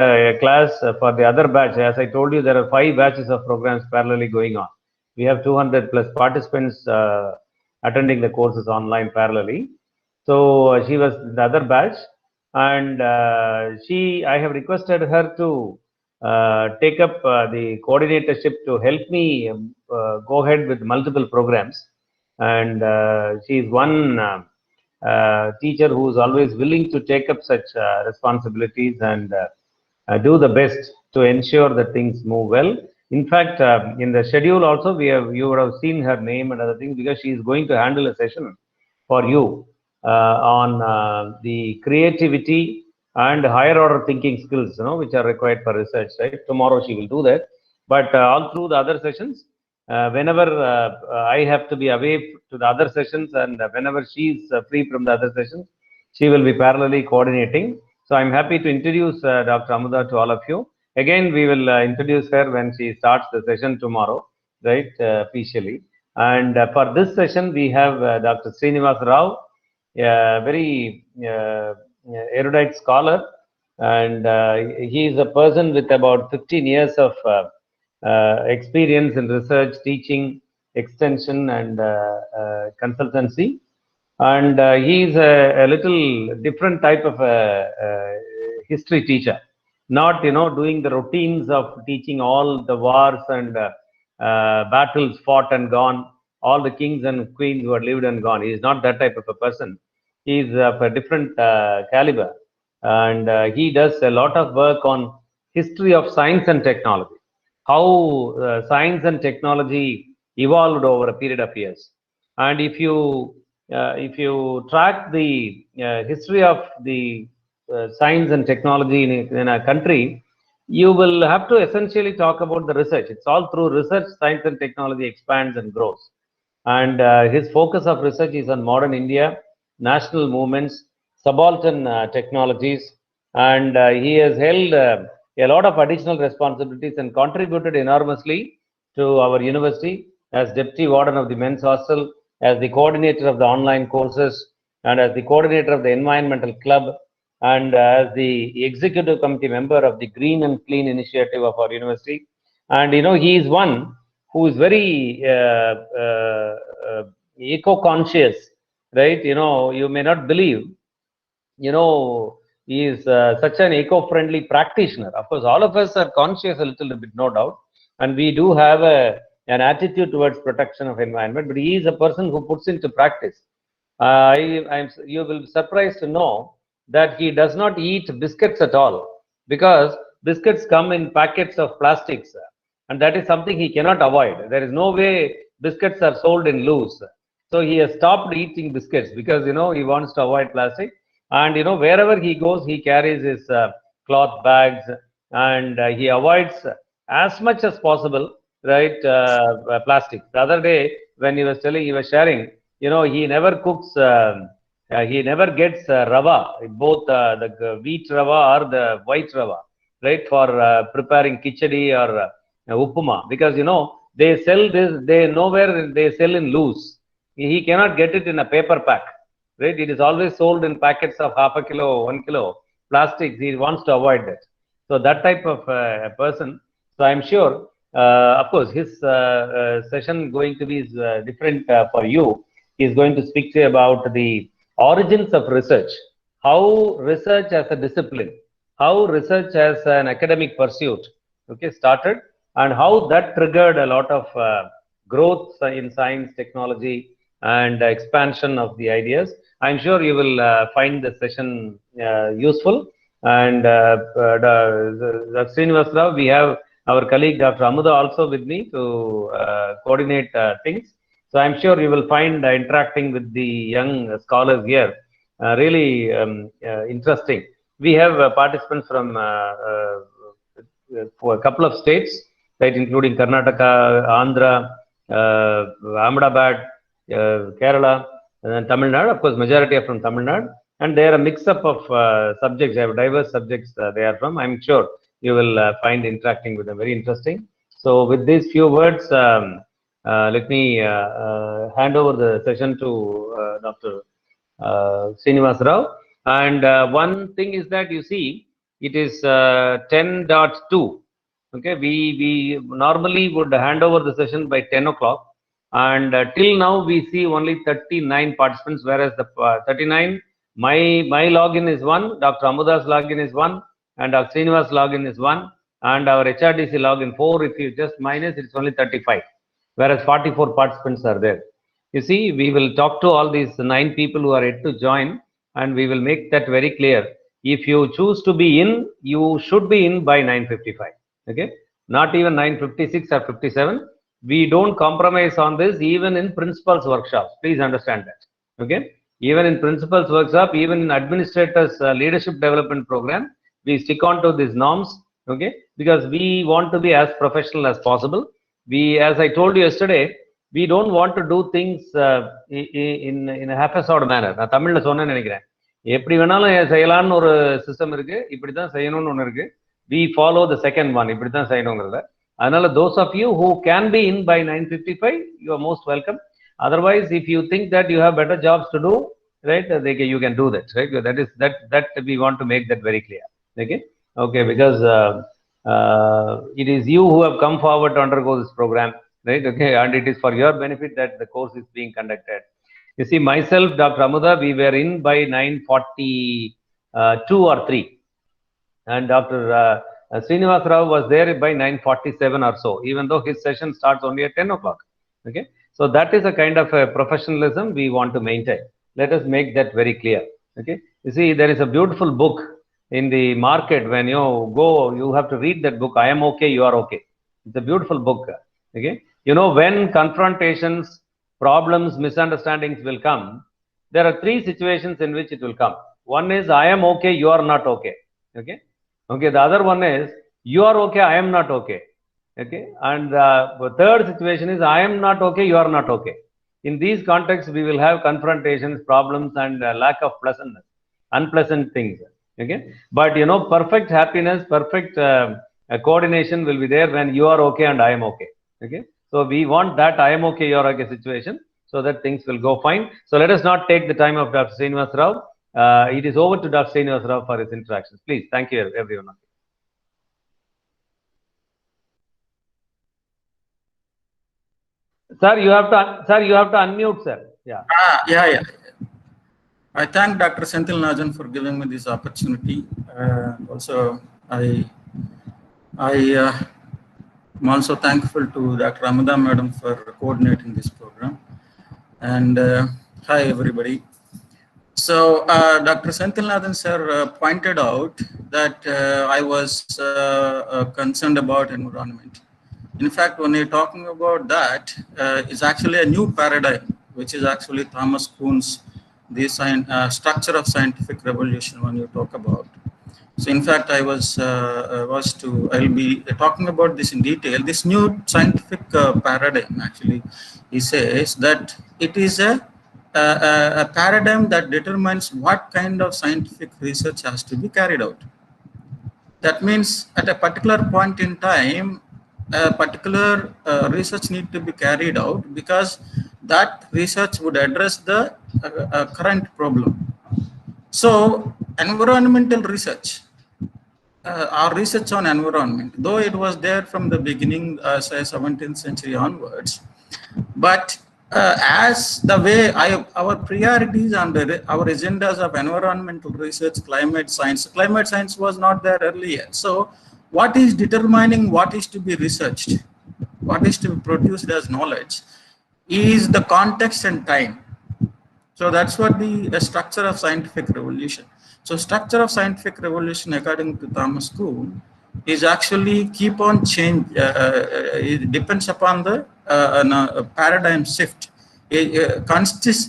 a class for the other batch. As I told you, there are 5 batches of programs parallelly going on. We have 200 plus participants attending the courses online parallelly. So she was the other batch, and I have requested her to take up the coordinatorship to help me go ahead with multiple programs. And she is one teacher who is always willing to take up such responsibilities and do the best to ensure that things move well. In fact, in the schedule also, you would have seen her name and other things, because she is going to handle a session for you on the creativity and higher order thinking skills, which are required for research. Right? Tomorrow she will do that. But all through the other sessions, whenever I have to be away to the other sessions, and whenever she is free from the other sessions, she will be parallelly coordinating. So I'm happy to introduce Dr. Amuda to all of you. Again, we will introduce her when she starts the session tomorrow, right, officially. And for this session, we have Dr. Srinivasa Rao, a very erudite scholar, and he is a person with about 15 years of experience in research, teaching, extension, and consultancy. And he is a little different type of a history teacher, not doing the routines of teaching all the wars and battles fought and gone, all the kings and queens who had lived and gone. He is not that type of a person. He is of a different caliber, and he does a lot of work on history of science and technology, how science and technology evolved over a period of years. And if you track the history of the science and technology in a country, you will have to essentially talk about the research. It's all through research, science and technology expands and grows. And his focus of research is on modern India, national movements, subaltern technologies, and he has held a lot of additional responsibilities and contributed enormously to our university as deputy warden of the men's hostel, as the coordinator of the online courses, and as the coordinator of the environmental club, and as the executive committee member of the Green and Clean initiative of our university. And he is one who is very eco-conscious, right? You may not believe, he is such an eco-friendly practitioner. Of course, all of us are conscious a little bit, no doubt, and we do have an attitude towards protection of environment, but he is a person who puts into practice. You will be surprised to know that he does not eat biscuits at all, because biscuits come in packets of plastics, and that is something he cannot avoid. There is no way biscuits are sold in loose. So he has stopped eating biscuits because he wants to avoid plastic. And wherever he goes, he carries his cloth bags, and he avoids as much as possible, right, plastic. The other day when he was sharing, he never cooks. He never gets rava, both the wheat rava or the white rava, right, for preparing khichdi or upuma, because they sell this. They nowhere they sell in loose. He cannot get it in a paper pack, right? It is always sold in packets of half a kilo, 1 kilo plastics. He wants to avoid that. So that type of person. So I'm sure, of course, his session going to be different for you. He's going to speak to you about the origins of research, how research as a discipline, how research as an academic pursuit, okay, started, and how that triggered a lot of growth in science, technology, and expansion of the ideas. I'm sure you will find the session useful. And Dr. Srinivasa Rao, we have our colleague Dr. Amuda also with me to coordinate things. So I'm sure you will find interacting with the young scholars here really interesting. We have participants from for a couple of states, right, including Karnataka, Andhra, Ahmedabad, Kerala, and then Tamil Nadu. Of course, majority are from Tamil Nadu, and they are a mix-up of subjects. They have diverse subjects they are from. I'm sure you will find interacting with them very interesting. So with these few words, let me hand over the session to Dr. Srinivasa Rao. And one thing is that, you see, it is 10.2. Okay, we normally would hand over the session by 10 o'clock, and till now we see only 39 participants, whereas the 39, my login is one, Dr. Amuda's login is one, and Dr. Srinivas login is one, and our HRDC login 4. If you just minus, it's only 35, whereas 44 participants are there. You see, we will talk to all these 9 people who are yet to join, and we will make that very clear. If you choose to be in, you should be in by 9:55. Okay, not even 9:56 or 57. We don't compromise on this even in principals workshops. Please understand that. Okay, even in principals workshop, even in administrators leadership development program, we stick on to these norms. Okay, because we want to be as professional as possible. We, as I told you yesterday, we don't want to do things in a half-assed manner. நான் தமிழ்ல சொன்னேன்னு நினைக்கிறேன். எப்படி வேணாலும் செய்யலாம்னு ஒரு system இருக்கு, இப்படி தான் செய்யணும்னு ஒன்று இருக்கு. We follow the second one, இப்படி தான் செய்யணுங்கிறத. அதனால those of you who can be in by 9:55, you are most welcome. Otherwise, if you think that you have better jobs to do, right, you can do that, right? That we want to make that very clear. Okay, because it is you who have come forward to undergo this program, right? Okay, and it is for your benefit that the course is being conducted. You see, myself, Dr. Amuda, we were in by 9:42 or 3, and Dr. Srinivasa Rao was there by 9:47 or so, even though his session starts only at 10 o'clock. Okay, so that is a kind of a professionalism we want to maintain. Let us make that very clear. Okay, you see, there is a beautiful book in the market. When you go, you have to read that book. I am okay, you are okay. It's a beautiful book. Okay, you know, when confrontations, problems, misunderstandings will come, there are 3 situations in which it will come. One is I am okay, you are not okay. Okay, the other one is you are okay, I am not okay. Okay, and the third situation is I am not okay, you are not okay. In these contexts, we will have confrontations, problems, and lack of pleasantness, unpleasant things. Okay, but you know, perfect happiness, perfect coordination will be there when you are okay and I am okay. Okay, so we want that I am okay, you are okay situation, so that things will go fine. So let us not take the time of Dr. Srinivasa Rao. It is over to Dr. Srinivasa Rao for his interactions. Please, thank you everyone. Sir, you have to unmute, sir. Yeah. Yeah. I thank Dr. Senthilnajan for giving me this opportunity. Also, I'm also thankful to Dr. Amuda Madam for coordinating this program. And hi, everybody. So, Dr. Senthilnajan sir pointed out that I was concerned about environment. In fact, when you're talking about that, it's actually a new paradigm, which is actually Thomas Kuhn's structure of scientific revolution when you talk about. So in fact, I'll be talking about this in detail. This new scientific paradigm, actually, he says that it is a paradigm that determines what kind of scientific research has to be carried out. That means at a particular point in time, a particular research need to be carried out because that research would address the current problem. So environmental research, our research on environment, though it was there from the beginning, say 17th century onwards, but as the way our priorities and our agendas of environmental research, climate science was not there earlier. So what is determining what is to be researched, what is to be produced as knowledge, is the context and time. So that's what the structure of scientific revolution. So structure of scientific revolution, according to Thomas Kuhn, is actually keep on change. It depends upon the paradigm shift.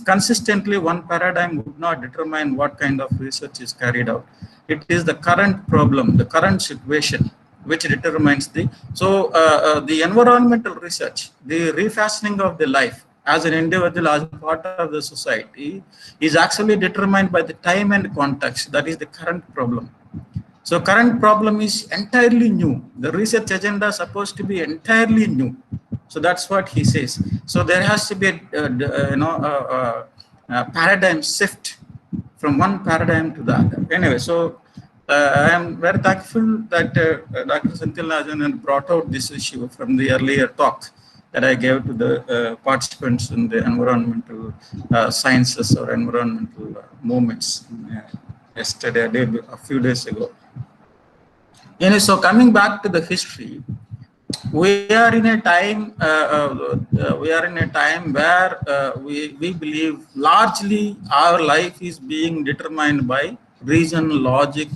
Consistently, one paradigm would not determine what kind of research is carried out. It is the current problem, the current situation, which determines the environmental research, the refashioning of the life as an individual, as a part of the society, is actually determined by the time and context. That is the current problem. So current problem is entirely new. The research agenda is supposed to be entirely new. So that's what he says. So there has to be a paradigm shift from one paradigm to the other. Anyway, so I am very thankful that Dr. Senthilnajan brought out this issue from the earlier talk that I gave to the participants in the environmental sciences or environmental movements yesterday, a few days ago. So coming back to the history, we are in a time where we believe largely our life is being determined by reason, logic,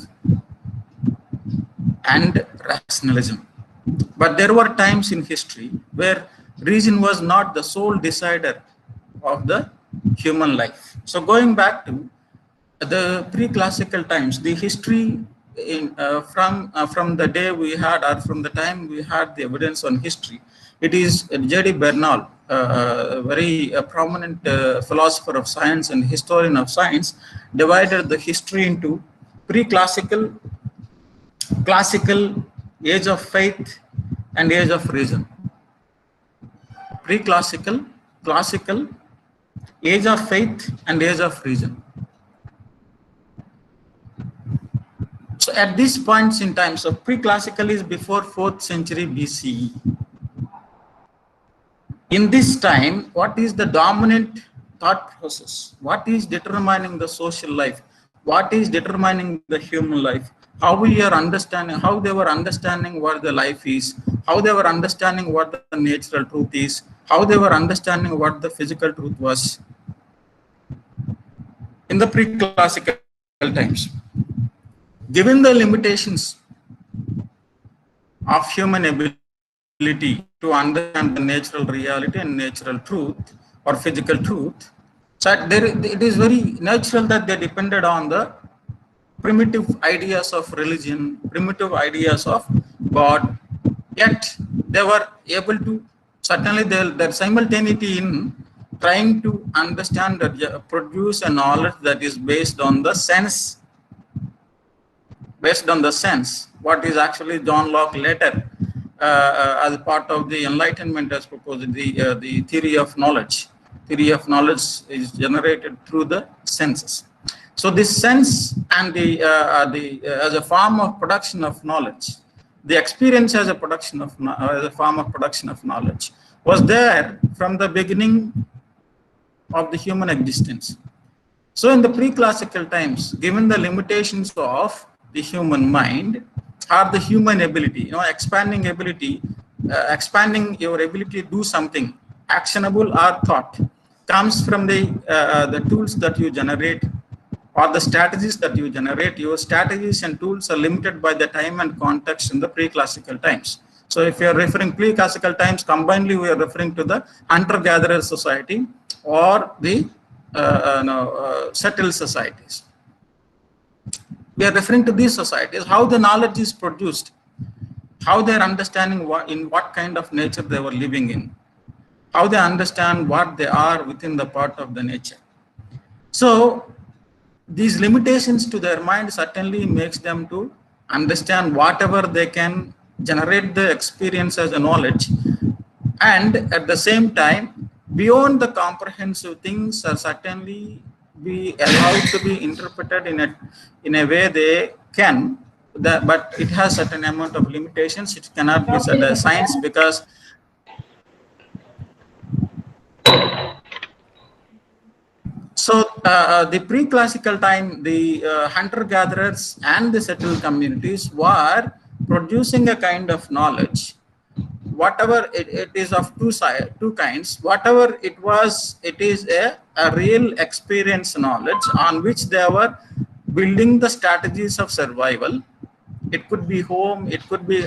and rationalism. But there were times in history where reason was not the sole decider of the human life. So going back to the pre-classical times, the history from the day we had, or from the time we had the evidence on history, it is J.D. Bernal, a very prominent philosopher of science and historian of science, divided the history into pre-classical, classical, age of faith, and age of reason. Pre-classical, classical, age of faith, and age of reason. So at these points in time, so pre-classical is before 4th century BCE. In this time, what is the dominant thought process? What is determining the social life? What is determining the human life? How we are understanding, how they were understanding what the life is, how they were understanding what the natural truth is, how they were understanding what the physical truth was in the pre-classical times. Given the limitations of human ability to understand the natural reality and natural truth or physical truth, so it is very natural that they depended on the primitive ideas of religion, primitive ideas of God, yet they were able to, certainly their simultaneity in trying to understand, produce a knowledge that is based on the sense, what is actually John Locke later as part of the Enlightenment has proposed, the theory of knowledge. Theory of knowledge is generated through the senses. So this sense and as a form of production of knowledge, the experience as a form of production of knowledge was there from the beginning of the human existence. So in the pre-classical times, given the limitations of the human mind or the human ability, expanding your ability to do something actionable or thought comes from the tools that you generate or the strategies that you generate. Your strategies and tools are limited by the time and context in the pre-classical times. So if you are referring pre-classical times, combinedly we are referring to the hunter-gatherer society or the settled societies. We are referring to these societies, how the knowledge is produced, how they are understanding in what kind of nature they were living in, how they understand what they are within the part of the nature. So these limitations to their mind certainly makes them to understand whatever they can generate the experience as a knowledge, and at the same time beyond the comprehensive things are certainly be allowed to be interpreted in a way they can, but it has certain amount of limitations. It cannot be said as science because so the pre-classical time, the hunter-gatherers and the settled communities were producing a kind of knowledge. Whatever it is of two kinds, whatever it was, it is a real experience knowledge on which they were building the strategies of survival. It could be home, it could be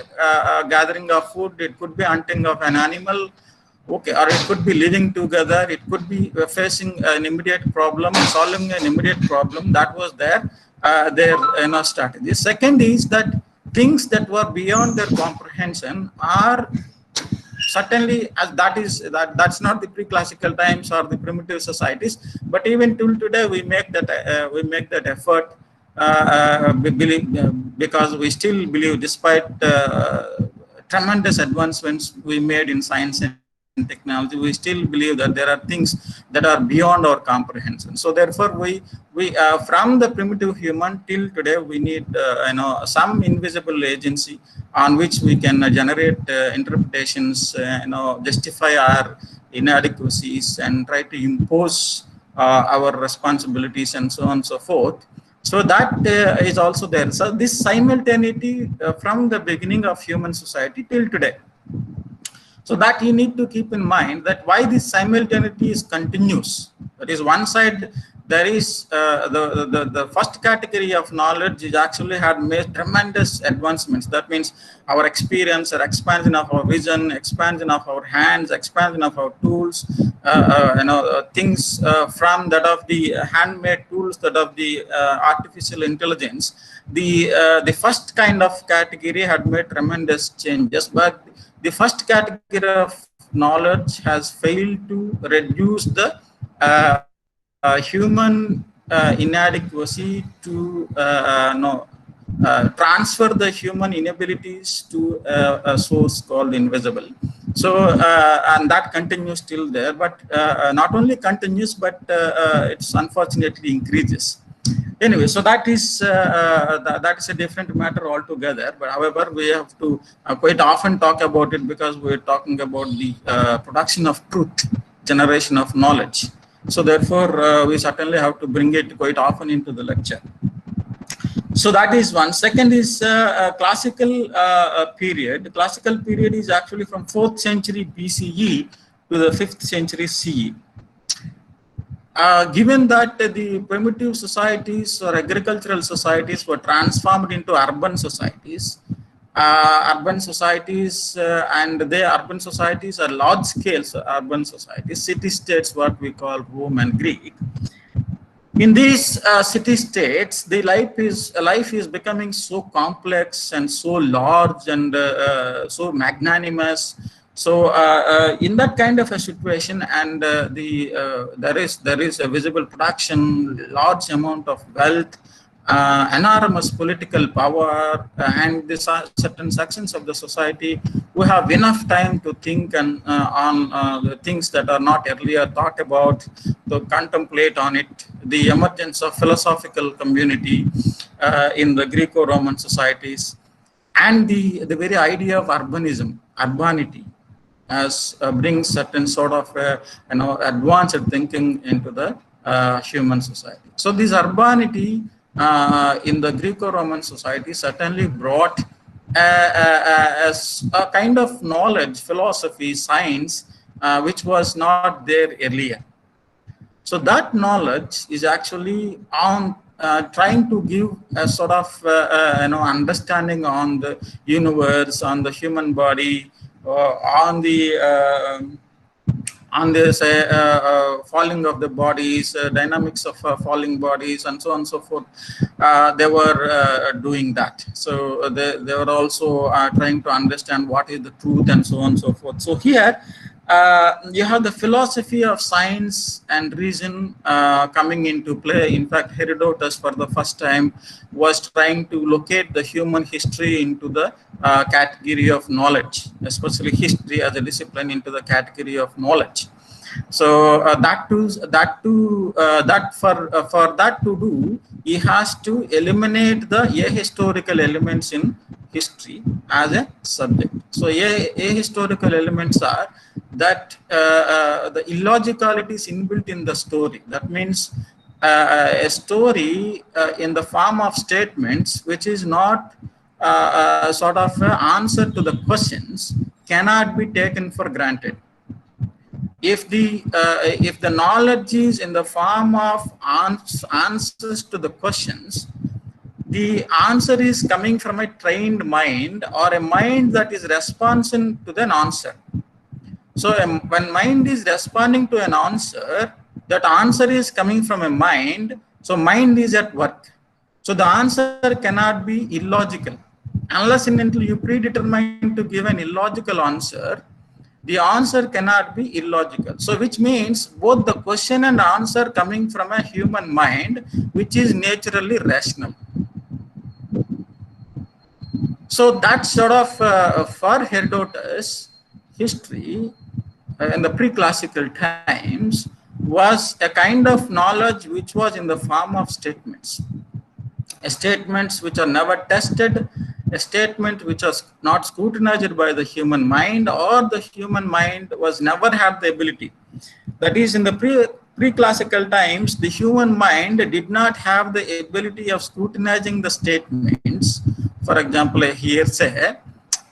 gathering of food, it could be hunting of an animal, okay, or it could be living together, it could be facing an immediate problem, solving an immediate problem. That was their strategy. Second is that things that were beyond their comprehension are certainly, as that's not the pre-classical times or the primitive societies, but even till today we make that effort because we still believe, despite tremendous advancements we made in science and technology, we still believe that there are things that are beyond our comprehension. So therefore, we from the primitive human till today, we need some invisible agency on which we can generate interpretations, justify our inadequacies and try to impose our responsibilities and so on and so forth. So that is also there. So this simultaneity from the beginning of human society till today. So that you need to keep in mind that why this simultaneity is continuous. That is, one side there is the first category of knowledge is actually had made tremendous advancements. That means our experience, our expansion of our vision, expansion of our hands, expansion of our tools, things from that of the handmade tools, that of the artificial intelligence. The first kind of category had made tremendous changes, but the first category of knowledge has failed to reduce the human inadequacy to transfer the human inabilities to a source called invisible. So and that continues still there, but not only continues, but it's unfortunately increases. Anyway, so that is a different matter altogether. But however, we have to quite often talk about it because we're talking about the production of truth, generation of knowledge. So therefore, we certainly have to bring it quite often into the lecture. So that is one. Second is classical period. The classical period is actually from 4th century BCE to the 5th century CE. Given that the primitive societies or agricultural societies were transformed into urban societies, and urban societies are large scale urban societies, city states, what we call Rome and Greek. In these city states, the life is becoming so complex and so large and so magnanimous. So in that kind of a situation, and there is a visible production, large amount of wealth, enormous political power, and the certain sections of the society who have enough time to think and on the things that are not earlier thought about, to contemplate on it. The emergence of philosophical community in the Greco-Roman societies, and the very idea of urbanity, as brings certain sort of advanced thinking into the human society. So this urbanity in the Greco-Roman society certainly brought a kind of knowledge, philosophy, science, which was not there earlier. So that knowledge is actually on trying to give a sort of understanding on the universe, on the human body, on the falling of the bodies, dynamics of falling bodies, and so on and so forth. They were doing that. So they were also trying to understand what is the truth and so on and so forth. So here you have the philosophy of science and reason coming into play. In fact, Herodotus for the first time was trying to locate the human history into the category of knowledge, especially history as a discipline into the category of knowledge. So for that to do, he has to eliminate the ahistorical elements in history as a subject. So ahistorical elements are that the illogicality is inbuilt in the story. That means a story in the form of statements, which is not sort of an answer to the questions, cannot be taken for granted. If the knowledge is in the form of answers to the questions, the answer is coming from a trained mind or a mind that is responding to the answer. So when mind is responding to an answer, that answer is coming from a mind. So mind is at work. So the answer cannot be illogical. Unless and until you predetermine to give an illogical answer, the answer cannot be illogical. So which means both the question and answer coming from a human mind, which is naturally rational. So that sort of for Herodotus, history in the pre-classical times was a kind of knowledge which was in the form of statements. Statements which are never tested, a statement which was not scrutinized by the human mind, or the human mind was never had the ability. That is, in the pre-classical times, the human mind did not have the ability of scrutinizing the statements, for example, a hearsay,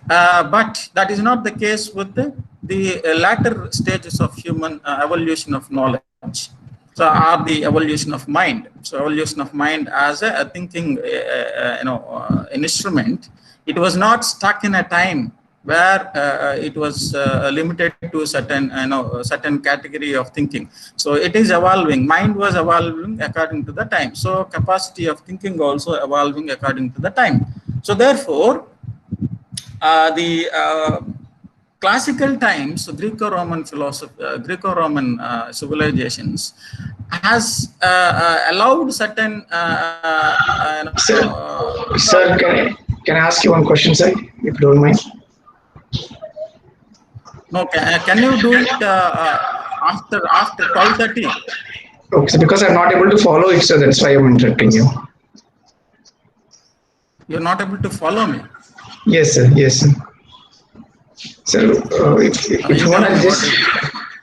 but that is not the case with the latter stages of human evolution of knowledge. So, are the evolution of mind. So, evolution of mind as a thinking, an instrument. It was not stuck in a time where it was limited to certain category of thinking. So, it is evolving. Mind was evolving according to the time. So, capacity of thinking also evolving according to the time. So, therefore, the classical times, Greco-Roman philosophy, Greco-Roman civilizations has allowed certain. Sir, can I ask you one question, sir, if you don't mind? No, can you do it after 12:30? Okay, so because I'm not able to follow it, so that's why I'm interrupting you. You're not able to follow me. Yes, sir. Yes, sir. So, if you want to just,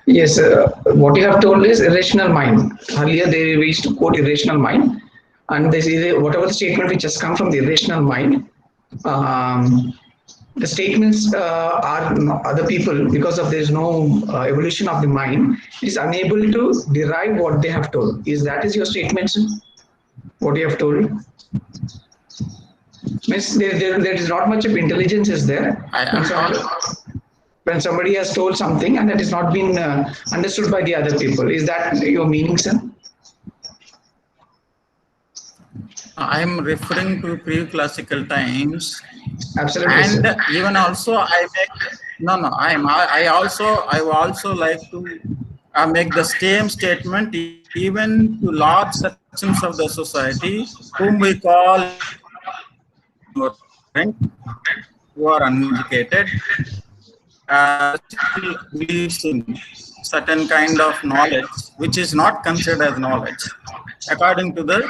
yes, what you have told is irrational mind. Earlier, they used to quote irrational mind, and they say whatever the statement which has come from the irrational mind, the statements are other people, because of there is no evolution of the mind, is unable to derive what they have told. Is your statement, sir? What you have told? Means there is not much of intelligence is there. When somebody has told something and that is not been understood by the other people. Is that your meaning, sir? I am referring to pre-classical times. Absolutely, and sir. Even also I also like to make the same statement even to large sections of the society whom we call ignorant, who are uneducated, still believes in certain kind of knowledge which is not considered as knowledge according to the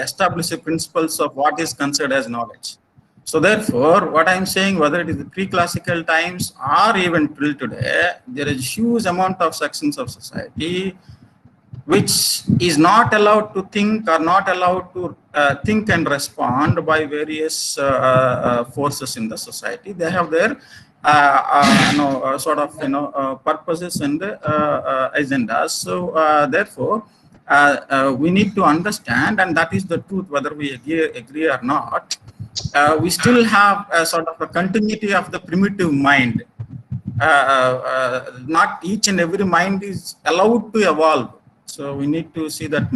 established principles of what is considered as knowledge. So therefore, what I am saying, whether it is the pre-classical times or even till today, there is huge amount of sections of society which is not allowed to think or not allowed to think and respond by various forces in the society. They have their purposes and agendas. So therefore, we need to understand, and that is the truth, whether we agree or not. We still have a sort of a continuity of the primitive mind. Not each and every mind is allowed to evolve. So we need to see that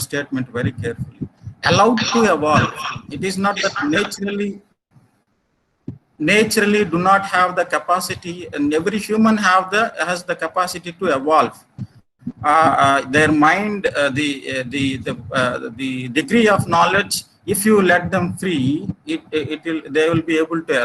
statement very carefully. Allowed to evolve. It is not that naturally do not have the capacity, and every human has the capacity to evolve. Their mind, the degree of knowledge, if you let them free, they will be able to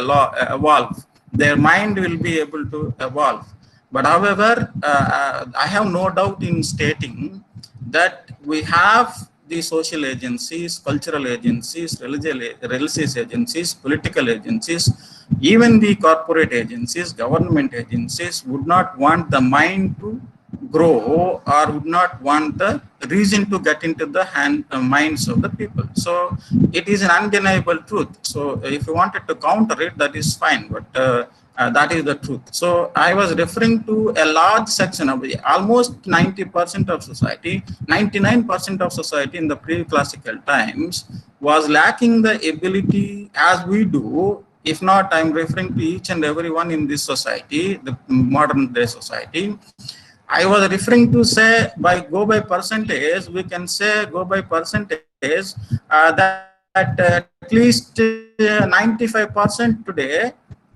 evolve. Their mind will be able to evolve. But however, I have no doubt in stating that we have the social agencies, cultural agencies, religious agencies, political agencies, even the corporate agencies, government agencies would not want the mind to grow or would not want the reason to get into the minds of the people. So it is an undeniable truth. So if you wanted to counter it, that is fine, but that is the truth. So I was referring to a large section of almost 90% of society, 99% of society in the pre-classical times was lacking the ability as we do. If not, I'm referring to each and everyone in this society, the modern day society. I was referring to say go by percentage, we can say go by percentage that at least 95% today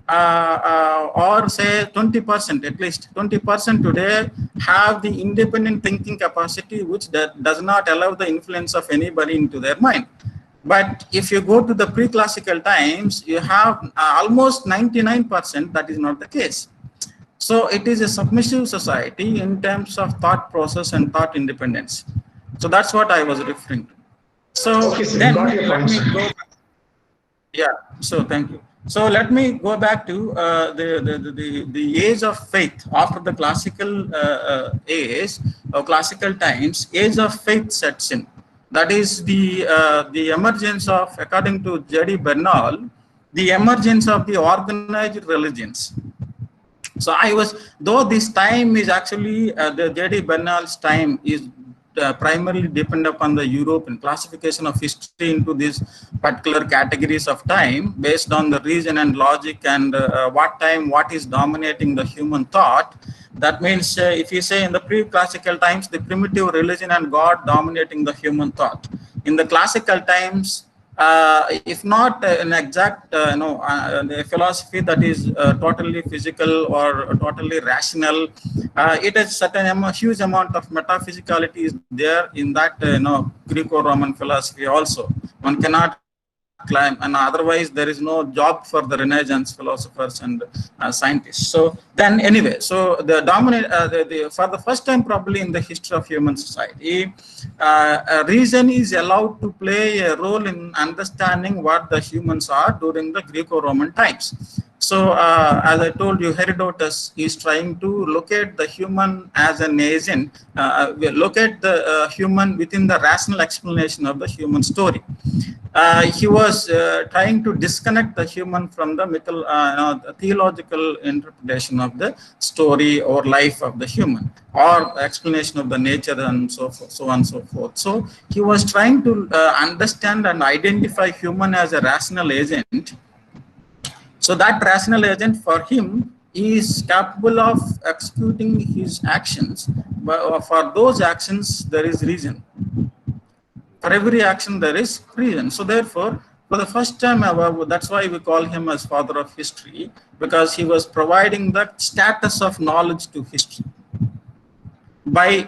or say 20%, at least 20% today have the independent thinking capacity, which does not allow the influence of anybody into their mind. But if you go to the pre-classical times, you have almost 99%, that is not the case. So it is a submissive society in terms of thought process and thought independence. So that's what I was referring to. So Okay, sir, then got your let point, me sir. go. Yeah. So thank you. So let me go back to the age of faith after the classical age or classical times. Age of faith sets in. That is the emergence of, according to J.D. Bernal, the emergence of the organized religions. So I was, though this time is actually the J.D. Bernal's time is primarily depend upon the European classification of history into these particular categories of time based on the reason and logic and what time, what is dominating the human thought. That means if you say in the pre-classical times, the primitive religion and God dominating the human thought. In the classical times, if not an exact a philosophy that is totally physical or totally rational, it is certain huge amount of metaphysicality is there in that Greco-Roman philosophy also. One cannot climb, and otherwise there is no job for the Renaissance philosophers and scientists. So then anyway, so the dominant for the first time probably in the history of human society, reason is allowed to play a role in understanding what the humans are during the Greco-Roman times. So as I told you, Herodotus is trying to locate the human as an agent, locate the human within the rational explanation of the human story. He was trying to disconnect the human from the the theological interpretation of the story or life of the human, or explanation of the nature and so forth, so on and so forth. So he was trying to understand and identify human as a rational agent. So that rational agent for him is capable of executing his actions, but for those actions there is reason. For every action there is reason. So therefore, for the first time ever, that's why we call him as father of history, because he was providing the status of knowledge to history. By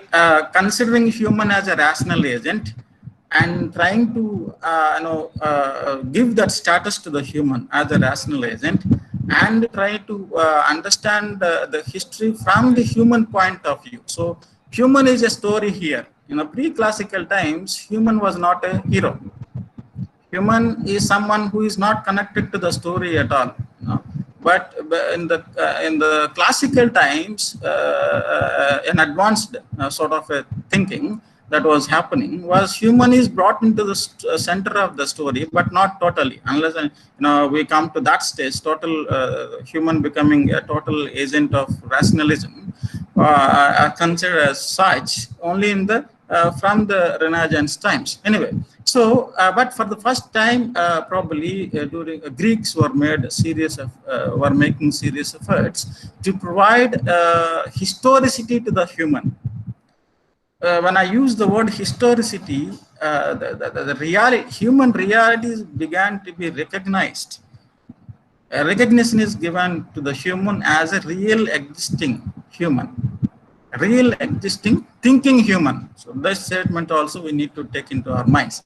considering human as a rational agent and trying to give that status to the human as a rational agent, and try to understand the history from the human point of view. So human is a story here. In the pre-classical times, human was not a hero. Human is someone who is not connected to the story at all. But in the classical times, an advanced sort of a thinking that was happening was human is brought into the center of the story, but not totally, unless we come to that stage, total human becoming a total agent of rationalism, considered as such only in the from the Renaissance times. Anyway, so but for the first time, probably during Greeks were making serious efforts to provide historicity to the human. When I use the word historicity, the reality, human realities began to be recognized. Recognition is given to the human as a real existing human, real existing thinking human. So this statement also we need to take into our minds.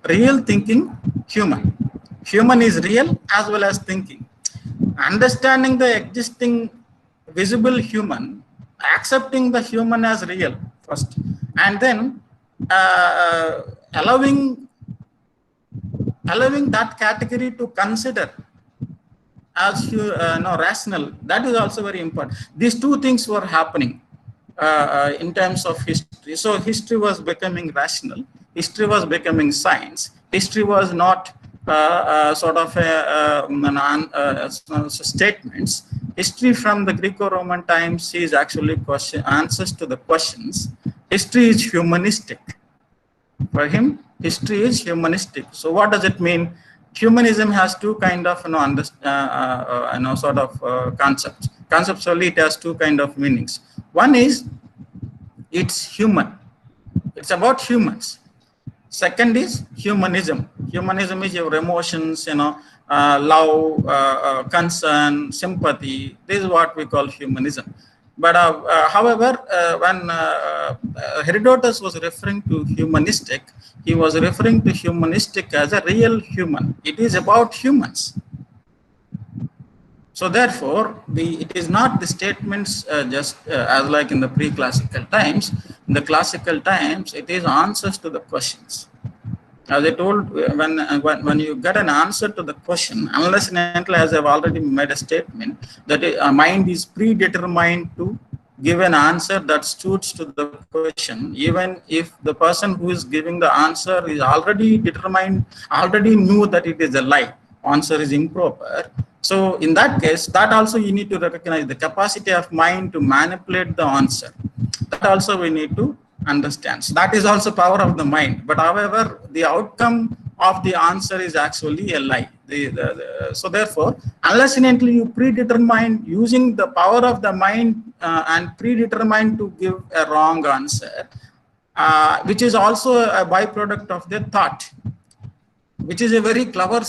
Real thinking human. Human is real as well as thinking. Understanding the existing visible human, accepting the human as real first, and then allowing that category to consider as rational. That is also very important. These two things were happening in terms of history. So history was becoming rational. History was becoming science. History was not sort of statements. History from the Greco-Roman times is actually answers to the questions. History is humanistic. For him, history is humanistic. So what does it mean? Humanism has two kind of concepts. Conceptually, it has two kind of meanings. One is it's human. It's about humans. Second is humanism. Humanism is your emotions, love, concern, sympathy. This is what we call humanism. But however, when Herodotus was referring to humanistic, he was referring to humanistic as a real human. It is about humans. So therefore, it is not the statements just as like in the pre-classical times. In the classical times, it is answers to the questions. As I told, when you get an answer to the question, unless and until, as I've already made a statement, that a mind is predetermined to give an answer that suits to the question, even if the person who is giving the answer is already determined, already knew that it is a lie, answer is improper. So in that case, that also you need to recognize the capacity of mind to manipulate the answer. That also we need to understand. So that is also power of the mind. But however, the outcome of the answer is actually a lie. So therefore, unless and until you predetermine using the power of the mind and predetermine to give a wrong answer, which is also a byproduct of the thought, which is a very clever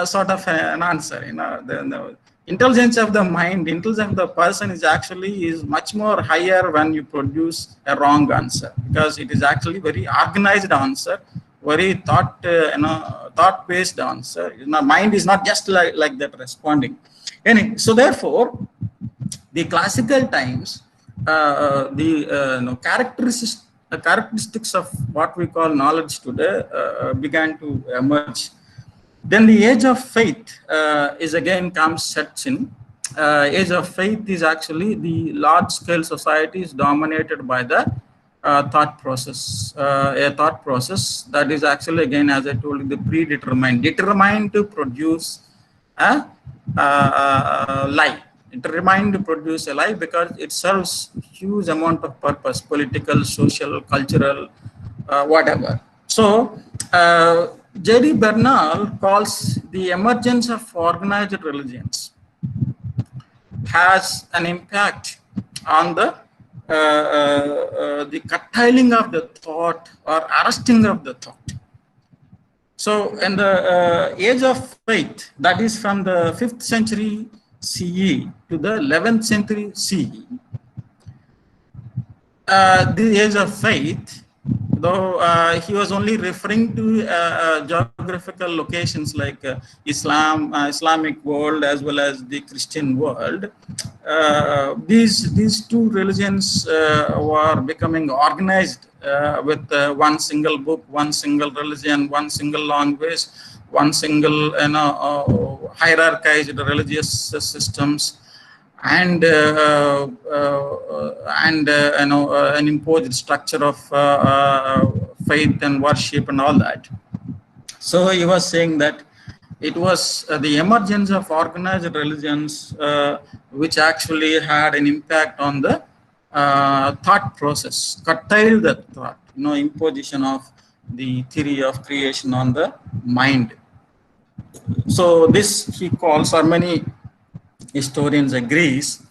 sort of an answer. The intelligence of the mind, intelligence of the person is much more higher when you produce a wrong answer, because it is actually very organized answer, very thought-based answer. Mind is not just like that responding. Anyway, so therefore, the classical times, the characteristics of what we call knowledge today began to emerge. Then the age of faith is again sets in. Age of faith is actually the large-scale societies dominated by the thought process. A thought process that is actually, again, as I told you, the determined to produce a lie. Determined to produce a lie because it serves huge amount of purpose, political, social, cultural, whatever. So J.D. Bernal calls the emergence of organized religions has an impact on the curtailing of the thought or arresting of the thought. So in the age of faith, that is from the 5th century CE to the 11th century CE, the age of faith, though he was only referring to geographical locations like Islamic world as well as the Christian world, these two religions were becoming organized with one single book, one single religion, one single language, one single hierarchized religious systems, and an imposed structure of faith and worship and all that. So he was saying that it was the emergence of organized religions which actually had an impact on the thought process, curtailed the thought, imposition of the theory of creation on the mind. So this he calls, or many historians agrees,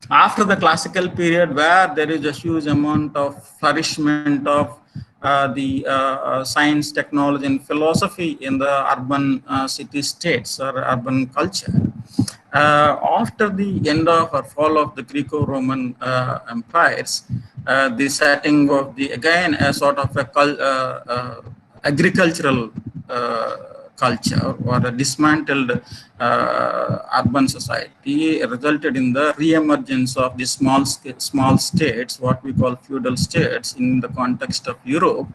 after the classical period where there is a huge amount of flourishment of the science, technology and philosophy in the urban city states or urban culture, after the end of or fall of the Greco-Roman empires, the setting of the, again, a sort of a agricultural culture or a dismantled urban society resulted in the re-emergence of the small states, what we call feudal states in the context of Europe.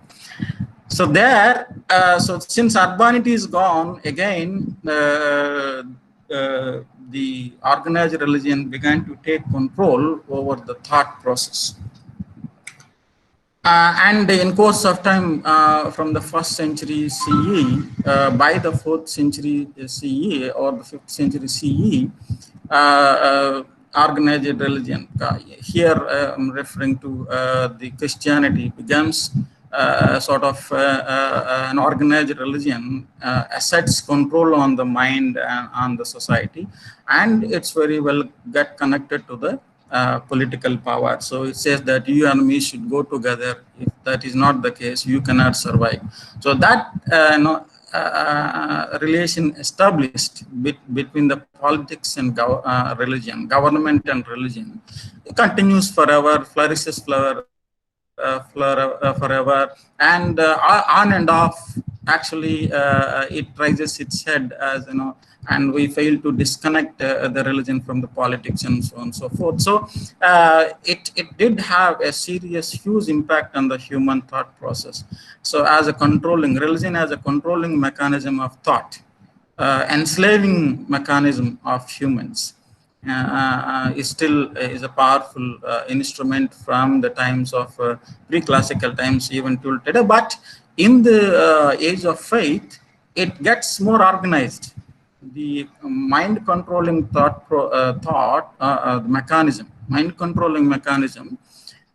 So there, so since urbanity is gone, again, the organized religion began to take control over the thought process. And in course of time, from the 1st century CE, by the 4th century CE or the 5th century CE, organized religion, here I'm referring to the Christianity, becomes sort of an organized religion, asserts control on the mind and on the society, and it's very well get connected to the political power. So it says that you and me should go together. If that is not the case, you cannot survive. So that relation established between the politics and religion, government and religion, it continues forever, flourishes forever, and on and off. Actually, it raises its head and we fail to disconnect the religion from the politics and so on and so forth. So it did have a serious, huge impact on the human thought process. So as a controlling religion, as a controlling mechanism of thought, enslaving mechanism of humans, is still is a powerful instrument from the times of pre-classical times even till today. But in the age of faith, it gets more organized. The mind controlling mind controlling mechanism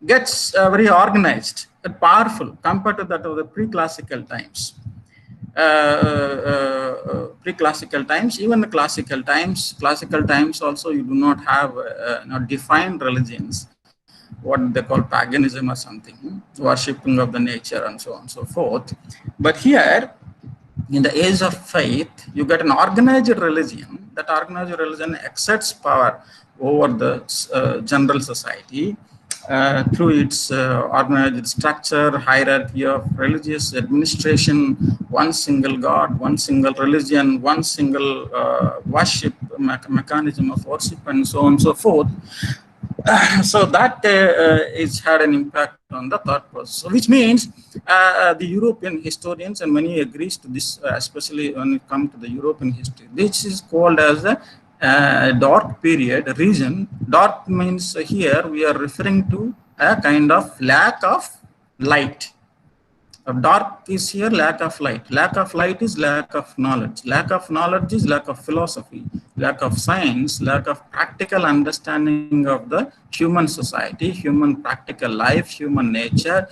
gets very organized and powerful compared to that of the pre-classical times. Pre-classical times, even the classical times also, you do not have defined religions, what they call paganism or something, worshipping of the nature and so on and so forth. But here, in the age of faith, you get an organized religion. That organized religion exerts power over the general society through its organized structure, hierarchy of religious administration, one single God, one single religion, one single worship, mechanism of worship, and so on and so forth. So that is had an impact on the thought process, which means the European historians, and many agrees to this, especially when it comes to the European history, this is called as a dark period region. Dark means here we are referring to a kind of lack of light. Dark is here lack of light. Lack of light is lack of knowledge. Lack of knowledge is lack of philosophy, lack of science, lack of practical understanding of the human society, human practical life, human nature,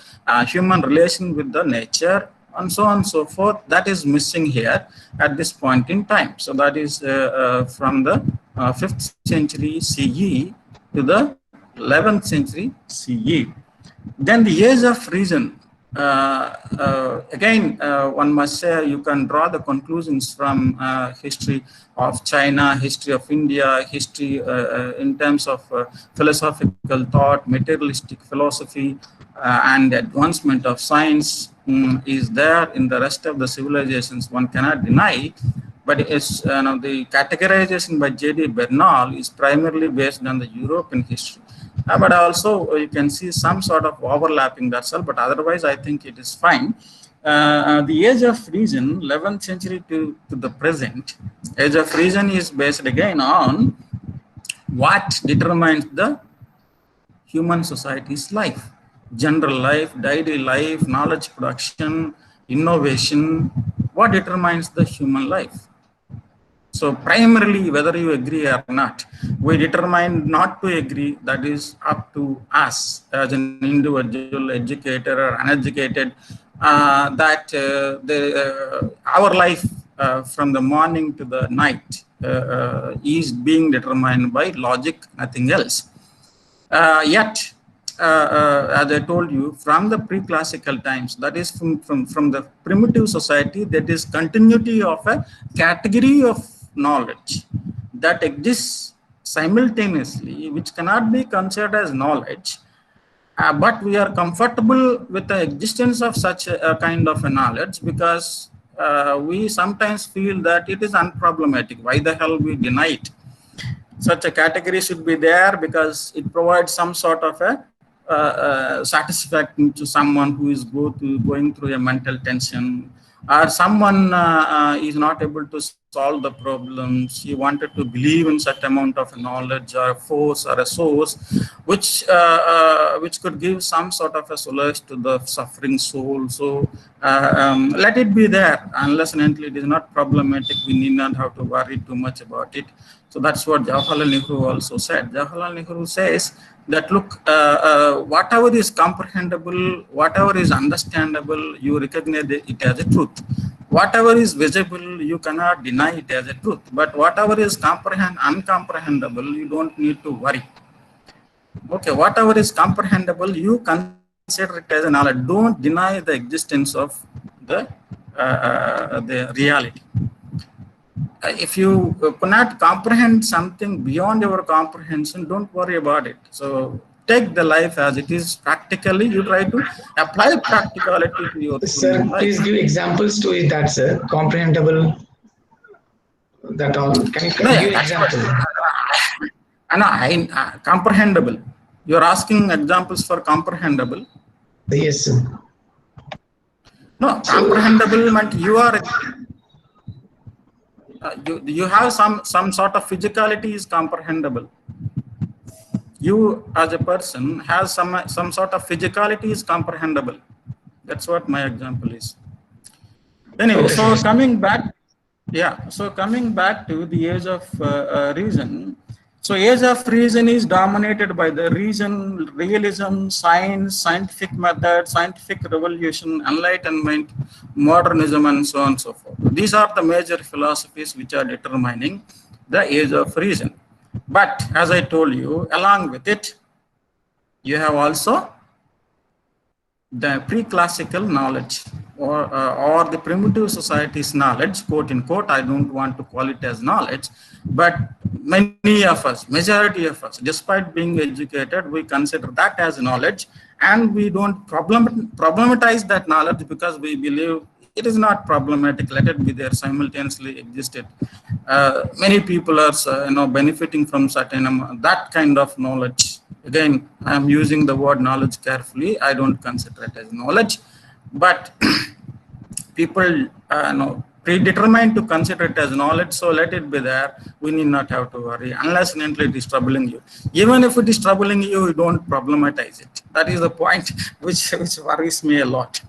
human relation with the nature, and so on and so forth. That is missing here at this point in time. So that is from the 5th century CE to the 11th century CE. Then the age of reason. Again, one must say you can draw the conclusions from history of China, history of India, history in terms of philosophical thought, materialistic philosophy, and advancement of science is there in the rest of the civilizations. One cannot deny, but it's the categorization by J.D. Bernal is primarily based on the European history. But also you can see some sort of overlapping, that's all, but otherwise I think it is fine. The age of reason, 11th century to the present, age of reason is based again on what determines the human society's life, general life, daily life, knowledge production, innovation, what determines the human life. So primarily, whether you agree or not, we determine not to agree, that is up to us as an individual, educated or uneducated, that our life from the morning to the night is being determined by logic, nothing else. Yet, as I told you, from the pre-classical times, that is from the primitive society, that is continuity of a category of knowledge that exists simultaneously, which cannot be considered as knowledge, but we are comfortable with the existence of such a kind of a knowledge because we sometimes feel that it is unproblematic. Why the hell we deny it? Such a category should be there because it provides some sort of a satisfaction to someone who is going through a mental tension, or someone is not able to solve the problems. He wanted to believe in such amount of knowledge or a force or a source which could give some sort of a solace to the suffering soul. So let it be there. Unless and until it is not problematic, we need not have to worry too much about it. So that's what Jawaharlal Nehru also said. Jawaharlal Nehru says that, look, whatever is comprehensible, whatever is understandable, you recognize it as a truth. Whatever is visible, you cannot deny it as a truth. But whatever is uncomprehendable, you don't need to worry. Okay, whatever is comprehensible, you consider it as a knowledge. Don't deny the existence of the reality. If you cannot comprehend something beyond your comprehension, don't worry about it. So take the life as it is practically. You try to apply practicality to your Sir, life. please give examples to that, sir. Comprehensible. that all? Can you No, give an yeah, example? Comprehensible. You're asking examples for comprehensible. Yes, sir. No, So, comprehensible meant you are you have some sort of physicality is comprehensible. You as a person has some sort of physicality is comprehensible. That's what my example is. Anyway, okay, so sir. coming back, yeah. So coming back to the age of reason. So age of reason is dominated by the reason, realism, science, scientific method, scientific revolution, enlightenment, modernism, and so on and so forth. These are the major philosophies which are determining the age of reason. But as I told you, along with it, you have also the pre-classical knowledge or the primitive society's knowledge, quote unquote. I don't want to call it as knowledge, but many of us, majority of us, despite being educated, we consider that as knowledge, and we don't problematize that knowledge because we believe it is not problematic. Let it be there, simultaneously existed. Many people are benefiting from certain that kind of knowledge. Again, I am using the word knowledge carefully. I don't consider it as knowledge, but people predetermined to consider it as knowledge. So let it be there. We need not have to worry unless and until it is troubling you. Even if it is troubling you, you don't problematize it. That is the point which worries me a lot.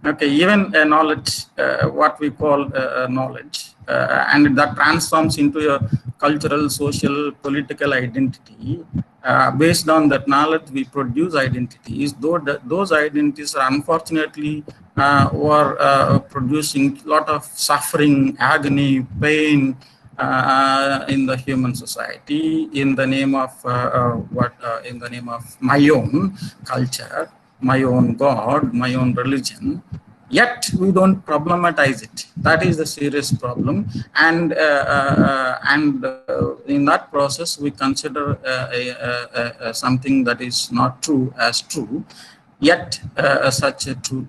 Okay, even a knowledge, what we call knowledge, and that transforms into a cultural, social, political identity. Based on that knowledge, we produce identities. Though those identities are unfortunately were producing a lot of suffering, agony, pain in the human society in the name of in the name of my own culture, my own God, my own religion. Yet we don't problematize it. That is the serious problem, and in that process we consider something that is not true as true. Yet such a truth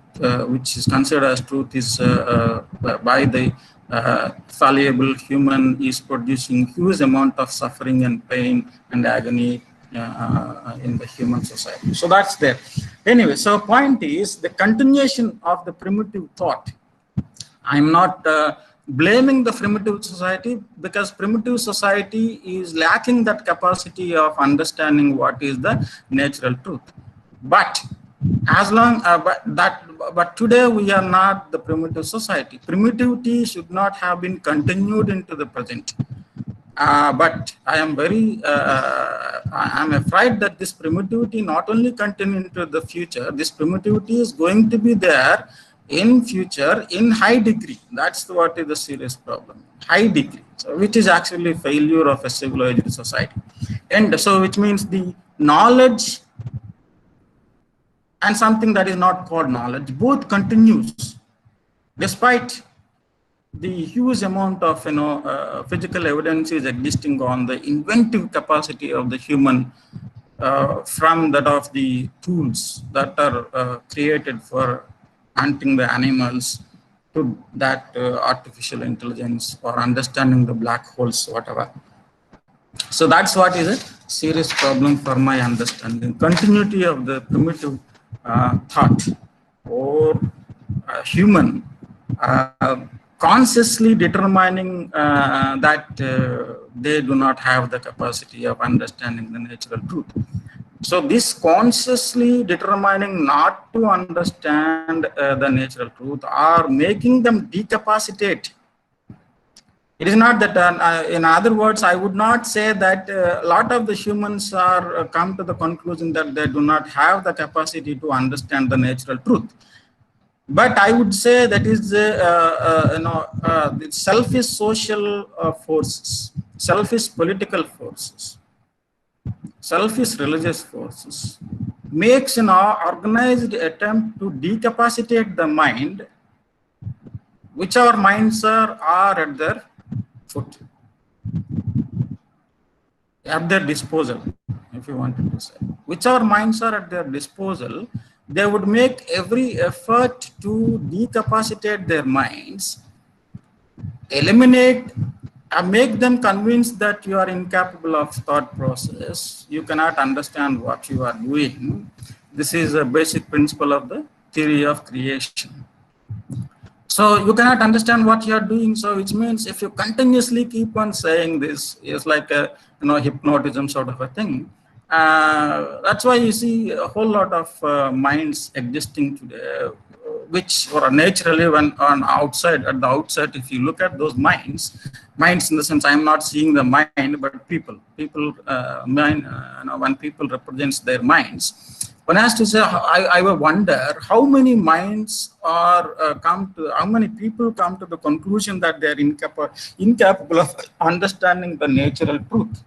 which is considered as truth is by the fallible human is producing huge amount of suffering and pain and agony in the human society. So that's there. Anyway, so point is the continuation of the primitive thought. I'm not blaming the primitive society, because primitive society is lacking that capacity of understanding what is the natural truth. But as long but today we are not the primitive society. Primitivity should not have been continued into the present. But I am I'm afraid that this primitivity not only continue into the future, this primitivity is going to be there in future in high degree. That's what is the serious problem, high degree, so which is actually failure of a civilized society. And so which means the knowledge and something that is not called knowledge, both continues despite the huge amount of physical evidence is existing on the inventive capacity of the human from that of the tools that are created for hunting the animals to that artificial intelligence or understanding the black holes, whatever. So that's what is a serious problem for my understanding. Continuity of the primitive thought or human consciously determining that they do not have the capacity of understanding the natural truth. So this consciously determining not to understand the natural truth or making them decapacitate. It is not that, in other words, I would not say that a lot of the humans are come to the conclusion that they do not have the capacity to understand the natural truth. But I would say that is the selfish social forces, selfish political forces, selfish religious forces makes an organized attempt to decapacitate the mind, which our minds are at their foot, at their disposal, if you wanted to say, which our minds are at their disposal. They would make every effort to decapacitate their minds, eliminate make them convinced that you are incapable of thought process, you cannot understand what you are doing. This is a basic principle of the theory of creation. So you cannot understand what you are doing. So which means if you continuously keep on saying this, it's like a hypnotism sort of a thing. That's why you see a whole lot of minds existing today, which were naturally when on outside at the outset. If you look at those minds in the sense, I'm not seeing the mind, but people, mind. When people represents their minds, one has to say, I wonder how many minds are how many people come to the conclusion that they are incapable of understanding the natural truth,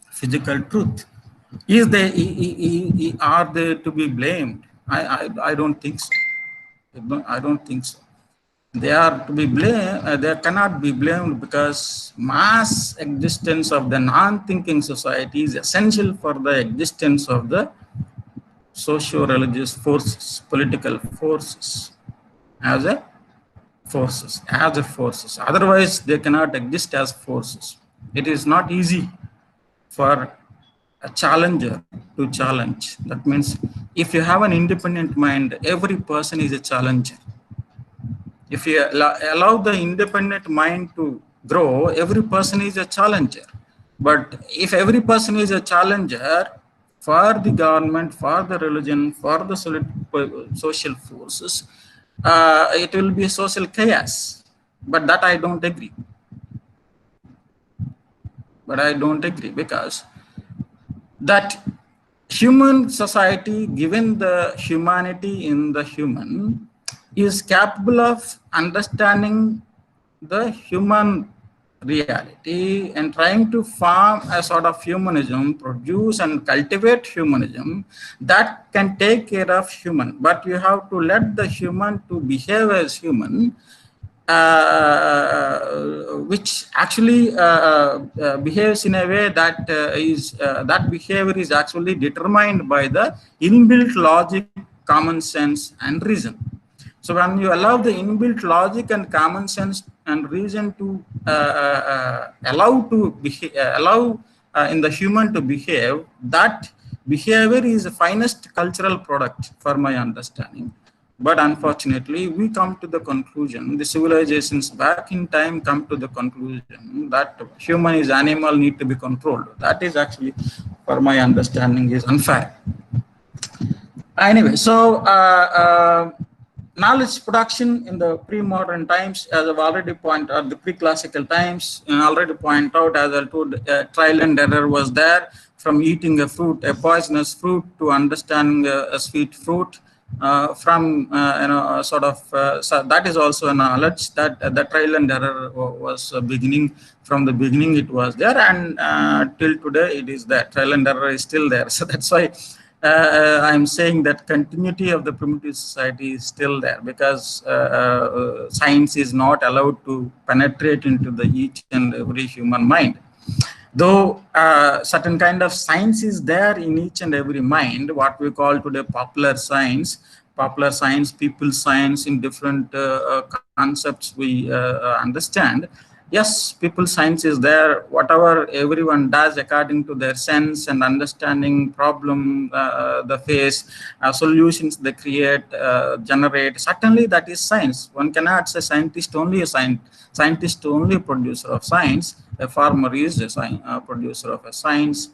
physical truth. Are they to be blamed? I don't think so. I don't think so. They are to be blamed. They cannot be blamed because mass existence of the non-thinking society is essential for the existence of the socio-religious forces, political forces, as a forces. Otherwise, they cannot exist as forces. It is not easy for a challenger to challenge. That means if you have an independent mind, every person is a challenger. If you allow the independent mind to grow, every person is a challenger. But if every person is a challenger for the government, for the religion, for the social forces, it will be a social chaos. But that I don't agree. Because that human society, given the humanity in the human, is capable of understanding the human reality and trying to form a sort of humanism, produce and cultivate humanism that can take care of human. But you have to let the human to behave as human, which actually behaves in a way that that behavior is actually determined by the inbuilt logic, common sense, and reason. So when you allow the inbuilt logic and common sense and reason to allow in the human to behave, that behavior is the finest cultural product for my understanding. But unfortunately, we come to the conclusion, the civilizations back in time come to the conclusion that human is animal, need to be controlled. That is actually, for my understanding, is unfair. Anyway, so knowledge production in the pre-modern times, as I've already pointed out, the pre-classical times, and already point out, as I told, trial and error was there, from eating a fruit, a poisonous fruit, to understanding a sweet fruit. So that is also a knowledge that the trial and error was beginning. From the beginning it was there, and till today it is there. Trial and error is still there. So that's why I'm saying that continuity of the primitive society is still there, because science is not allowed to penetrate into the each and every human mind. Though certain kind of science is there in each and every mind, what we call today popular science, people science, in different concepts we understand. Yes, people science is there. Whatever everyone does according to their sense and understanding, problem they face, solutions they create, generate. Certainly, that is science. One cannot say scientist only a producer of science. A farmer is a producer of a science.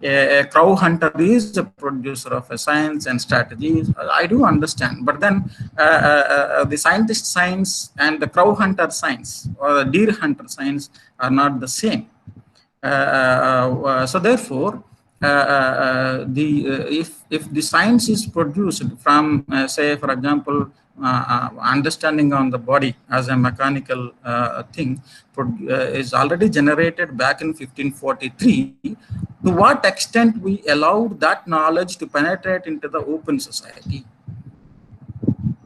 A crow hunter is a producer of a science and strategies. I do understand, but then the scientist science and the crow hunter science or the deer hunter science are not the same. So therefore, if the science is produced from, say, for example, understanding on the body as a mechanical thing is already generated back in 1543, to what extent we allowed that knowledge to penetrate into the open society?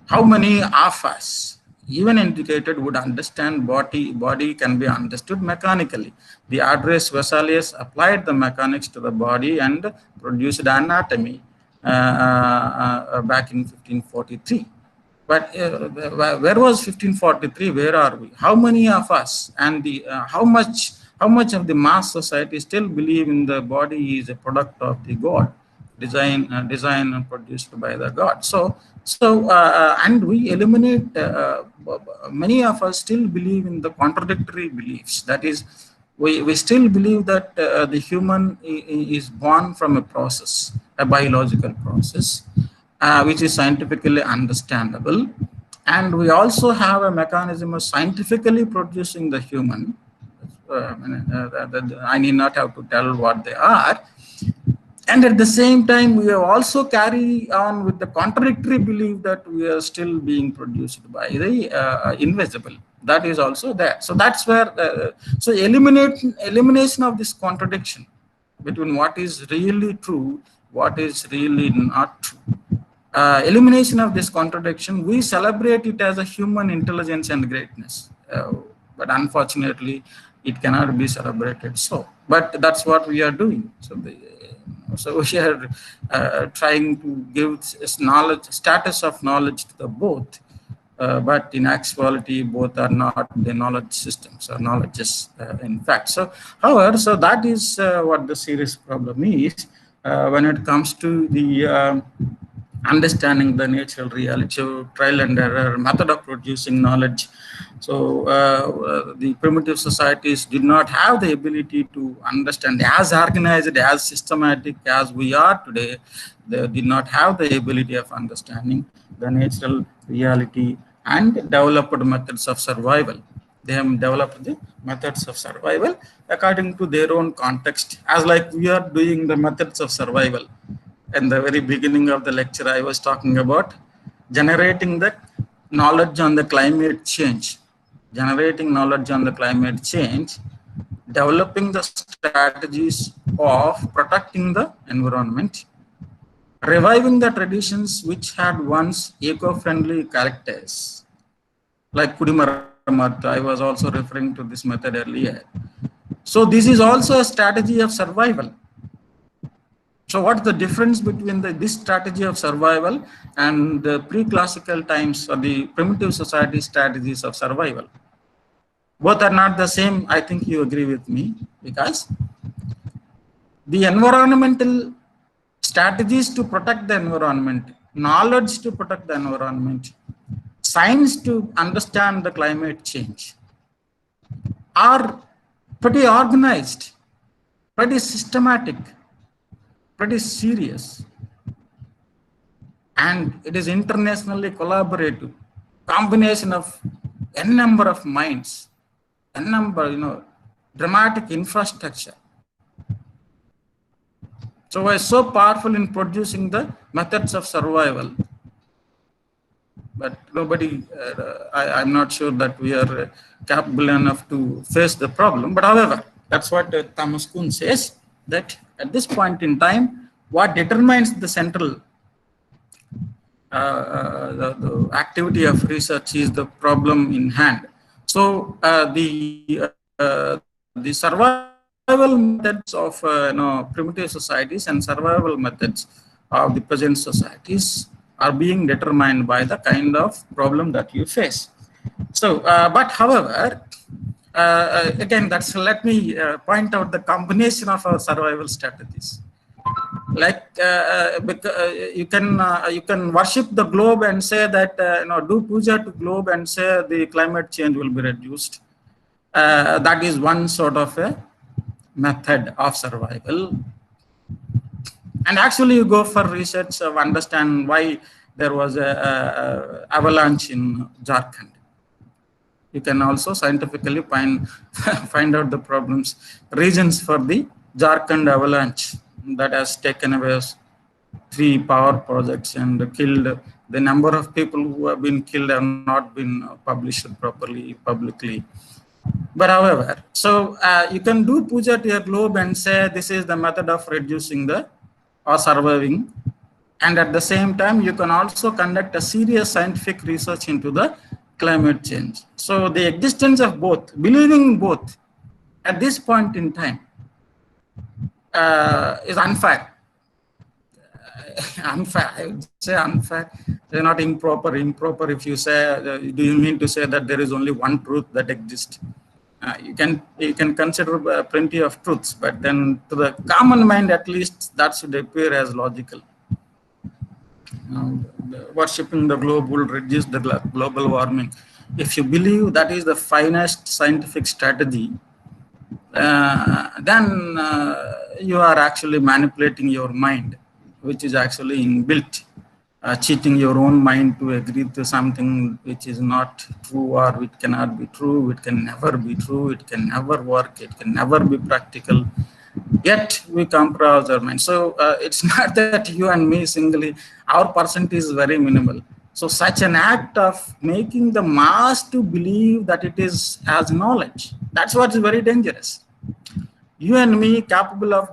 How many of us, even educated, would understand body can be understood mechanically? The Andreas Vesalius applied the mechanics to the body and produced anatomy back in 1543. But where was 1543? Where are we? How many of us and the how much of the mass society still believe in the body is a product of the God, designed and produced by the God? And we eliminate many of us still believe in the contradictory beliefs. That is, we still believe that the human is born from a process, a biological process, which is scientifically understandable. And we also have a mechanism of scientifically producing the human. I need not have to tell what they are. And at the same time, we also carry on with the contradictory belief that we are still being produced by the invisible. That is also there. So that's where, elimination of this contradiction between what is really true, what is really not true. Elimination of this contradiction, we celebrate it as a human intelligence and greatness. But unfortunately, it cannot be celebrated so. But that's what we are doing. So we are trying to give status of knowledge to the both. But in actuality, both are not the knowledge systems or knowledges, in fact. So, however, so that is what the serious problem is when it comes to the understanding the natural reality, so trial and error method of producing knowledge. So the primitive societies did not have the ability to understand as organized, as systematic as we are today. They did not have the ability of understanding the natural reality and developed methods of survival. They have developed the methods of survival according to their own context, as like we are doing the methods of survival. In the very beginning of the lecture, I was talking about generating the knowledge on the climate change, developing the strategies of protecting the environment, reviving the traditions which had once eco-friendly characters, like Kudimaramata. I was also referring to this method earlier. So this is also a strategy of survival. So what's the difference between this strategy of survival and the pre-classical times or the primitive society strategies of survival? Both are not the same. I think you agree with me, because the environmental strategies to protect the environment, knowledge to protect the environment, science to understand the climate change are pretty organized, pretty systematic, pretty serious, and it is internationally collaborative, combination of n number of minds, n number, dramatic infrastructure. So we're so powerful in producing the methods of survival, but nobody, I'm not sure that we are capable enough to face the problem. But however, that's what Thomas Kuhn says, that at this point in time, what determines the central the activity of research is the problem in hand. So the survival methods of primitive societies and survival methods of the present societies are being determined by the kind of problem that you face. So, but however, again, let me point out the combination of our survival strategies. Like you can worship the globe and say that do puja to globe and say the climate change will be reduced. That is one sort of a method of survival. And actually, you go for research of understand why there was a avalanche in Jharkhand. You can also scientifically find out the problems, reasons for the Jharkhand avalanche that has taken away 3 power projects and killed. The number of people who have been killed have not been published properly publicly. But however, so you can do puja to your globe and say this is the method of reducing or surviving, and at the same time you can also conduct a serious scientific research into the climate change. So the existence of both, believing both at this point in time is unfair. unfair. I would say unfair. They're not improper. Improper if you say, do you mean to say that there is only one truth that exists? You can consider plenty of truths, but then to the common mind, at least that should appear as logical. Worshipping the globe will reduce the global warming. If you believe that is the finest scientific strategy, then you are actually manipulating your mind, which is actually inbuilt, cheating your own mind to agree to something which is not true or which cannot be true, it can never be true, it can never work, it can never be practical. Yet we compromise our mind. So it's not that you and me singly, our percentage is very minimal. So such an act of making the mass to believe that it is as knowledge, that's what is very dangerous. You and me capable of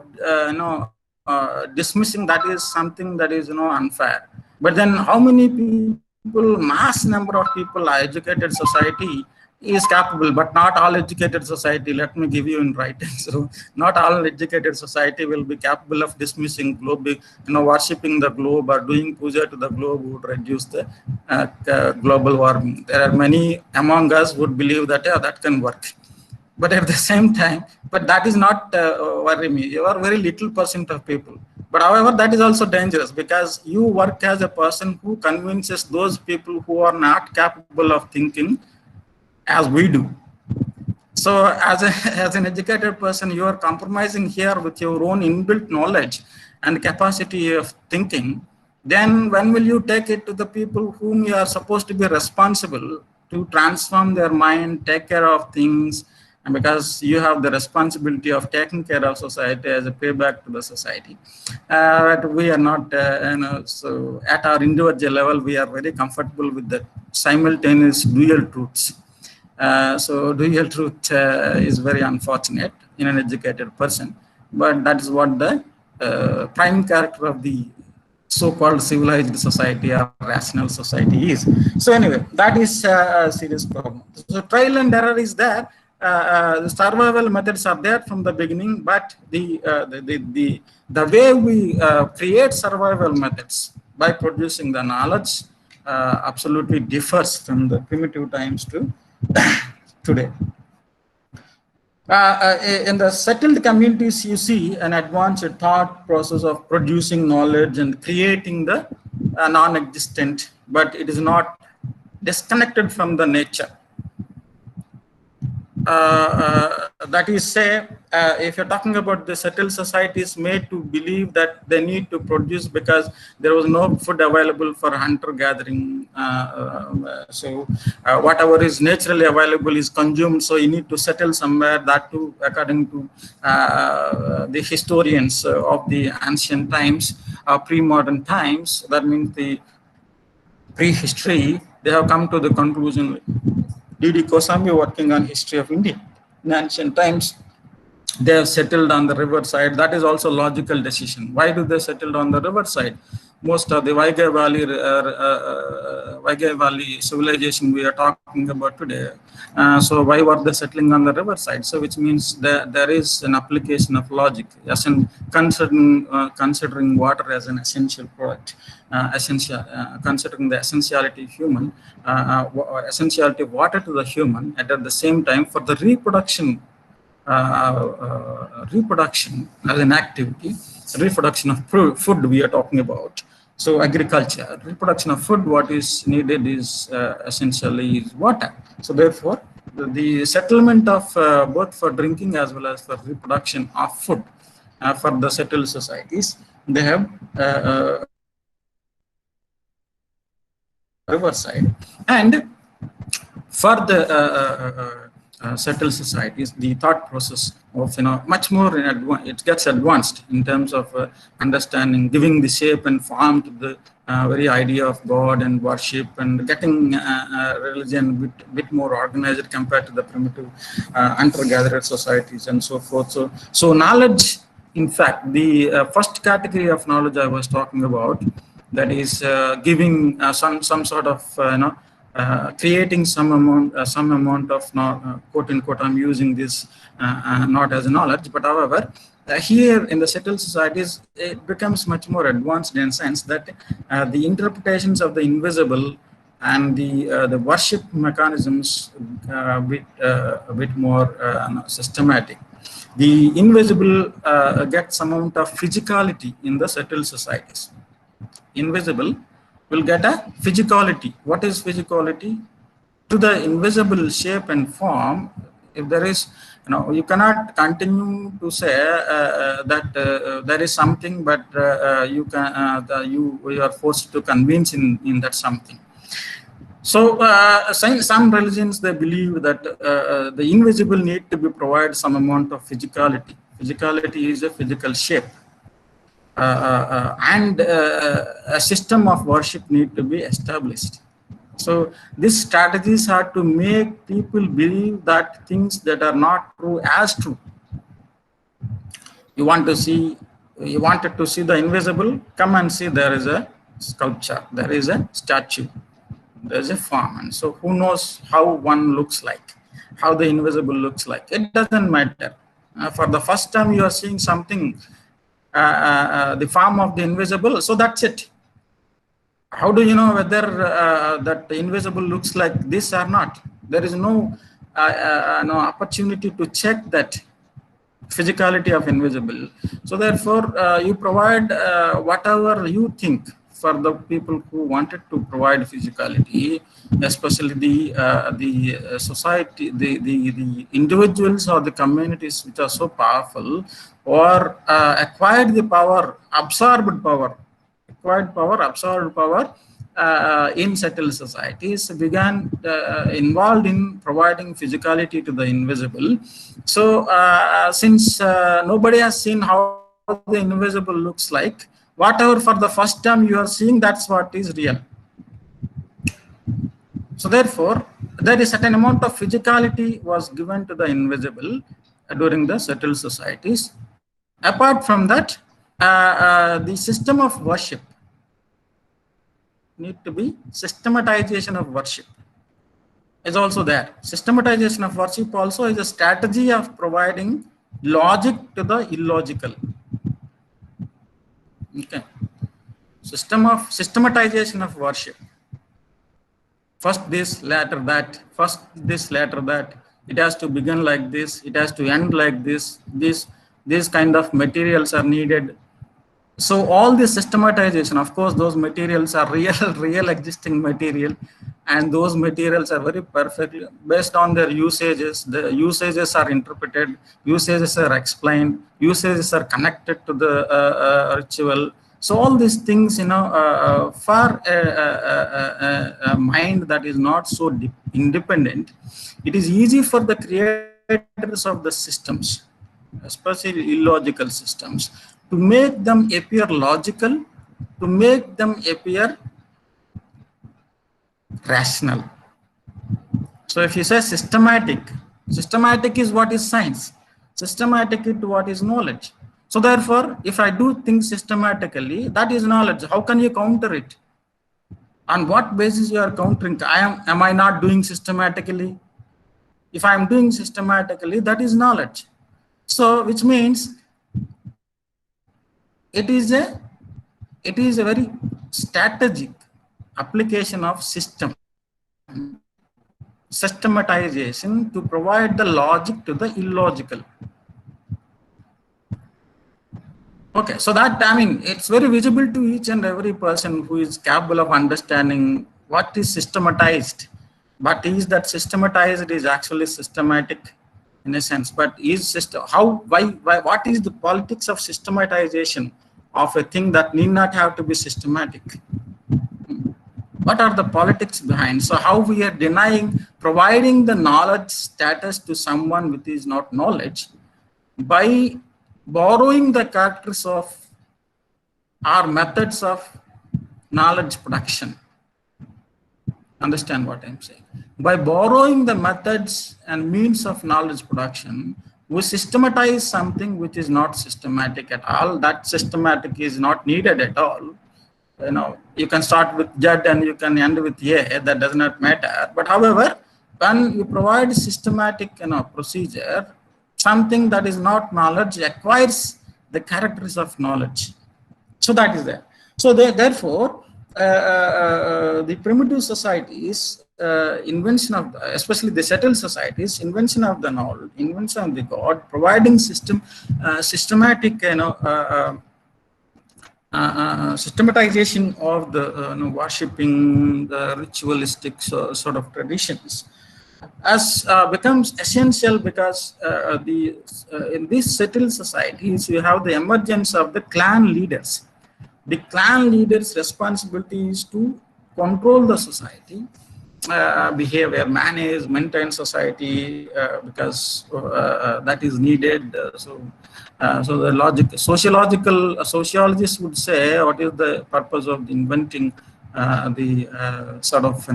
dismissing that is something that is unfair. But then how many people, mass number of people, are educated society is capable, but not all educated society. Let me give you in writing. So not all educated society will be capable of dismissing globe, worshipping the globe or doing puja to the globe would reduce the global warming. There are many among us would believe that that can work. But at the same time, but that is not worry me. You are very little % of people. But however, that is also dangerous because you work as a person who convinces those people who are not capable of thinking as we do. So as an educated person, you are compromising here with your own inbuilt knowledge and capacity of thinking. Then when will you take it to the people whom you are supposed to be responsible to transform their mind, take care of things, and because you have the responsibility of taking care of society as a payback to the society. But we are not, so at our individual level, we are very comfortable with the simultaneous dual truths. So dual truth is very unfortunate in an educated person, but that is what the prime character of the so-called civilized society or rational society is. So anyway, that is a serious problem. So trial and error is there. The survival methods are there from the beginning, but the way we create survival methods by producing the knowledge absolutely differs from the primitive times to today. In the settled communities, you see an advanced thought process of producing knowledge and creating the non-existent, but it is not disconnected from the nature. That is, say, if you're talking about the settled societies made to believe that they need to produce because there was no food available for hunter-gathering. So whatever is naturally available is consumed. So you need to settle somewhere. That too, according to the historians of the ancient times, pre-modern times, that means the prehistory, they have come to the conclusion. D.D. Kosami working on history of India. In ancient times, they have settled on the riverside. That is also a logical decision. Why do they settle on the riverside? Most of the Vaigai Valley civilization we are talking about today. So why were they settling on the riverside? So which means that there is an application of logic, as in considering water as an essential product, considering the essentiality of human, essentiality of water to the human, and at the same time for the reproduction as an activity, reproduction of food we are talking about. So agriculture, reproduction of food, what is needed is essentially is water. So therefore, the settlement of both for drinking as well as for reproduction of food for the settled societies, they have riverside. And for the settled societies, the thought process of much more in advance, it gets advanced in terms of understanding, giving the shape and form to the very idea of God and worship, and getting religion bit more organized compared to the primitive hunter-gatherer societies and so forth. So knowledge, in fact, the first category of knowledge I was talking about, that is giving some sort of creating some amount of quote unquote, I'm using this not as knowledge, but however here in the settled societies, it becomes much more advanced in the sense that the interpretations of the invisible and the worship mechanisms a bit more systematic. The invisible gets some amount of physicality in the settled societies. Invisible will get a physicality. What is physicality? To the invisible shape and form, if there is, you cannot continue to say that there is something, but you are forced to convince in that something. So some religions, they believe that the invisible need to be provided some amount of physicality. Physicality is a physical shape. And a system of worship need to be established. So these strategies are to make people believe that things that are not true as true. You wanted to see the invisible, come and see there is a sculpture, there is a statue, there is a form. And so who knows how one looks like, how the invisible looks like. It doesn't matter. For the first time you are seeing something, the form of the invisible, so that's it. How do you know whether that the invisible looks like this or not? There is no opportunity to check that physicality of invisible. So therefore, you provide whatever you think for the people who wanted to provide physicality, especially the society, the individuals or the communities which are so powerful, or acquired the power, absorbed power in settled societies, began involved in providing physicality to the invisible. So since nobody has seen how the invisible looks like, whatever for the first time you are seeing, that's what is real. So therefore, there is a certain amount of physicality was given to the invisible during the settled societies. Apart from that, the system of worship need to be systematization of worship is also there. Systematization of worship also is a strategy of providing logic to the illogical. Okay. Systematization of worship. First this, later that. First this, later that. It has to begin like this. It has to end like this. These kind of materials are needed. So all this systematization, of course, those materials are real existing material, and those materials are very perfectly based on their usages. The usages are interpreted, usages are explained, usages are connected to the ritual. So all these things, for a mind that is not so independent, it is easy for the creators of the systems, especially illogical systems, to make them appear logical, to make them appear rational. So if you say systematic is what is science, systematic is what is knowledge. So therefore, if I do things systematically, that is knowledge. How can you counter it? On what basis you are countering? Am I not doing systematically? If I am doing systematically, that is knowledge. So which means it is a very strategic application of systematization to provide the logic to the illogical. Okay, so that, it's very visible to each and every person who is capable of understanding what is systematized. But is that systematized is actually systematic in a sense, but is what is the politics of systematization of a thing that need not have to be systematic? What are the politics behind? So how we are denying providing the knowledge status to someone with is not knowledge by borrowing the characters of our methods of knowledge production. Understand what I'm saying? By borrowing the methods and means of knowledge production, we systematize something which is not systematic at all. That systematic is not needed at all. You can start with Z and you can end with A. That does not matter. But however, when you provide systematic procedure, something that is not knowledge acquires the characters of knowledge. So that is there. So therefore, the primitive societies, invention of, especially the settled societies, invention of the knowledge, invention of the God, providing systematic, systematization of the worshipping, the ritualistic sort of traditions, as becomes essential because in these settled societies you have the emergence of the clan leaders. The clan leaders' responsibility is to control the society, behavior, manage, maintain society, because that is needed. So the sociologists would say, what is the purpose of inventing the sort of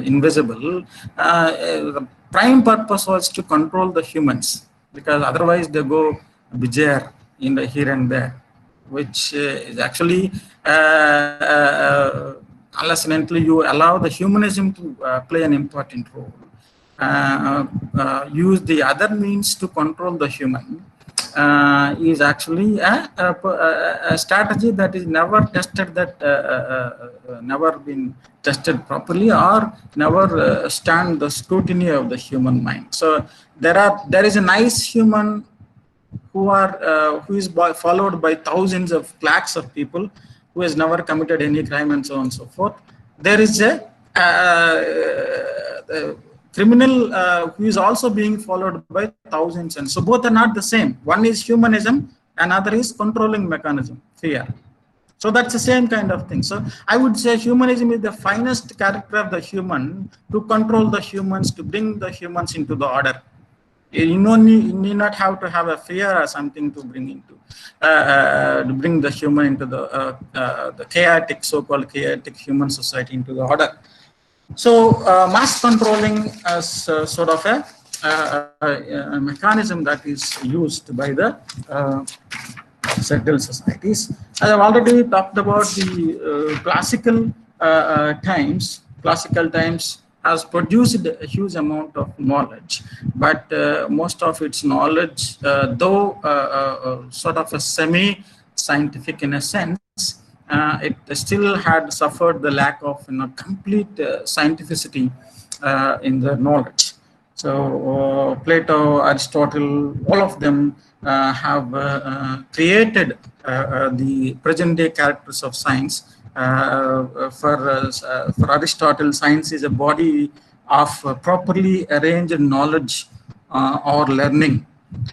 invisible? The prime purpose was to control the humans, because otherwise they go bizarre in the here and there, which is actually unless and until you allow the humanism to play an important role, use the other means to control the human, is actually a strategy that is never tested, never been tested properly, or never stand the scrutiny of the human mind. So there is a nice human who is followed by thousands of lakhs of people who has never committed any crime and so on and so forth. There is a criminal who is also being followed by thousands, and so both are not the same. One is humanism, another is controlling mechanism, fear. So that's the same kind of thing. So I would say humanism is the finest character of the human to control the humans, to bring the humans into the order. You need not have to have a fear or something to bring the human into the chaotic, so-called chaotic human society into the order. So mass controlling as sort of a mechanism that is used by the settled societies. As I've already talked about, the classical times has produced a huge amount of knowledge, but most of its knowledge, though sort of a semi-scientific in a sense, it still had suffered the lack of complete scientificity in the knowledge. So Plato, Aristotle, all of them have created the present-day characters of science. For Aristotle, science is a body of properly arranged knowledge or learning,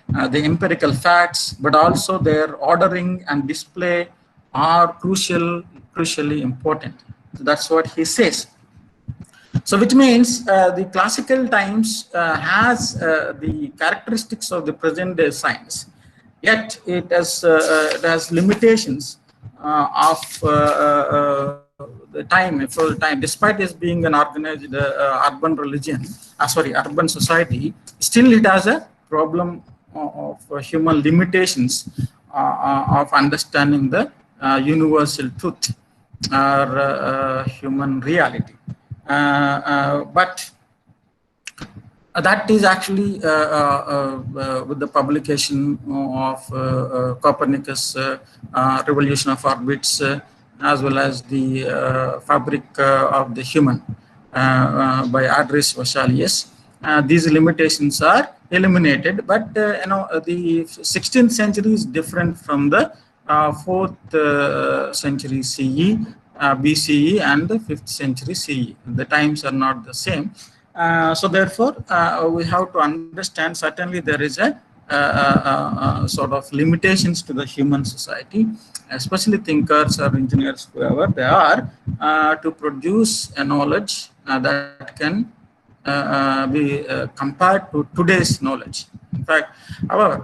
the empirical facts, but also their ordering and display are crucially important. So that's what he says. So which means the classical times has the characteristics of the present day science, yet it has limitations of the time, full time. Despite this being an organized urban urban society, still it has a problem of human limitations of understanding the universal truth or human reality. But that is actually with the publication of Copernicus' revolution of orbits, as well as the fabric of the human by Andreas Vesalius. These limitations are eliminated, but the 16th century is different from the 4th century CE, BCE, and the 5th century CE. The times are not the same. So therefore, we have to understand, certainly there is a sort of limitations to the human society, especially thinkers or engineers, whoever they are, to produce a knowledge that can be compared to today's knowledge. In fact, however,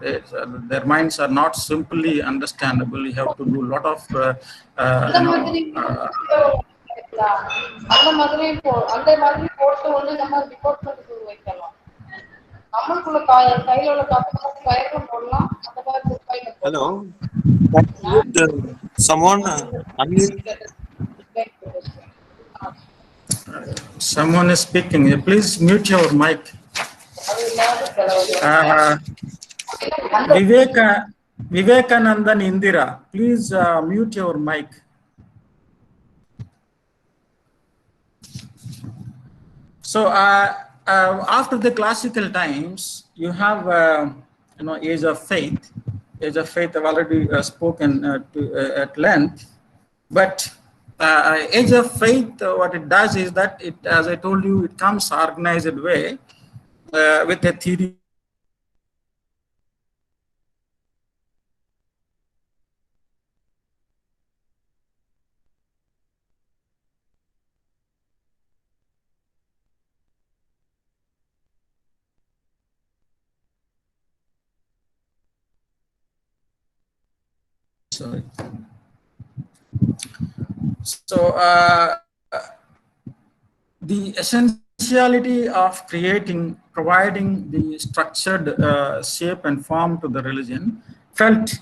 their minds are not simply understandable. You have to do a lot of Hello. Someone unmute. Someone is speaking. Please mute your Vivekanandan Indira, please mute your mic. So after the classical times, you have age of faith. Age of faith I've already spoken at length, but age of faith, what it does is that it, as I told you, it comes organized way with a theory. Sorry. So the essentiality of providing the structured shape and form to the religion felt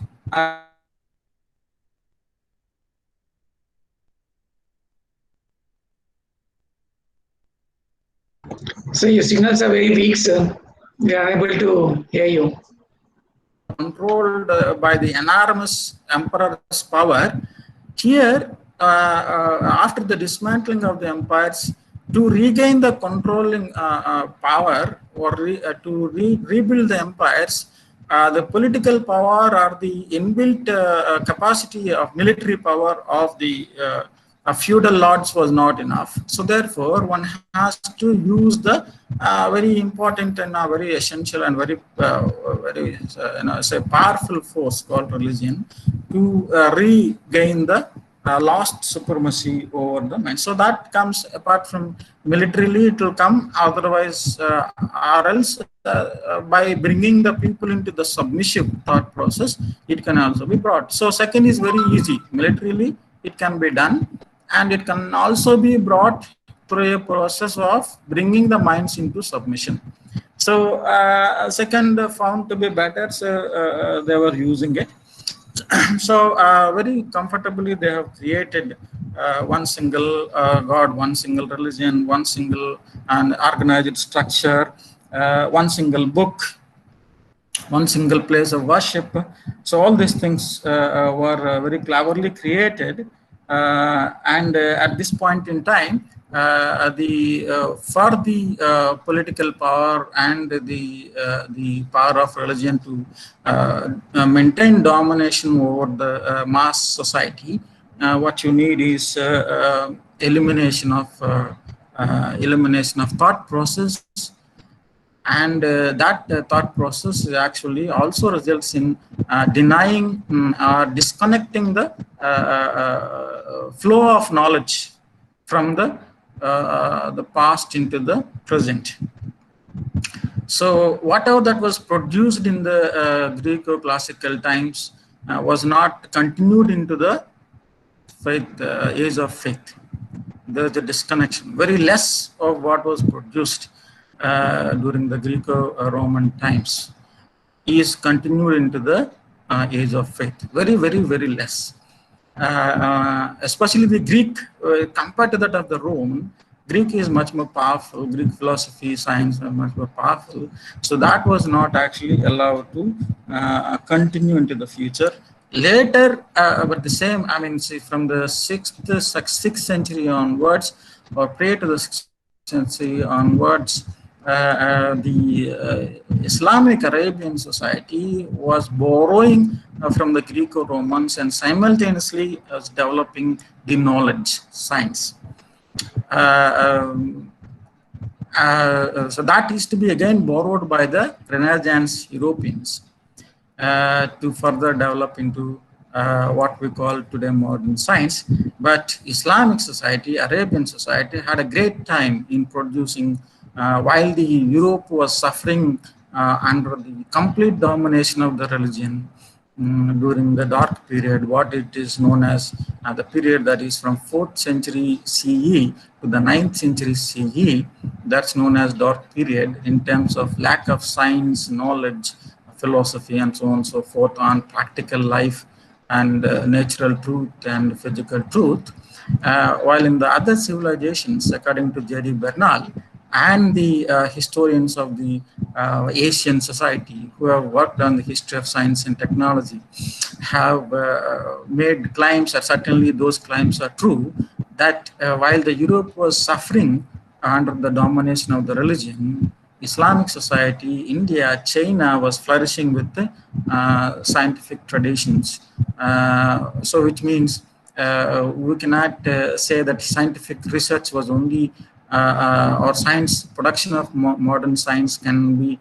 So your signals are very weak, sir. We are unable to hear you. Controlled by the enormous emperor's power. Here, after the dismantling of the empires, to regain the controlling power or to rebuild the empires, the political power or the inbuilt capacity of military power of the feudal lords was not enough. So therefore, one has to use the very important and very essential and very say powerful force called religion to regain the lost supremacy over the mind. So that comes apart from militarily, it will come otherwise, or else by bringing the people into the submissive thought process, it can also be brought. So second is very easy. Militarily, it can be done, and it can also be brought through a process of bringing the minds into submission. So second found to be better, so they were using it. So very comfortably they have created one single God, one single religion, one single and organized structure, one single book, one single place of worship. So all these things were very cleverly created, and at this point in time, for the political power and the power of religion to maintain domination over the mass society, what you need is elimination of thought process. And that thought process actually also results in denying or disconnecting the flow of knowledge from the past into the present. So whatever that was produced in the Greco-classical times was not continued into the faith, age of faith. There's a disconnection. Very less of what was produced during the Greco-Roman times is continued into the age of faith. Very, very, very less. Especially the Greek, compared to that of the Roman, Greek is much more powerful. Greek philosophy, science are much more powerful. So that was not actually allowed to continue into the future. Later, but the same, I mean, see, from the 6th century onwards, or prior to the 6th century onwards, the Islamic Arabian society was borrowing from the Greco-Romans and simultaneously was developing the knowledge, science. So that is to be again borrowed by the Renaissance Europeans to further develop into what we call today modern science. But Islamic society, Arabian society had a great time in producing, while the Europe was suffering under the complete domination of the religion during the dark period, what it is known as the period that is from 4th century CE to the 9th century CE, that's known as dark period in terms of lack of science, knowledge, philosophy, and so on and so forth on practical life and natural truth and physical truth. While in the other civilizations, according to J.D. Bernal, and the historians of the Asian society who have worked on the history of science and technology have made claims, or certainly those claims are true, that while the Europe was suffering under the domination of the religion, Islamic society, India, China was flourishing with the scientific traditions. So which means we cannot say that scientific research was only or science production of modern science can be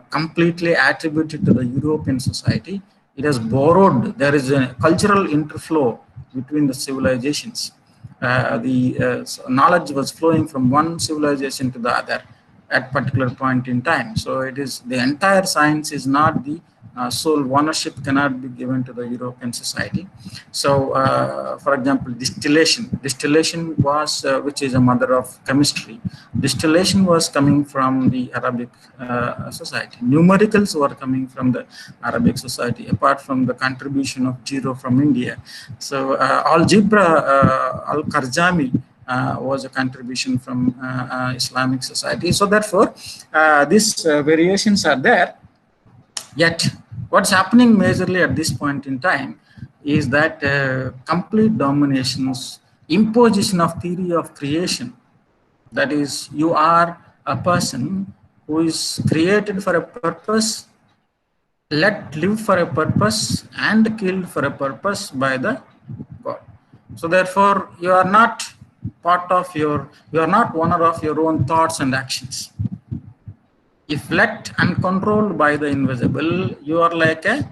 completely attributed to the European society. It has borrowed. There is a cultural interflow between the civilizations. The knowledge was flowing from one civilization to the other at particular point in time. So it is the entire science is not the sole ownership cannot be given to the European society. So, for example, distillation was, which is a mother of chemistry. Distillation was coming from the Arabic society. Numericals were coming from the Arabic society, apart from the contribution of zero from India. So, algebra, Al-Kharzami, was a contribution from Islamic society. So therefore, these variations are there. Yet, what's happening majorly at this point in time is that complete dominations, imposition of theory of creation. That is, you are a person who is created for a purpose, let live for a purpose, and killed for a purpose by the God. So therefore, you are not you are not owner of your own thoughts and actions. If let and controlled by the invisible, you are like a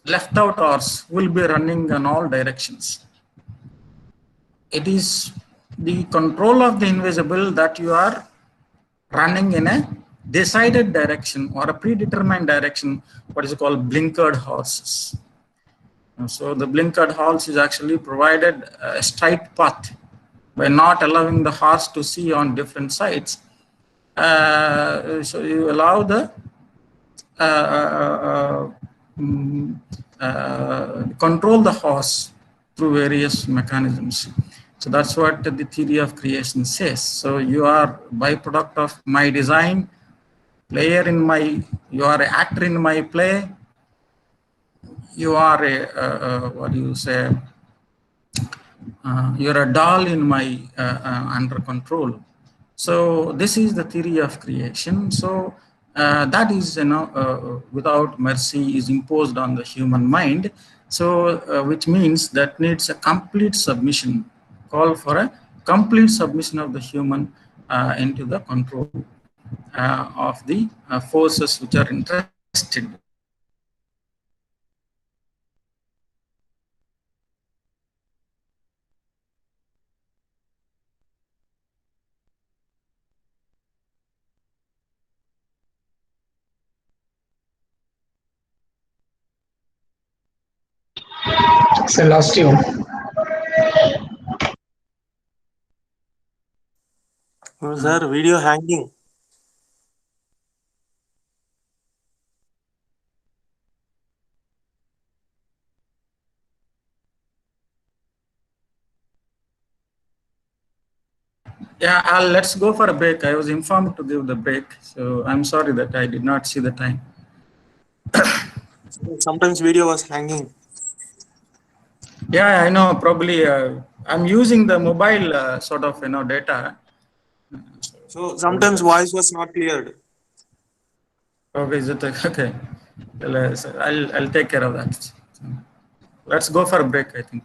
left out horse will be running in all directions. It is the control of the invisible that you are running in a decided direction or a predetermined direction, what is called blinkered horses. So the blinkered horse is actually provided a straight path by not allowing the horse to see on different sides. So you allow the control the horse through various mechanisms. So that's what the theory of creation says. So you are byproduct of my design, you are an actor in my play, you are a, what do you say, you're a doll in my under control. So this is the theory of creation. So that is, without mercy is imposed on the human mind. So which means that needs a complete submission, call for a complete submission of the human into the control of the forces which are interested. So lost you. Oh, sir, video hanging. Yeah, let's go for a break. I was informed to give the break, so I'm sorry that I did not see the time. Sometimes video was hanging. Yeah, I know. Probably I'm using the mobile sort of data. So Probably sometimes that's voice was not cleared. okay. Is it okay? Well, so I'll take care of that. So let's go for a break, I think.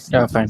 Yeah, fine.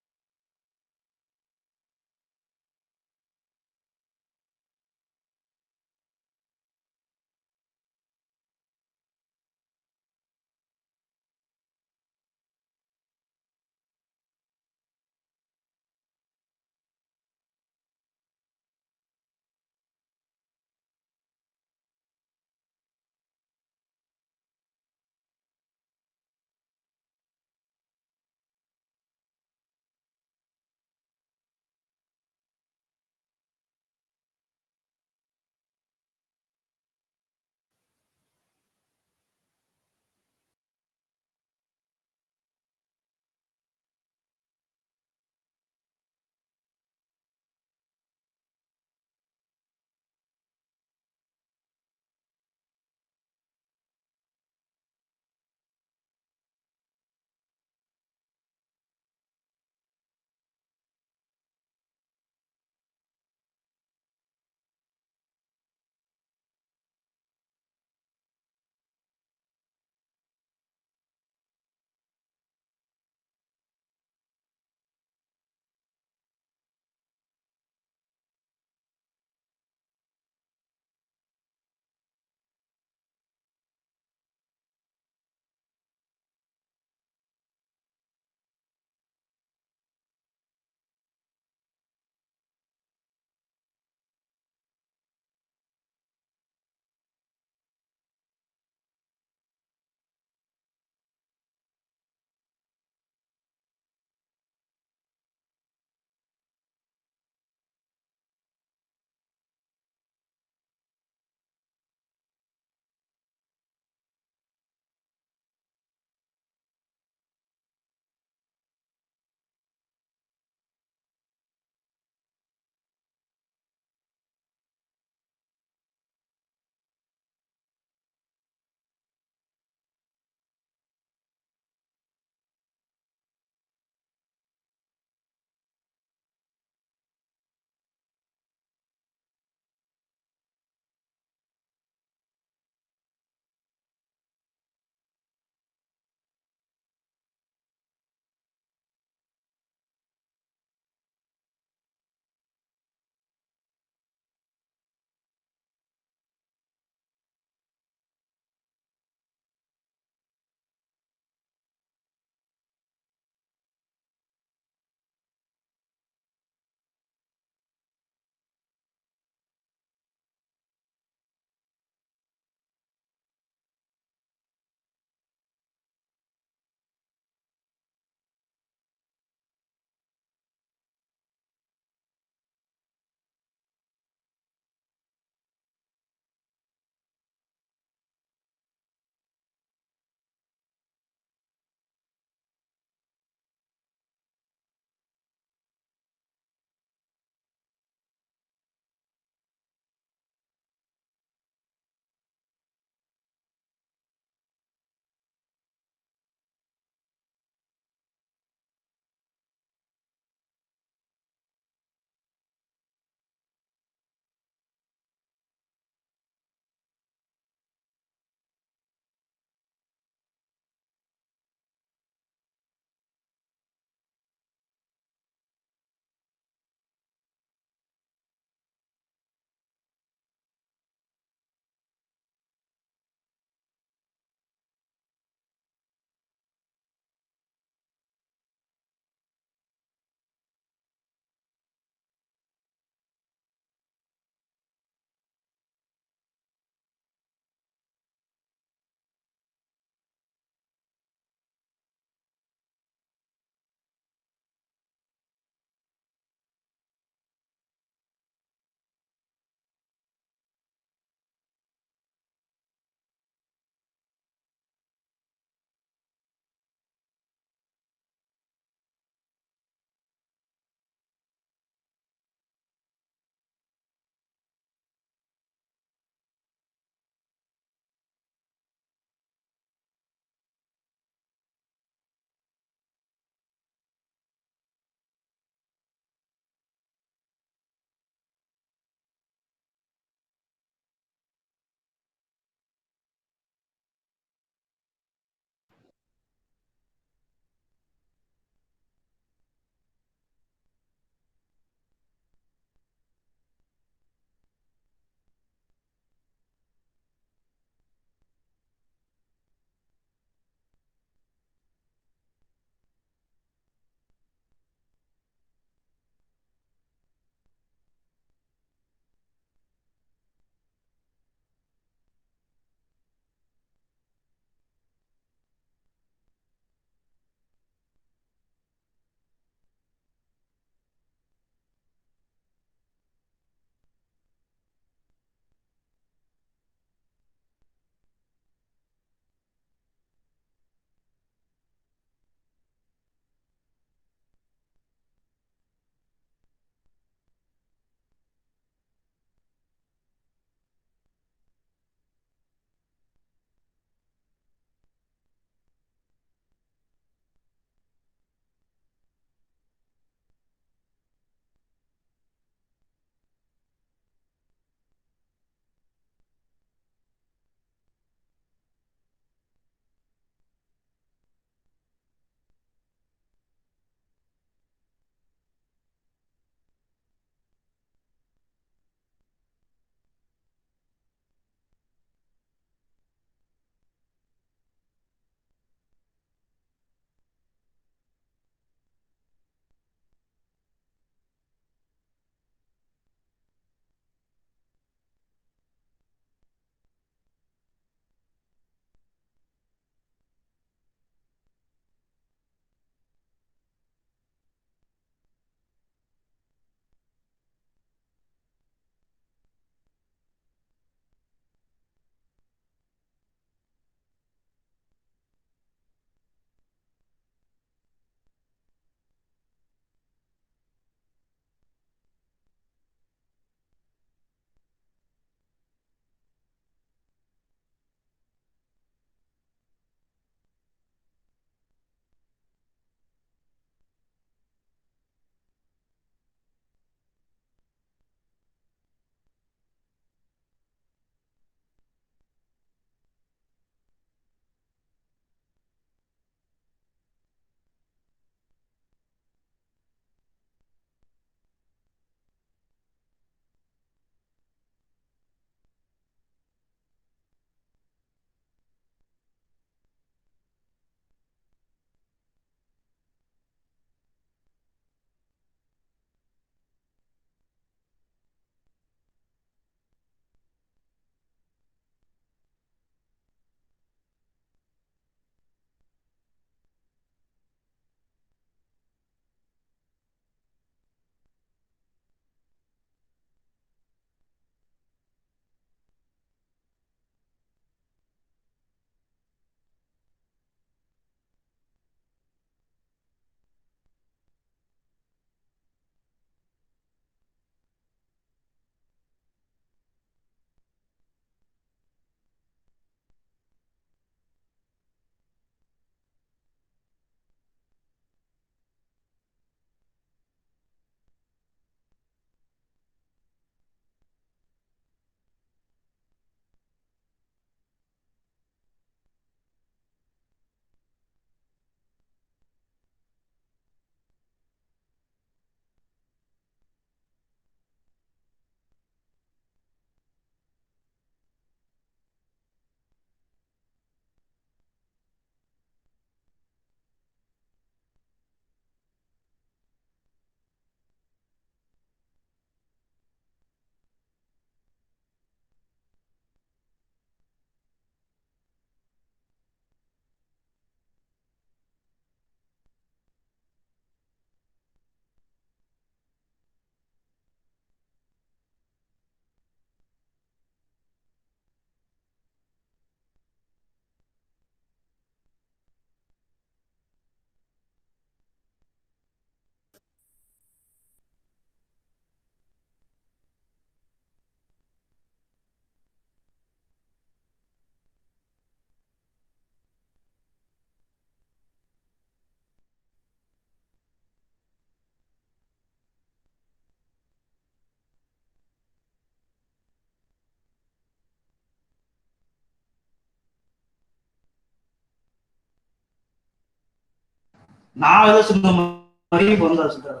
நான் ஏதோ சொன்ன மாதிரி வந்தா சொல்றாரு.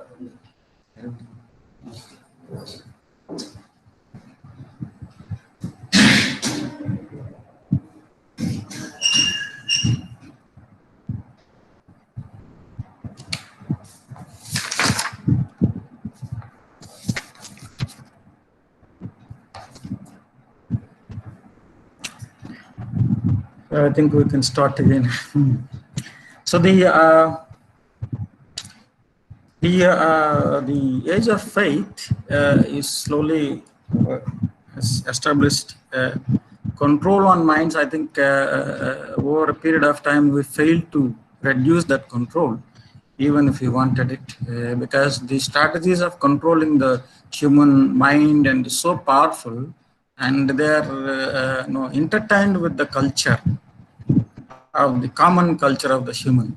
I think we can start again. So the age of faith is slowly established control on minds. I think over a period of time we failed to reduce that control, even if we wanted it, because the strategies of controlling the human mind and so powerful, and they are intertwined with the culture of the common culture of the human.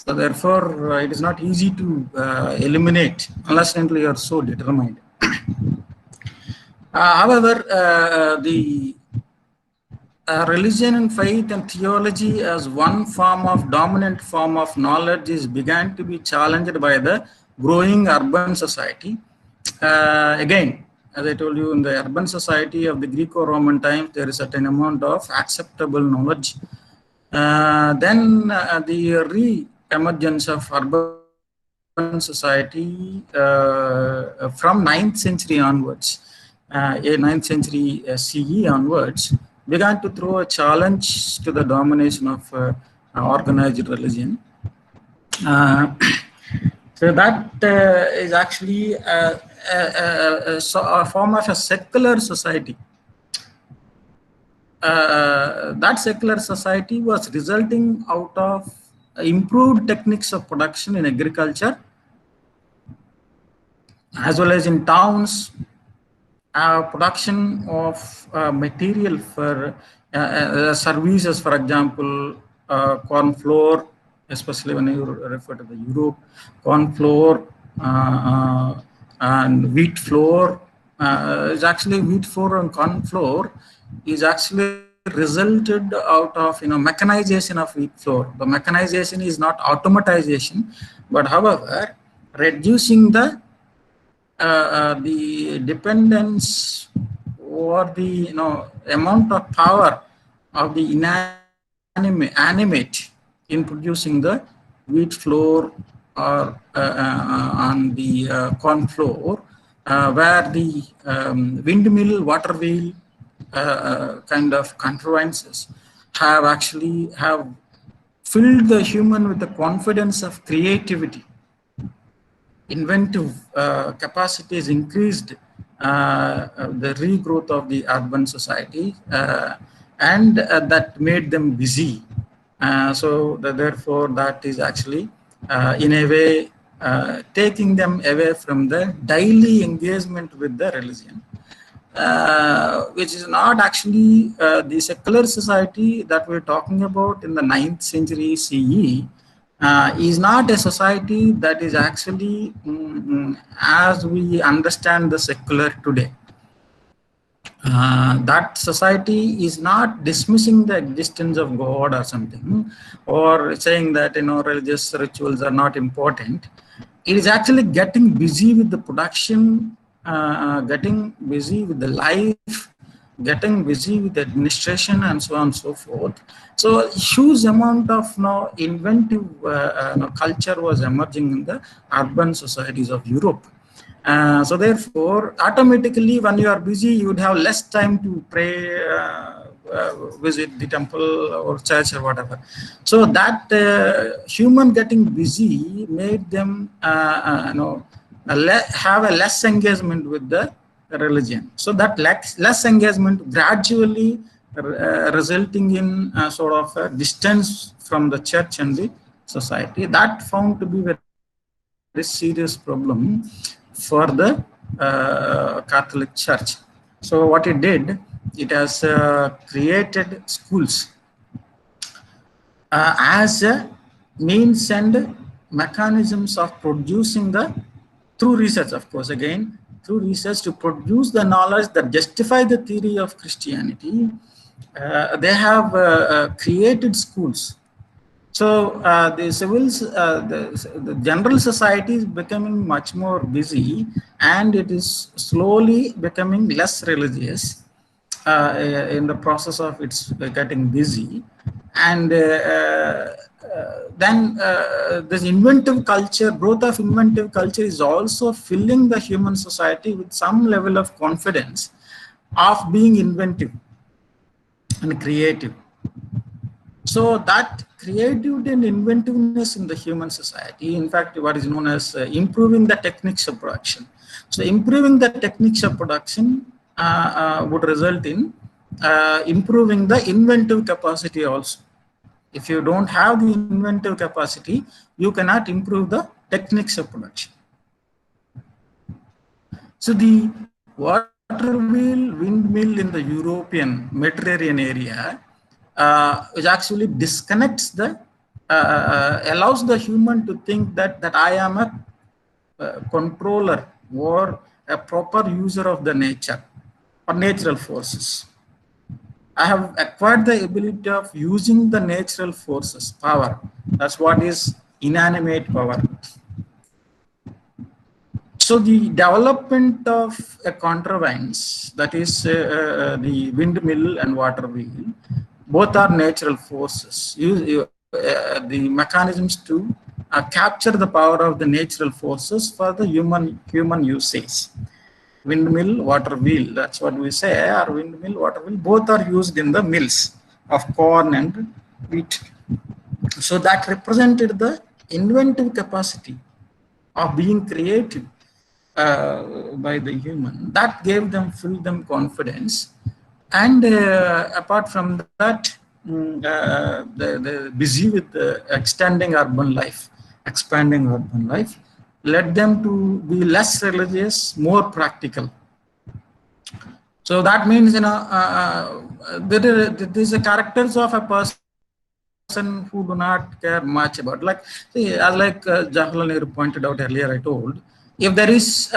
So therefore, it is not easy to eliminate unless and until you are so determined. However, the religion and faith and theology as one form of dominant form of knowledge is began to be challenged by the growing urban society. Again, as I told you, in the urban society of the Greco-Roman times, there is a certain amount of acceptable knowledge. Then the re-emergence of urban society from 9th century onwards, 9th century CE onwards, began to throw a challenge to the domination of organized religion. So that is actually a form of a secular society. That secular society was resulting out of improved techniques of production in agriculture, as well as in towns, production of material for services, for example, corn flour, especially when you refer to the Europe, corn flour and wheat flour. Is actually wheat flour and corn flour is actually resulted out of mechanization of wheat flour. The mechanization is not automatization, but however reducing the dependence or the amount of power of the animate in producing the wheat flour or on the corn flour, where the windmill, water wheel kind of contrivances have filled the human with the confidence of creativity. Inventive capacity is increased, the regrowth of the urban society, and that made them busy. So therefore, that is actually in a way taking them away from the daily engagement with the religion, which is not actually the secular society that we're talking about in the 9th century CE. Is not a society that is actually as we understand the secular today. That society is not dismissing the existence of God or something, or saying that religious rituals are not important. It is actually getting busy with the production, getting busy with the life, getting busy with the administration, and so on and so forth. So a huge amount of inventive culture was emerging in the urban societies of Europe. So therefore, automatically, when you are busy, you would have less time to pray, visit the temple or church or whatever. So that human getting busy made them have a less engagement with the religion. So that less engagement gradually resulting in sort of a distance from the church and the society. That found to be very serious problem for the Catholic Church. So what it did, it has created schools as a means and mechanisms of producing through research, of course, again, through research to produce the knowledge that justify the theory of Christianity. They have created schools So the the general society is becoming much more busy, and it is slowly becoming less religious in the process of its getting busy. And then this inventive culture, growth of inventive culture is also filling the human society with some level of confidence of being inventive and creative. So that creativity and inventiveness in the human society, in fact, what is known as improving the techniques of production. So improving the techniques of production would result in improving the inventive capacity also. If you don't have the inventive capacity, you cannot improve the techniques of production. So the water wheel windmill in the European Mediterranean area, which actually disconnects the, allows the human to think that I am a controller or a proper user of the nature or natural forces. I have acquired the ability of using the natural forces, power. That's what is inanimate power. So the development of a contrivance, that is the windmill and water wheel, both are natural forces. The mechanisms to capture the power of the natural forces for the human usage. Windmill, water wheel, that's what we say, or windmill, water wheel, both are used in the mills of corn and wheat. So that represented the inventive capacity of being creative by the human. That gave them, filled them confidence. And apart from that, they're busy with extending urban life, expanding urban life, led them to be less religious, more practical. So that means, there is a characters of a person who do not care much about, like, see, as like Jawaharlal Nehru pointed out earlier, I told, if there is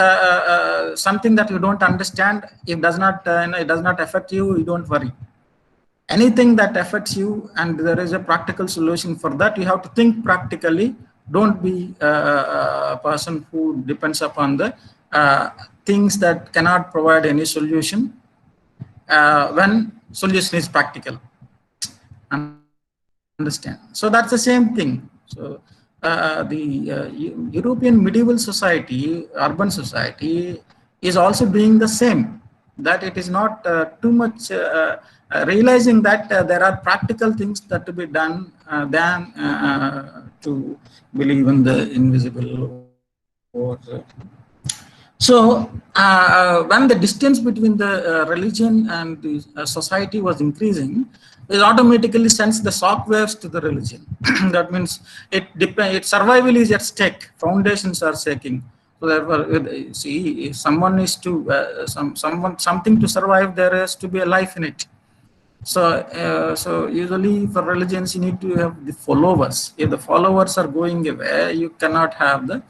something that you don't understand, it does not affect you, you don't worry. Anything that affects you and there is a practical solution for that, you have to think practically. Don't be a person who depends upon the things that cannot provide any solution when solution is practical. Understand? So that's the same thing. So the European medieval society, urban society, is also doing the same. That it is not too much realizing that there are practical things that to be done than to believe in the invisible. Or so when the distance between the religion and the society was increasing, it automatically sends the shock waves to the religion. That means its survival is at stake. Foundations are shaking. So therefore, see, if someone is to something to survive, there has to be a life in it. So, so usually for religions, you need to have the followers. If the followers are going away, you cannot have the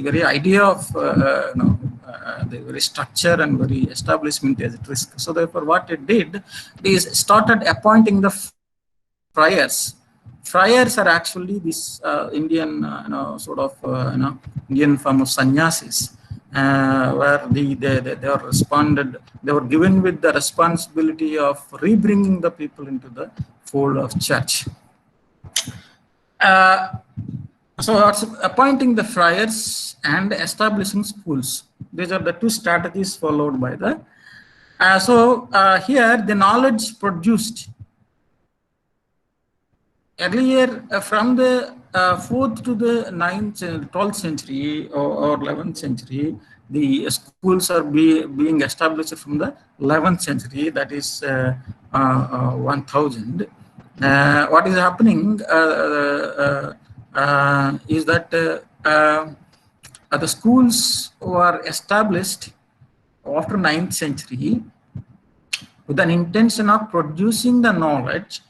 very idea of the very structure and very establishment is at risk. So therefore, what it did is started appointing the friars. Friars are actually this Indian, sort of, Indian form of sannyasis, where they were responded. They were given with the responsibility of rebringing the people into the fold of church. So appointing the friars and establishing schools. These are the two strategies followed by the. Here the knowledge produced earlier from the 4th to the 9th, 12th century or 11th century, the schools are being established from the 11th century, that is 1000. What is happening is that the schools were established after 9th century with an intention of producing the knowledge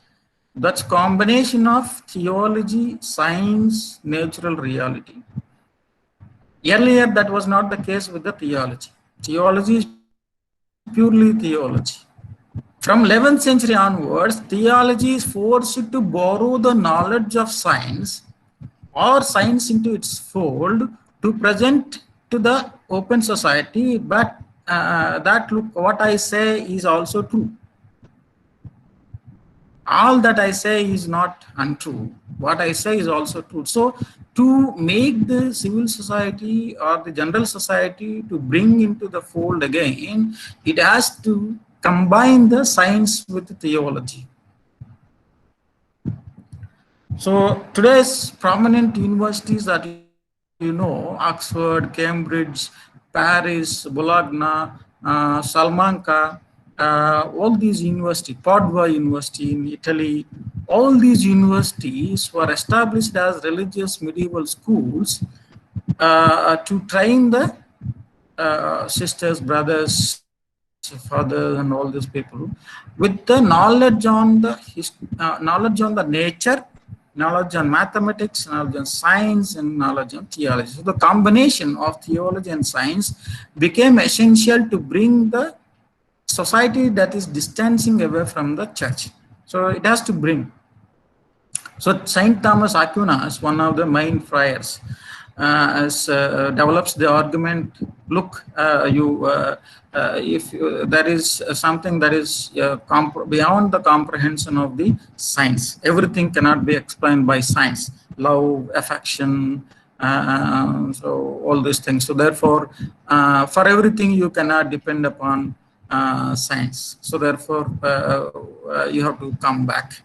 that's combination of theology, science, natural reality. Earlier, that was not the case with the theology. Theology is purely theology. From 11th century onwards, theology is forced to borrow the knowledge of science or science into its fold to present to the open society, but that look, what I say is also true. All that I say is not untrue. What I say is also true. So to make the civil society or the general society to bring into the fold again, it has to combine the science with the theology. So today's prominent universities that you know, Oxford, Cambridge, Paris, Bologna, Salamanca, all these universities, Padua University in Italy, all these universities were established as religious medieval schools to train the sisters, brothers, fathers, and all these people with the knowledge on the nature, knowledge on mathematics, knowledge on science, and knowledge on theology. So the combination of theology and science became essential to bring the society that is distancing away from the church. So it has to bring. So Saint Thomas Aquinas, one of the main friars, develops the argument. Look, if there is something that is beyond the comprehension of the science, everything cannot be explained by science. Love, affection, so all these things. So therefore, for everything you cannot depend upon science. So therefore, you have to come back.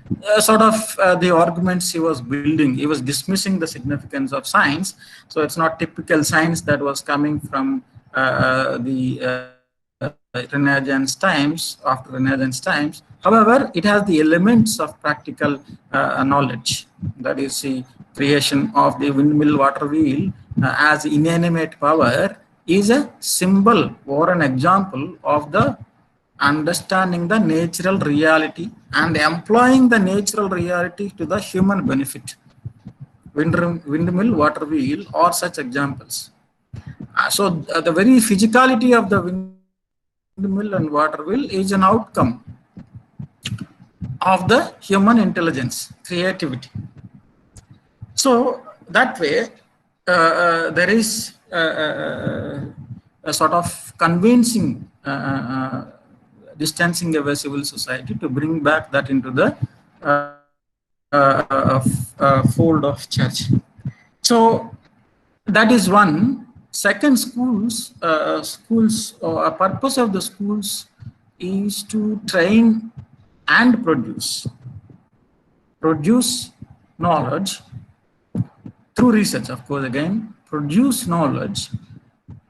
The arguments he was building, he was dismissing the significance of science. So it's not typical science that was coming from the Renaissance times, after Renaissance times. However, it has the elements of practical knowledge. That is the creation of the windmill water wheel as inanimate power is a symbol or an example of the understanding the natural reality and employing the natural reality to the human benefit. Windmill, water wheel, or such examples. So the very physicality of the windmill and water wheel is an outcome of the human intelligence, creativity. So that way, there is a sort of convincing distancing away civil society to bring back that into the fold of church. So that is one. Second, a purpose of the schools is to train and produce knowledge through research, of course, again, produce knowledge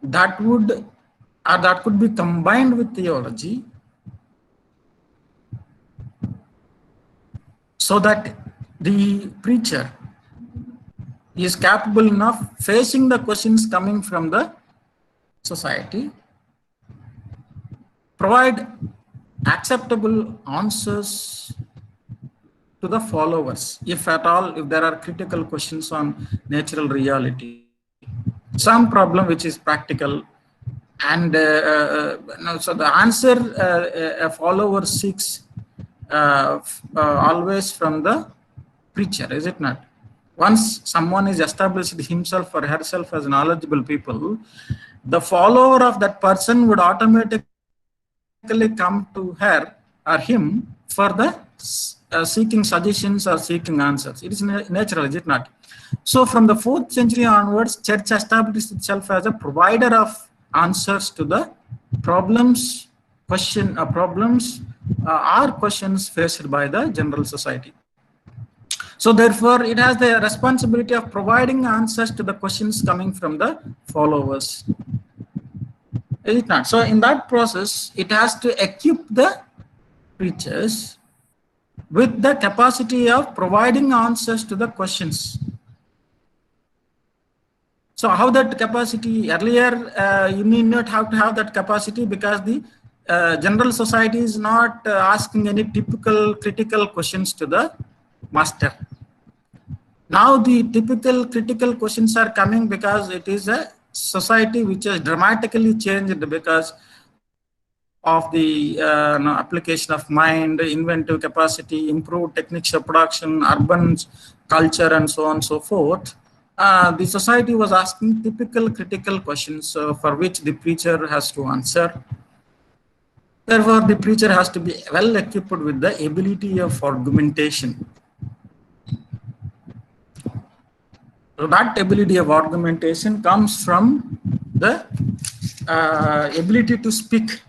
that could be combined with theology, so that the preacher is capable enough facing the questions coming from the society, provide acceptable answers to the followers, if at all, if there are critical questions on natural reality, some problem which is practical, and so the answer a follower seeks always from the preacher, is it not? Once someone is established himself or herself as knowledgeable people, the follower of that person would automatically come to her or him for the seeking suggestions or seeking answers. It is natural, is it not? So from the 4th century onwards, church established itself as a provider of answers to the problems or questions faced by the general society. So therefore, it has the responsibility of providing answers to the questions coming from the followers. Is it not? So in that process, it has to equip the preachers with the capacity of providing answers to the questions. So how that capacity, earlier you need not have to have that capacity, because the general society is not asking any typical critical questions to the master. Now the typical critical questions are coming because it is a society which has dramatically changed, because of the application of mind, inventive capacity, improved techniques of production, urban culture, and so on and so forth, the society was asking typical critical questions for which the preacher has to answer. Therefore, the preacher has to be well equipped with the ability of argumentation. So that ability of argumentation comes from the ability to speak.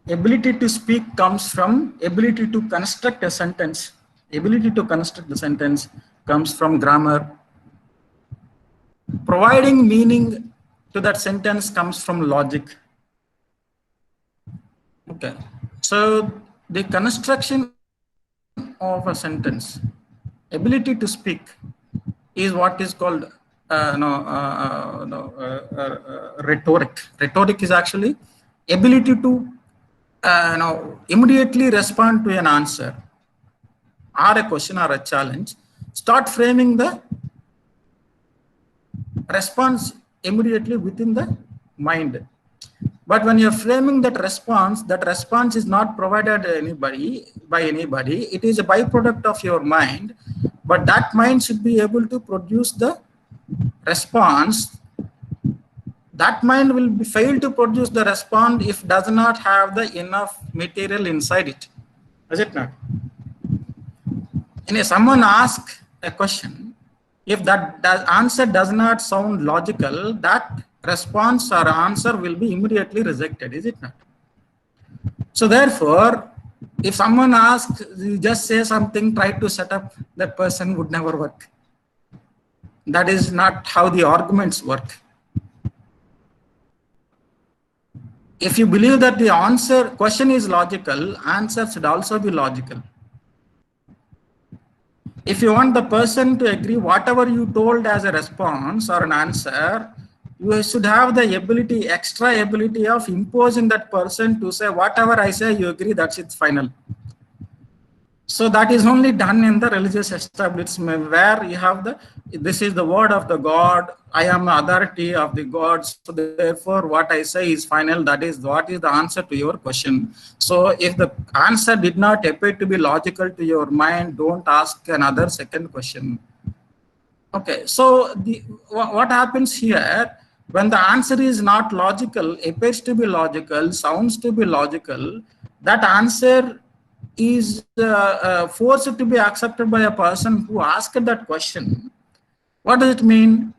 Ability to speak comes from ability to construct a sentence. Ability to construct the sentence comes from grammar. Providing meaning to that sentence comes from logic. Okay, so the construction of a sentence, ability to speak, is what is called rhetoric. Rhetoric is actually ability to immediately respond to an answer or a question or a challenge. Start framing the response immediately within the mind. But when you're framing that response is not provided by anybody. It is a byproduct of your mind, but that mind should be able to produce the response. That mind will fail to produce the response if does not have the enough material inside it. Is it not? And if someone asks a question, if that answer does not sound logical, that response or answer will be immediately rejected, is it not? So therefore, if someone asks, you just say something, try to set up, that person would never work. That is not how the arguments work. If you believe that the question is logical, answer should also be logical. If you want the person to agree whatever you told as a response or an answer, you should have the ability, extra ability of imposing that person to say whatever I say, you agree, that's it, final. So that is only done in the religious establishment where you have this is the word of the God, I am the authority of the God, so therefore what I say is final, that is what is the answer to your question. So if the answer did not appear to be logical to your mind, don't ask another second question. Okay, so what happens here, when the answer is not logical, appears to be logical, sounds to be logical, that answer is forced to be accepted by a person who asked that question. What does it mean?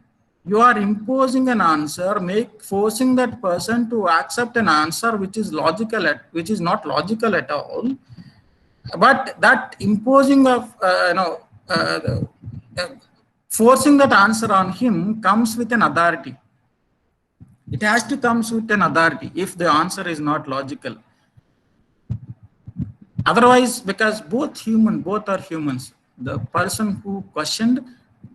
You are imposing an answer, forcing that person to accept an answer which is not logical at all. But that imposing of forcing that answer on him comes with an authority. It has to come with an authority if the answer is not logical. Otherwise, because both are humans. The person who questioned,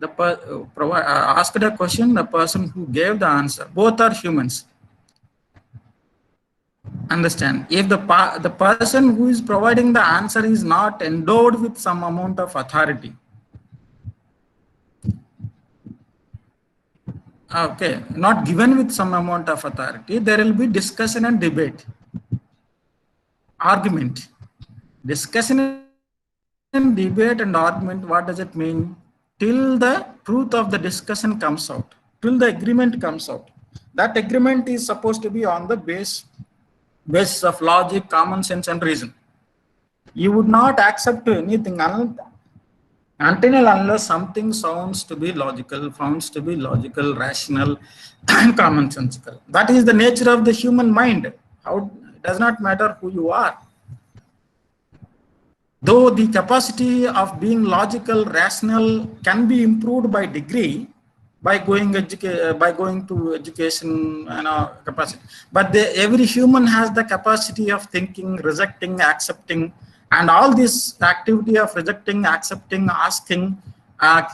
asked a question, the person who gave the answer, both are humans. Understand? If the person who is providing the answer is not endowed with some amount of authority, okay, not given with some amount of authority, there will be discussion and debate, argument. Discussion and debate and argument, what does it mean? Till the truth of the discussion comes out, till the agreement comes out. That agreement is supposed to be on the basis of logic, common sense, and reason. You would not accept anything until and unless something sounds to be logical, rational, and commonsensical. That is the nature of the human mind. It does not matter who you are. Though the capacity of being logical, rational can be improved by degree, by going to education capacity, but every human has the capacity of thinking, rejecting, accepting, and all this activity of rejecting, accepting, asking,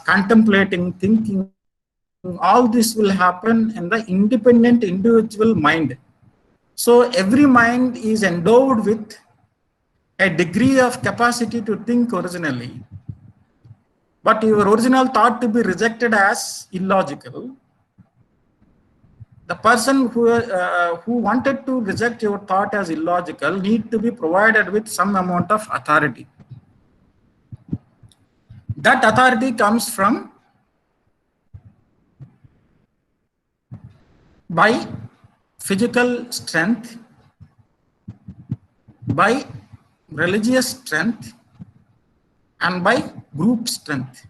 contemplating, thinking, all this will happen in the independent individual mind. So every mind is endowed with a degree of capacity to think originally, but your original thought to be rejected as illogical. the person who wanted to reject your thought as illogical need to be provided with some amount of authority. That authority comes from by physical strength, by religious strength, and by group strength.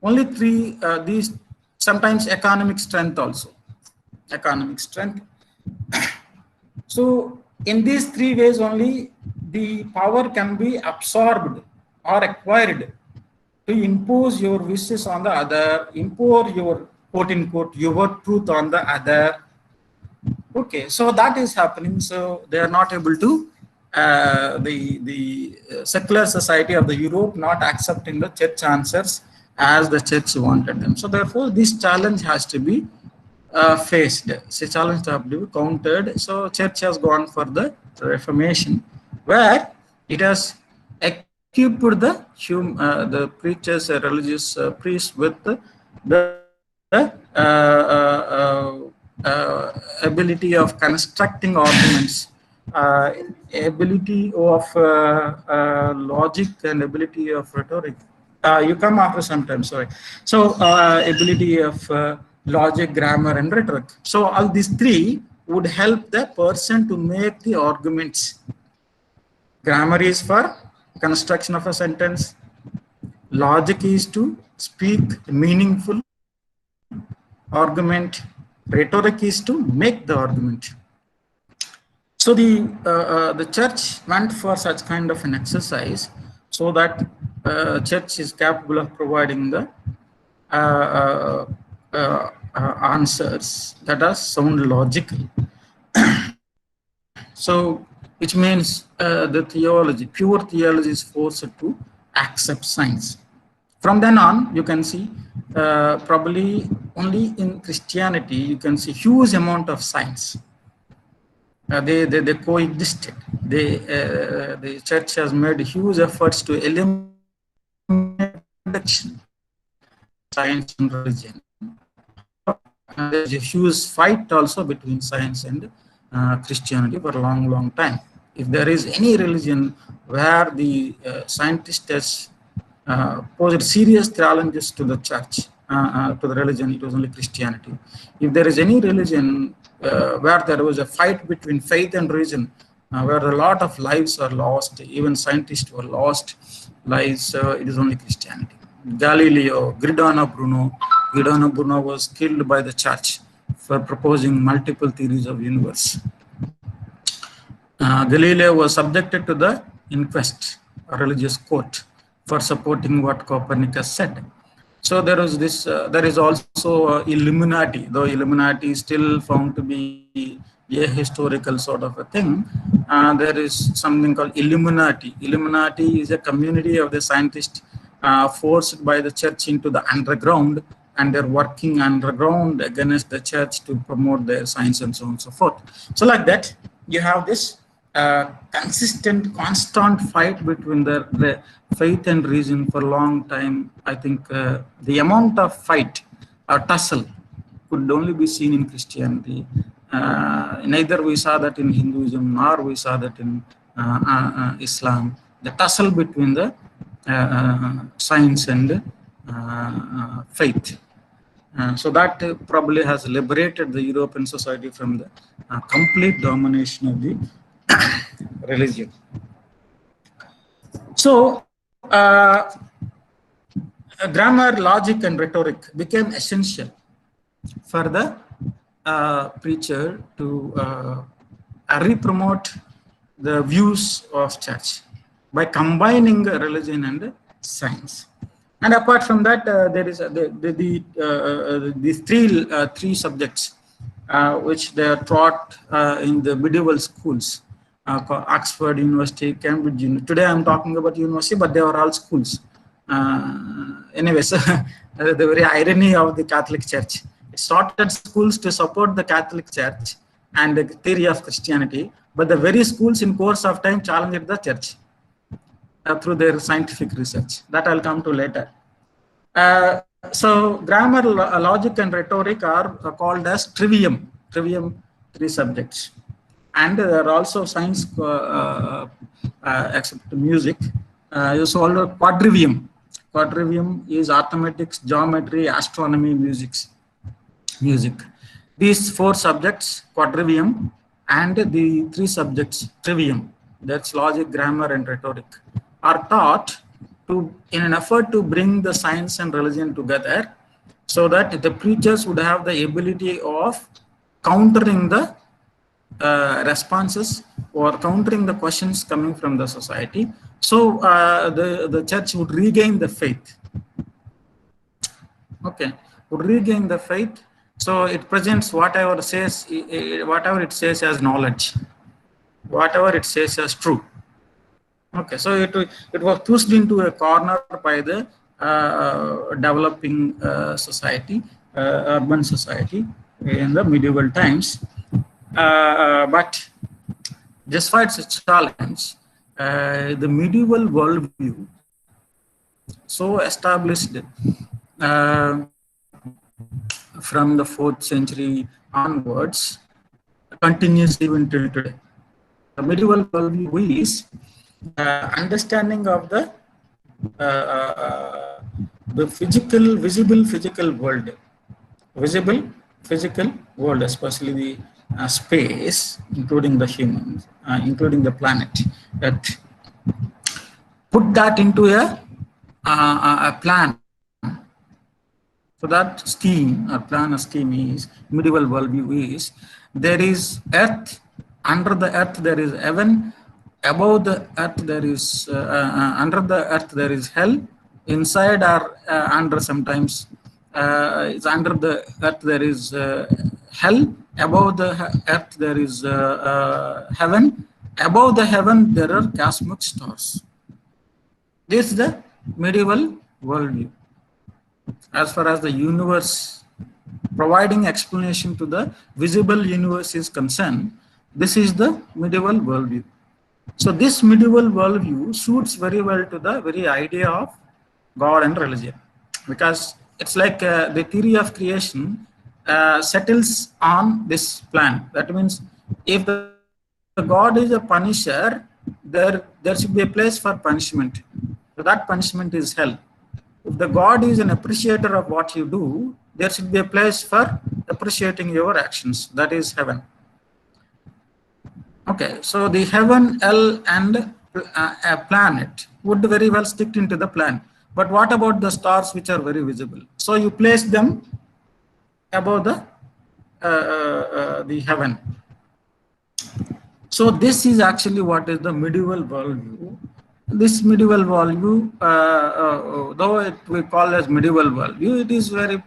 Only three, these, sometimes economic strength also. Economic strength. So in these three ways only the power can be absorbed or acquired to impose your wishes on the other, impose your quote unquote your truth on the other. Okay, so that is happening. So they are not able to the secular society of the Europe not accepting the church answers as the church wanted them. So therefore this challenge has to be faced. So challenge have to be countered. So church has gone for the Reformation, where it has equipped the preachers, religious priests with the ability of constructing arguments, ability of logic, and ability of rhetoric. You come after some time, sorry. So ability of logic, grammar, and rhetoric. So all these three would help the person to make the arguments. Grammar is for construction of a sentence. Logic is to speak meaningful argument. Rhetoric is to make the argument. So the church went for such kind of an exercise so that church is capable of providing the answers that are sound logical. So which means the theology, pure theology, is forced to accept science. From then on, you can see probably only in Christianity you can see huge amount of science. They coexisted. The church has made huge efforts to eliminate science and religion. There's a huge fight also between science and Christianity for a long time. If there is any religion where the scientist has posed serious challenges to the church, to the religion, it was only Christianity. If there is any religion where there was a fight between faith and reason, where a lot of lives are lost, even scientists were lost lives, it is only Christianity. Galileo, Giordano Bruno was killed by the church for proposing multiple theories of universe. Galileo was subjected to the inquest, a religious court, for supporting what Copernicus said. So there is this. There is also Illuminati, though Illuminati is still found to be a historical sort of a thing. There is something called Illuminati. Illuminati is a community of the scientists forced by the church into the underground, and they're working underground against the church to promote their science and so on and so forth. So like that, you have this consistent, constant fight between the faith and reason for a long time. I think the amount of fight or tussle could only be seen in Christianity. Neither we saw that in Hinduism nor we saw that in Islam. The tussle between the science and faith. So that probably has liberated the European society from the complete domination of the religion. So grammar, logic, and rhetoric became essential for the preacher to re-promote the views of church by combining religion and science. And apart from that, there is these three subjects which they are taught in the medieval schools, Oxford University, Cambridge University. Today I'm talking about university, but they are all schools. Anyways, the very irony of the Catholic Church. It started schools to support the Catholic Church and the theory of Christianity, but the very schools in course of time challenged the church through their scientific research. That I'll come to later. So grammar, logic, and rhetoric are called as trivium. Trivium, 3 subjects, and there are also science, except music, is called a quadrivium. Quadrivium is mathematics, geometry, astronomy, music. These 4 subjects, quadrivium, and the 3 subjects, trivium, that's logic, grammar, and rhetoric, are taught in an effort to bring the science and religion together, so that the preachers would have the ability of countering the responses or countering the questions coming from the society. So the church would regain the faith. Okay, would regain the faith. So it presents whatever it says as knowledge, whatever it says as true. Okay, so it was pushed into a corner by the developing society, urban society in the medieval times. But despite its challenge, the medieval worldview, so established from the 4th century onwards, continues even till today. The medieval worldview is understanding of the visible physical world, especially the space, including the humans, including the planet, that put that into a plan. So that scheme or plan or scheme is medieval worldview is there is earth, under the earth there is heaven, above the earth there is under the earth there is hell, inside or under sometimes it's under the earth there is hell, above the earth there is heaven, above the heaven there are cosmic stars. This is the medieval worldview. As far as the universe, providing explanation to the visible universe is concerned, this is the medieval worldview. So this medieval worldview suits very well to the very idea of God and religion, because it's like the theory of creation settles on this plan. That means if the God is a punisher, there should be a place for punishment. So that punishment is hell. If the God is an appreciator of what you do, there should be a place for appreciating your actions. That is heaven. Okay, so the heaven, hell, and a planet would very well stick into the plan. But what about the stars which are very visible? So you place them above the heaven. So this is actually what is the medieval worldview. This medieval worldview, though we call as medieval worldview, it is very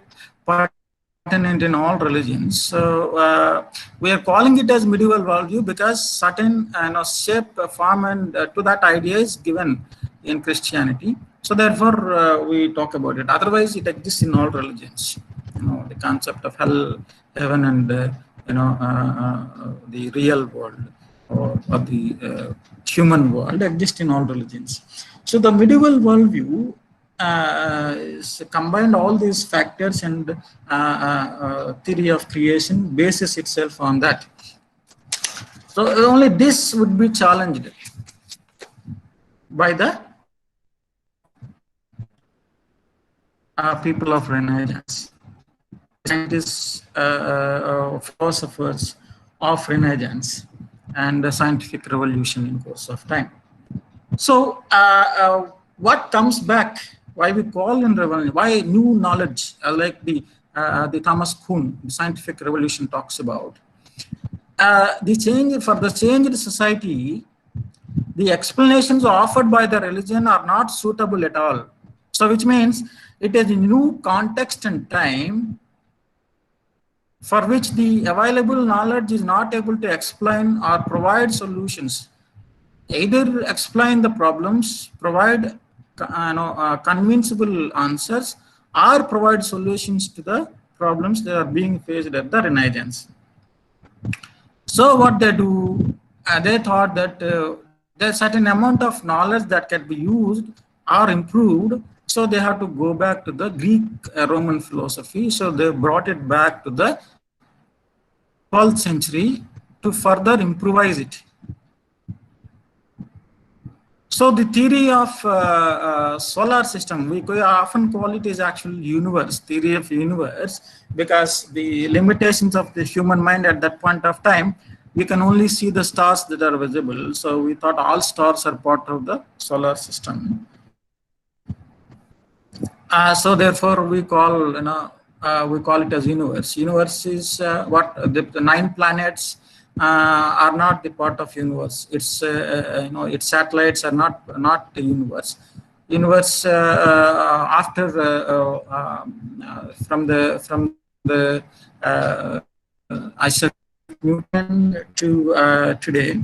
pertinent in all religions. So we are calling it as medieval worldview because certain shape, form, and to that idea is given in Christianity. So therefore, we talk about it. Otherwise, it exists in all religions. The concept of hell, heaven, and the real world or the human world exist in all religions. So the medieval worldview combined all these factors and theory of creation bases itself on that. So only this would be challenged by the people of Renaissance, scientists, philosophers of Renaissance, and the scientific revolution in course of time. So what comes back, why we call in revolution, why new knowledge, like the Thomas Kuhn, the scientific revolution talks about, the change for the changed society, the explanations offered by the religion are not suitable at all. So which means it is a new context and time for which the available knowledge is not able to explain or provide solutions. Either explain the problems, provide convincible answers, or provide solutions to the problems that are being faced at the Renaissance. So what they do, they thought that there's certain amount of knowledge that can be used or improved So they have to go back to the Greek Roman philosophy. So they brought it back to the 12th century to further improvise it. So the theory of solar system, we often call it is actually universe, theory of universe, because the limitations of the human mind at that point of time, we can only see the stars that are visible. So we thought all stars are part of the solar system. So therefore we call, we call it as universe. Universe is what the 9 planets are not the part of universe. It's its satellites are not the universe. Universe after from the Isaac Newton to today,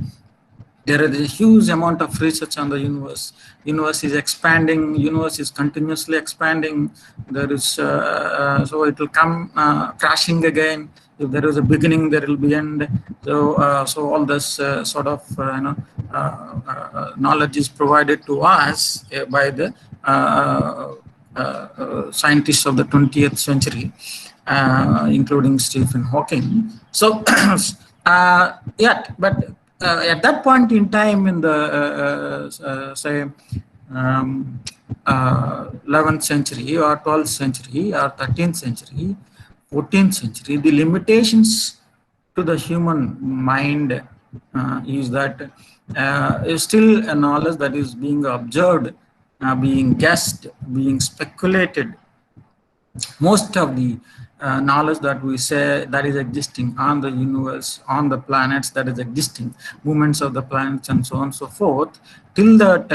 there is a huge amount of research on the universe. Universe is expanding. Universe is continuously expanding. There is so it will come crashing again. If there is a beginning, there will be end. So so all this sort of knowledge is provided to us by the scientists of the 20th century, including Stephen Hawking. So but at that point in time, in the say 11th century or 12th century or 13th century, 14th century, the limitations to the human mind is that is still a knowledge that is being observed, being guessed, being speculated. Most of the knowledge that we say that is existing on the universe, on the planets that is existing, movements of the planets and so on and so forth, till the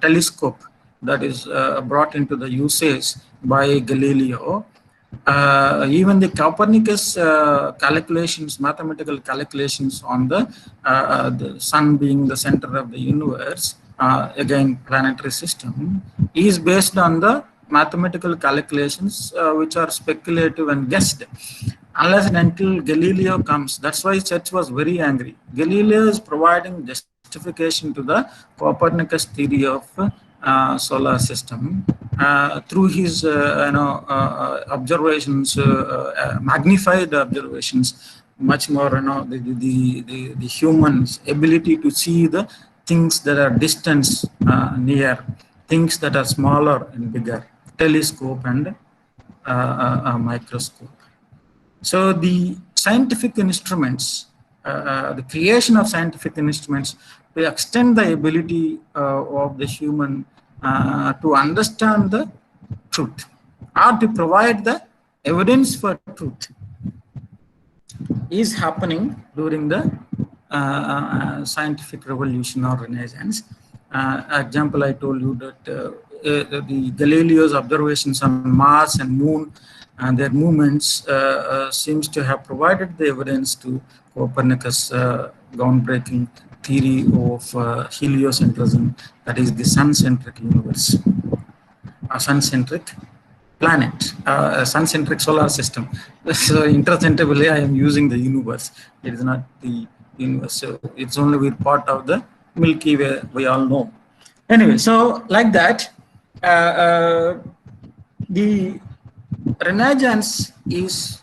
telescope that is brought into the usage by Galileo. Even the Copernicus calculations, mathematical calculations on the sun being the center of the universe, again planetary system, is based on the mathematical calculations which are speculative and guessed. Unless and until Galileo comes, that's why Church was very angry. Galileo is providing justification to the Copernicus theory of solar system through his observations, magnified observations, much more the human's ability to see the things that are distant, near, things that are smaller and bigger, telescope and microscope. So the scientific instruments, the creation of scientific instruments to extend the ability of the human to understand the truth or to provide the evidence for truth is happening during the scientific revolution or renaissance. Example, I told you that the Galileo's observations on Mars and Moon and their movements seems to have provided the evidence to Copernicus' groundbreaking theory of heliocentrism, that is the sun-centric universe, a sun-centric planet, a sun-centric solar system. So interchangeably, I am using the universe. It is not the universe. So it's only with part of the Milky Way, we all know. Anyway, so like that, the Renaissance is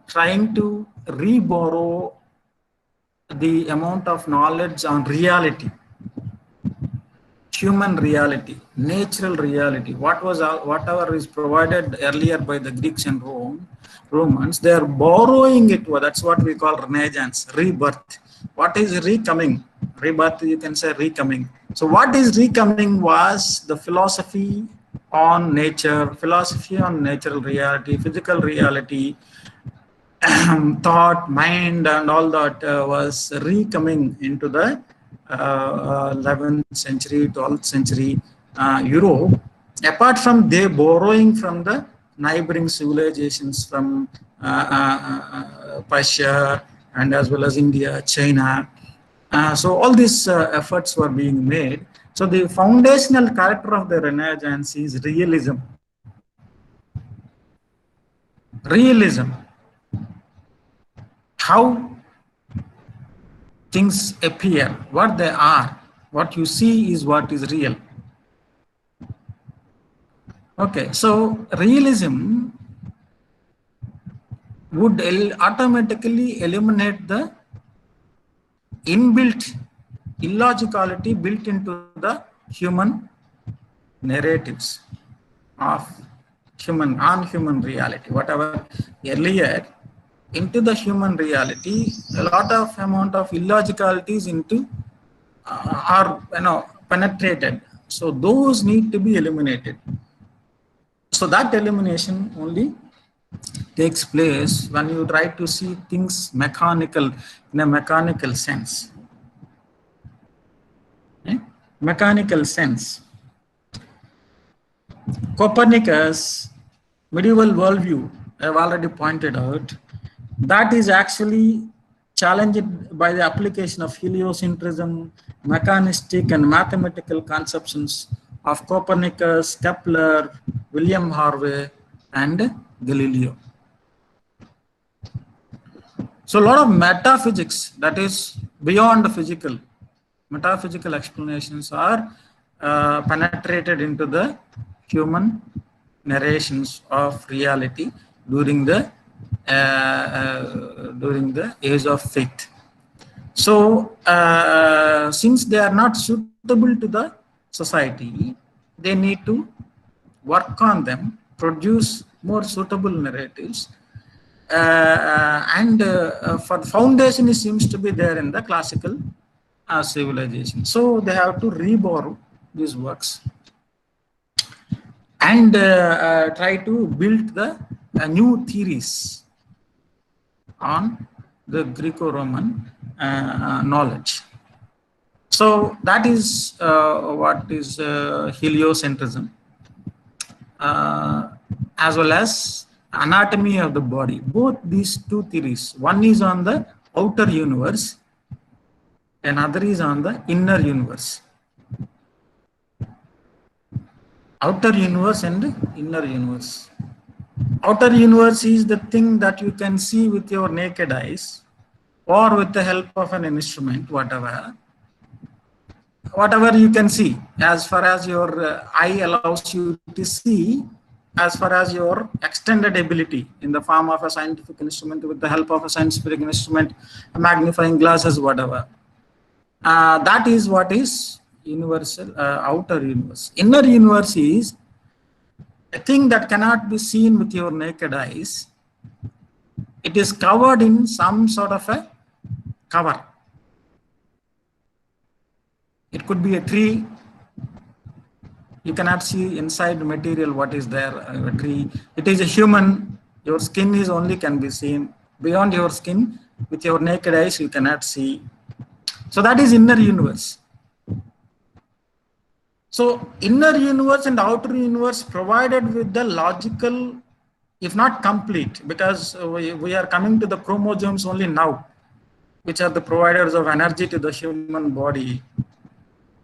trying to reborrow the amount of knowledge on reality, human reality, natural reality, whatever is provided earlier by the Greeks and Romans, they are borrowing it. That's what we call Renaissance, rebirth. What is recoming? Rebirth, you can say recoming. So what is recoming was the philosophy on nature, philosophy on natural reality, physical reality, thought, mind, and all that was recoming into the 11th century, 12th century Europe. Apart from they borrowing from the neighboring civilizations from Persia and as well as India, China. So all these efforts were being made. So the foundational character of the Renaissance is realism. Realism. How things appear, what they are, what you see is what is real. Okay, so realism would automatically eliminate the inbuilt illogicality built into the human narratives of human reality. Whatever earlier into the human reality, a lot of amount of illogicalities into are penetrated. So those need to be eliminated. So that elimination only takes place when you try to see things mechanical in a mechanical sense. Mechanical sense. Copernicus medieval worldview, I've already pointed out, that is actually challenged by the application of heliocentrism, mechanistic and mathematical conceptions of Copernicus, Kepler, William Harvey, and Galileo. So a lot of metaphysics, that is beyond the physical, metaphysical explanations are penetrated into the human narrations of reality during the age of faith. So since they are not suitable to the society, they need to work on them, produce more suitable narratives, and for foundation it seems to be there in the classical civilization. So they have to reborrow these works and try to build the new theories on the Greco-Roman knowledge. So that is what is heliocentrism, as well as anatomy of the body. Both these two theories, one is on the outer universe, another is on the inner universe. Outer universe and inner universe. Outer universe is the thing that you can see with your naked eyes or with the help of an instrument, whatever you can see, as far as your eye allows you to see, as far as your extended ability in the form of a scientific instrument, with the help of a scientific instrument, magnifying glasses, whatever. That is what is universal, outer universe. Inner universe is a thing that cannot be seen with your naked eyes. It is covered in some sort of a cover. It could be a tree. You cannot see inside the material what is there, a tree. It is a human. Your skin is only can be seen. Beyond your skin, with your naked eyes, you cannot see. So that is inner universe. So inner universe and outer universe provided with the logical, if not complete, because we are coming to the chromosomes only now, which are the providers of energy to the human body.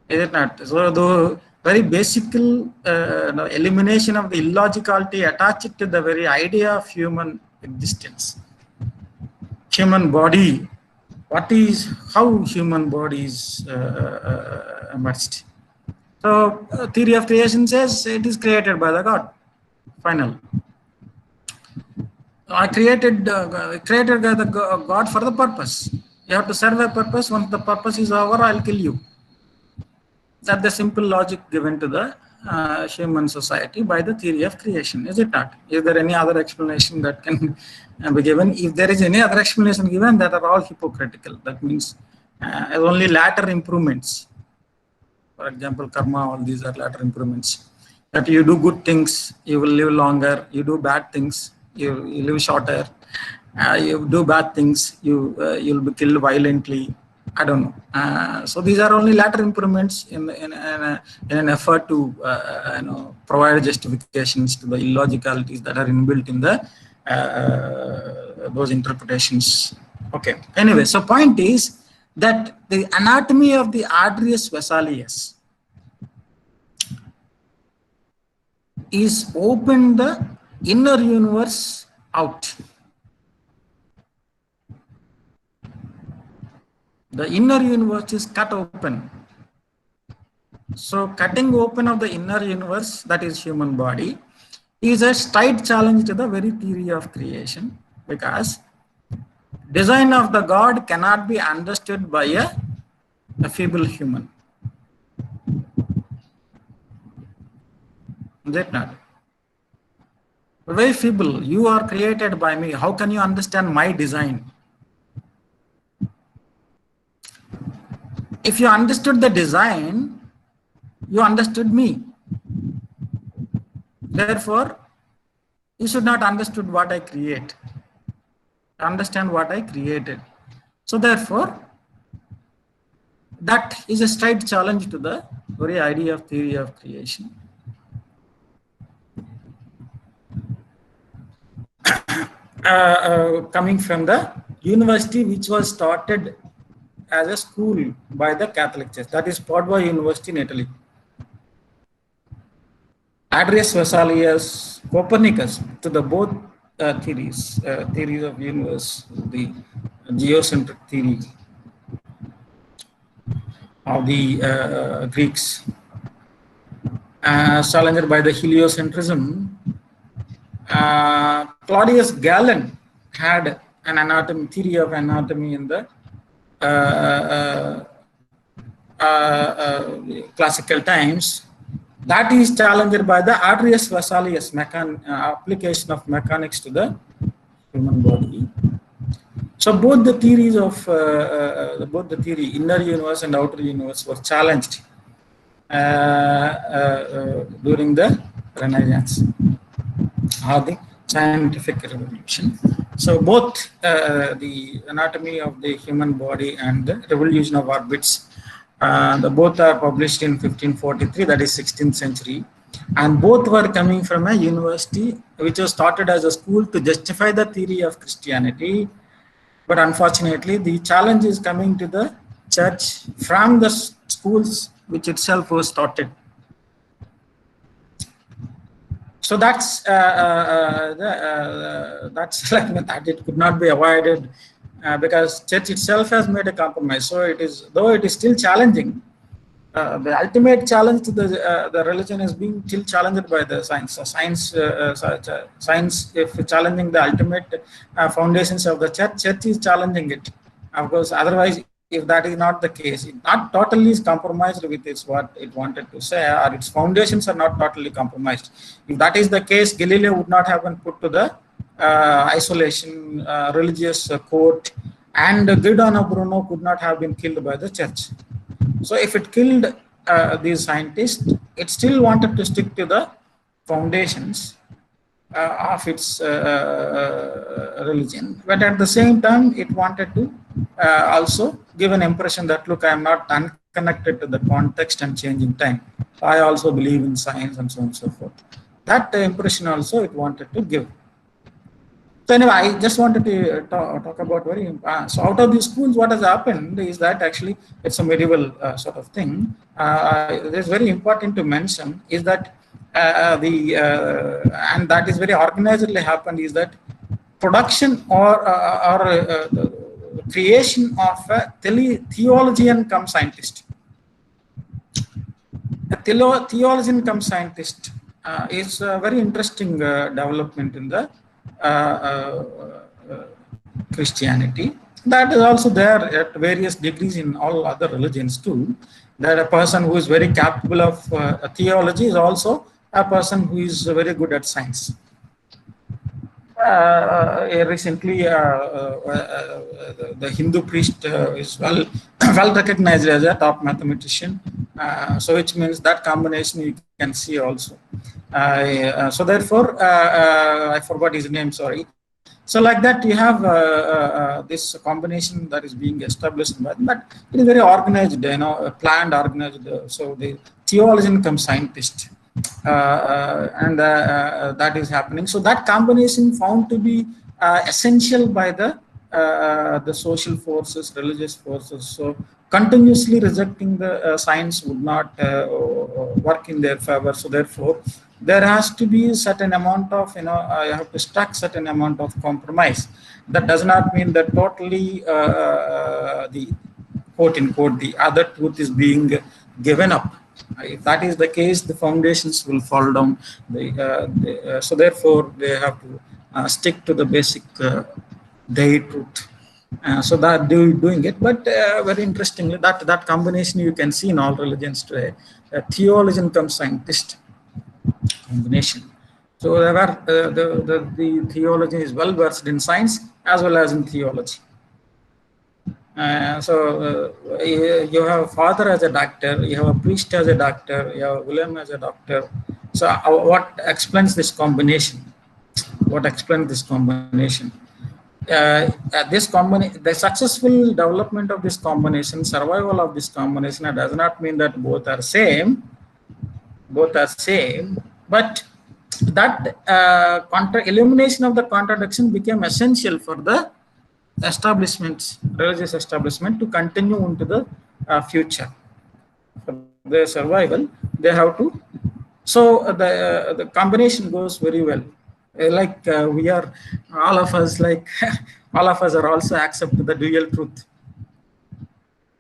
Is it not? So the very basic elimination of the illogicality attached to the very idea of human existence. Human body, how human body is emerged. So theory of creation says it is created by the God. Final. I created the God for the purpose. You have to serve a purpose. Once the purpose is over, I'll kill you. That's the simple logic given to the human society by the theory of creation, is it not? Is there any other explanation that can be given? If there is any other explanation given, that are all hypocritical. That means only latter improvements. For example, karma, all these are latter improvements. That you do good things, you will live longer. You do bad things, you live shorter. You do bad things, you'll be killed violently. I don't know. So these are only latter improvements in an effort to provide justifications to the illogicalities that are inbuilt in the those interpretations. Okay. Anyway, so point is that the anatomy of the Adrius Vesalius is open the inner universe out. The inner universe is cut open. So cutting open of the inner universe, that is human body, is a straight challenge to the very theory of creation, because design of the God cannot be understood by a feeble human. Is it not? Very feeble. You are created by me. How can you understand my design? If you understood the design, you understood me. Therefore, you should not understood what I create. Understand what I created. So therefore, that is a straight challenge to the very idea of theory of creation. Coming from the university, which was started as a school by the Catholic Church, that is Padua University in Italy. Adrius Vesalius, Copernicus, to the both theories of universe, the geocentric theory of the Greeks, challenged by the heliocentrism. Claudius Galen had an theory of anatomy in the classical times. That is challenged by the Adrius Vesalius application of mechanics to the human body. So both the theories of both the theory inner universe and outer universe were challenged during the Renaissance or the scientific revolution. So both the anatomy of the human body and the revolution of orbits, both are published in 1543, that is 16th century, and both were coming from a university which was started as a school to justify the theory of Christianity. But unfortunately, the challenge is coming to the church from the schools which itself was started. So that's like that. It could not be avoided because church itself has made a compromise. So it is, though it is still challenging. The ultimate challenge to the religion is being still challenged by the science. So science, if challenging the ultimate foundations of the church is challenging it. Of course, otherwise, if that is not the case, it not totally is compromised with its what it wanted to say, or its foundations are not totally compromised. If that is the case, Galileo would not have been put to the isolation, religious court, and Giordano Bruno could not have been killed by the church. So if it killed these scientists, it still wanted to stick to the foundations of its religion, but at the same time, it wanted to also give an impression that, look, I am not unconnected to the context and changing time. I also believe in science and so on and so forth. That impression also it wanted to give. So anyway, I just wanted to talk about so out of these schools, what has happened is that actually it's a medieval sort of thing. It's very important to mention is that and that is very organizedly happened is that production or the creation of a theologian come scientist. A theologian come scientist is a very interesting development in the Christianity. That is also there at various degrees in all other religions too. That a person who is very capable of theology is also a person who is very good at science. Recently, the Hindu priest is well recognized as a top mathematician. So which means that combination you can see also. So therefore, I forgot his name, sorry. So like that, you have this combination that is being established, but it is very organized, planned, organized. So the theologian comes scientist, and that is happening. So that combination found to be essential by the social forces, religious forces. So continuously rejecting the science would not work in their favor. So therefore, there has to be a certain amount of, you have to stack certain amount of compromise. That does not mean that totally the quote unquote the other truth is being given up. If that is the case, the foundations will fall down. So therefore, they have to stick to the basic day truth. So that they're doing it, but very interestingly, that combination you can see in all religions today. Theologian comes scientist combination. So there are, the theology is well versed in science as well as in theology. You have a father as a doctor, you have a priest as a doctor, you have a William as a doctor. So what explains this combination? What explains this combination? The successful development of this combination, survival of this combination, does not mean that both are same, but that elimination of the contradiction became essential for the establishments, religious establishment, to continue into the future. For their survival, they have to. So the combination goes very well. We are, all of us, all of us are also accept the dual truth.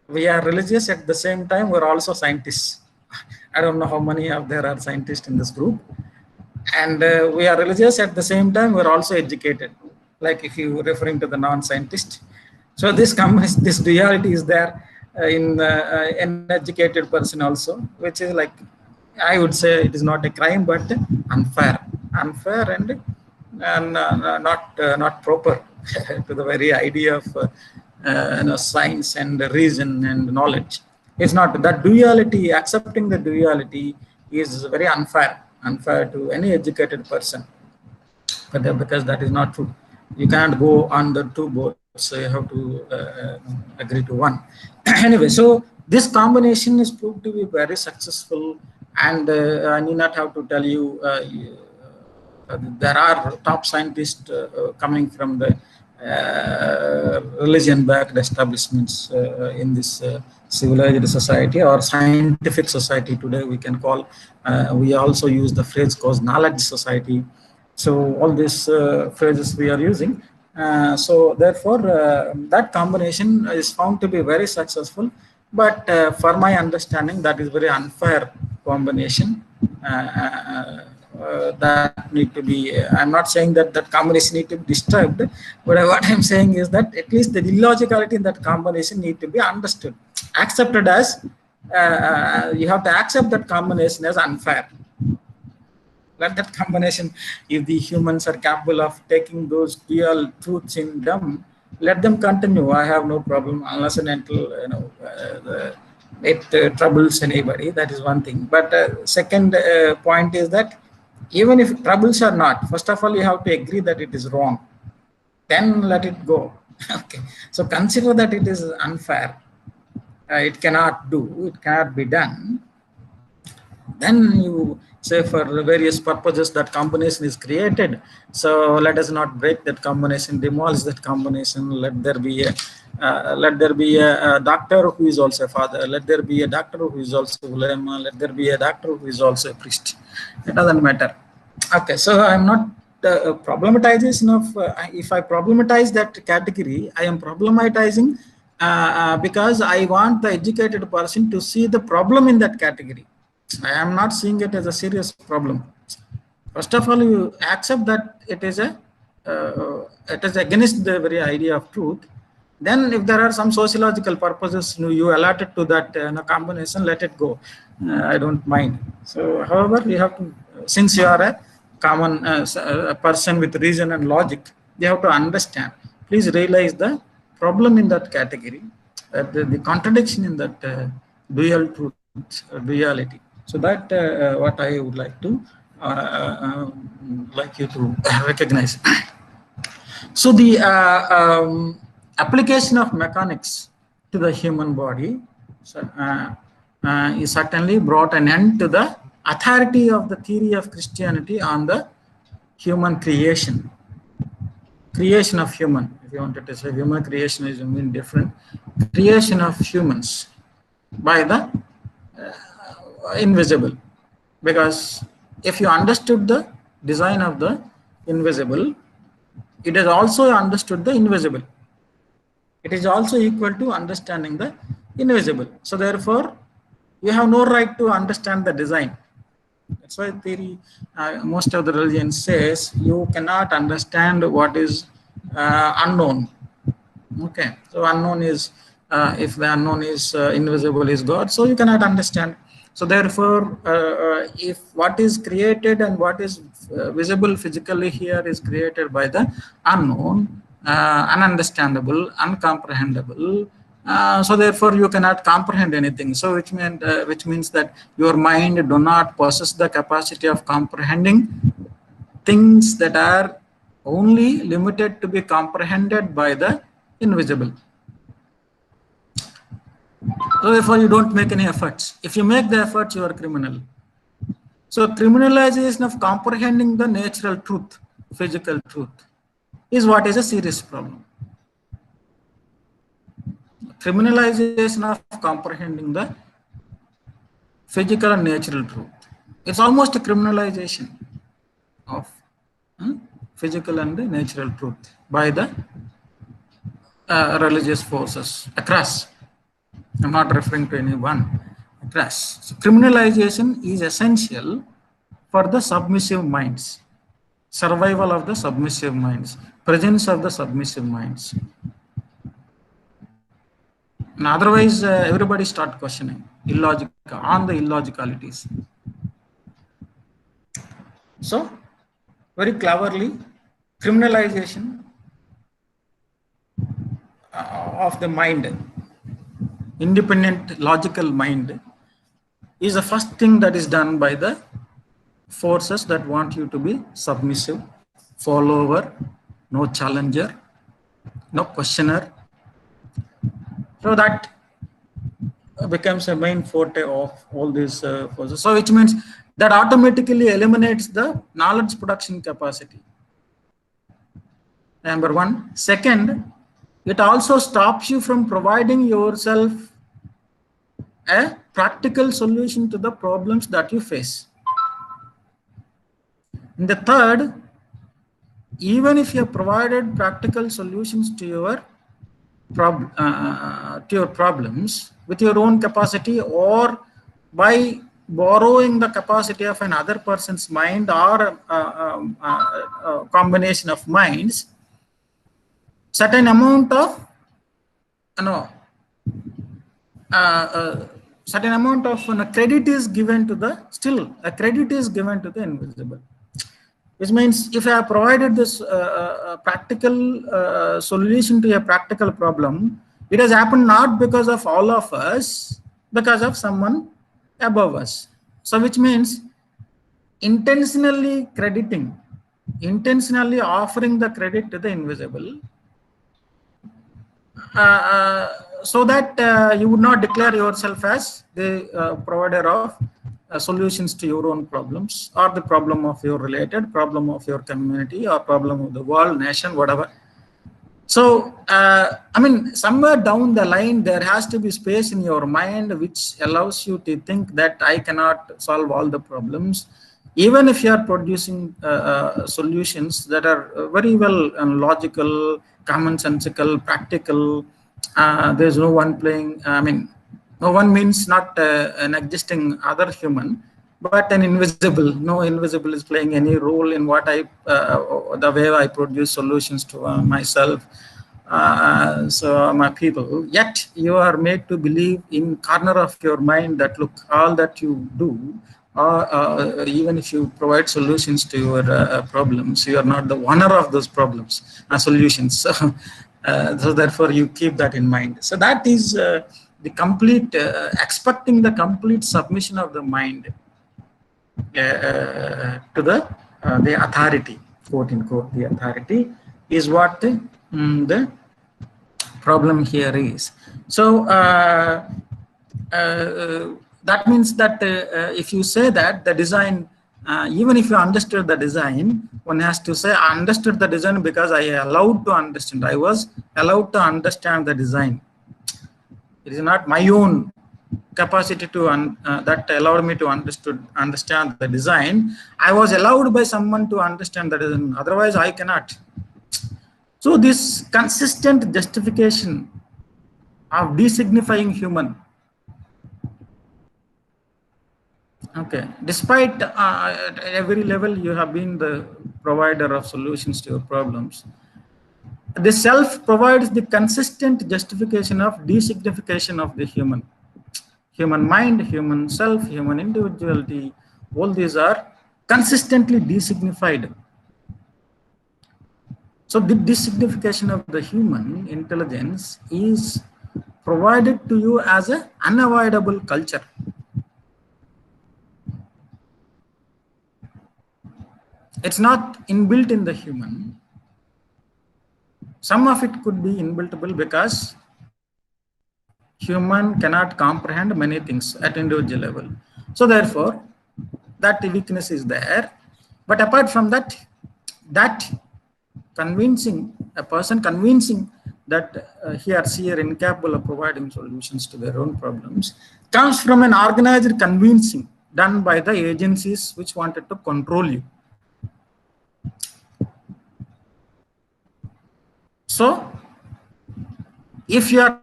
We are religious at the same time. We're also scientists. I don't know how many of there are scientists in this group. And we are religious at the same time. We're also educated. Like if you referring to the non-scientist. So this duality is there in an educated person also, which is like, I would say it is not a crime, but unfair and not proper to the very idea of science and reason and knowledge. It's not that duality. Accepting the duality is very unfair to any educated person, because that is not true. You can't go on the two boats, so you have to agree to one. Anyway, so this combination is proved to be very successful, and I need not have to tell you, there are top scientists coming from the religion-backed establishments in this civilized society or scientific society today, we can call. We also use the phrase called knowledge society. So all these phrases we are using. So therefore, that combination is found to be very successful. But for my understanding, that is very unfair combination. That need to be. I'm not saying that combination need to be disturbed, but what I'm saying is that at least the illogicality in that combination need to be understood, accepted as. You have to accept that combination as unfair. Let that combination, if the humans are capable of taking those dual truths in them, let them continue. I have no problem, unless and until it troubles anybody. That is one thing. But second point is that even if troubles are not, first of all, you have to agree that it is wrong. Then let it go. Okay. So consider that it is unfair. It cannot be done. Then you say, for various purposes, that combination is created. So let us not break that combination, demolish that combination. Let there be a doctor who is also a father. Let there be a doctor who is also ulama. Let there be a doctor who is also a priest. It doesn't matter. Okay, so I'm not problematization of. If I problematize that category, I am problematizing because I want the educated person to see the problem in that category. I am not seeing it as a serious problem. First of all, you accept that it is against the very idea of truth. Then if there are some sociological purposes you allotted to that combination, let it go. I don't mind. So however, you have to, since you are a common a person with reason and logic, you have to understand. Please realize the problem in that category, the contradiction in that dual truth, duality. So that what I would like to like you to recognize. So the application of mechanics to the human body is certainly brought an end to the authority of the theory of Christianity on the human creation of human. If you wanted to say human creation is mean different. Creation of humans by the invisible, because if you understood the design of the invisible, it is also understood the invisible. It is also equal to understanding the invisible. So therefore, you have no right to understand the design. That's why theory, most of the religions says you cannot understand what is unknown. Okay, so unknown is, if the unknown is invisible is God, so you cannot understand. So therefore, if what is created and what is visible physically here is created by the unknown, ununderstandable, uncomprehendable, so therefore you cannot comprehend anything. So which means that your mind do not possess the capacity of comprehending things that are only limited to be comprehended by the invisible. So therefore you don't make any efforts. If you make the efforts, you are criminal. So criminalization of comprehending the natural truth, physical truth, is what is a serious problem. Criminalization of comprehending the physical and natural truth. It's almost a criminalization of physical and natural truth by the religious forces across. I'm not referring to anyone across. So criminalization is essential for the submissive minds, survival of the submissive minds, presence of the submissive minds. And otherwise, everybody start questioning illogical on the illogicalities. So, very cleverly, criminalization of the mind, independent logical mind, is the first thing that is done by the forces that want you to be submissive, follower, no challenger, no questioner. So that becomes a main forte of all these forces. So which means that automatically eliminates the knowledge production capacity. Number one. Second, it also stops you from providing yourself a practical solution to the problems that you face. And the third, even if you have provided practical solutions to your problems with your own capacity or by borrowing the capacity of another person's mind or a combination of minds, certain amount of certain amount of credit is given to the, still a credit is given to the invisible. Which means if I have provided this practical solution to a practical problem, it has happened not because of all of us, because of someone above us. So which means intentionally crediting, intentionally offering the credit to the invisible, so that you would not declare yourself as the provider of solutions to your own problems or the problem of your related, problem of your community or problem of the world, nation, whatever. So, I mean, somewhere down the line, there has to be space in your mind which allows you to think that I cannot solve all the problems. Even if you are producing solutions that are very well logical, commonsensical, practical, there's no one playing, I mean, no one means not an existing other human, but an invisible. No invisible is playing any role in what I, the way I produce solutions to myself, so my people. Yet you are made to believe in corner of your mind that look, all that you do, even if you provide solutions to your problems, you are not the owner of those problems, solutions. So therefore you keep that in mind. So that is the complete, expecting the complete submission of the mind to the authority, quote unquote, the authority is what the problem here is. So that means that if you say that the design, even if you understood the design, one has to say I understood the design because I allowed to understand. I was allowed to understand the design. It is not my own capacity to that allowed me to understand the design. I was allowed by someone to understand the design. Otherwise, I cannot. So this consistent justification of designifying human Okay, despite at every level you have been the provider of solutions to your problems, the self provides the consistent justification of designification of the human mind, human self, human individuality. All these are consistently designified. So the designification of the human intelligence is provided to you as an unavoidable culture. It's not inbuilt in the human. Some of it could be inbuiltable because human cannot comprehend many things at individual level. So therefore, that weakness is there. But apart from that, that convincing a person convincing that he or she are incapable of providing solutions to their own problems comes from an organized convincing done by the agencies which wanted to control you. So if you are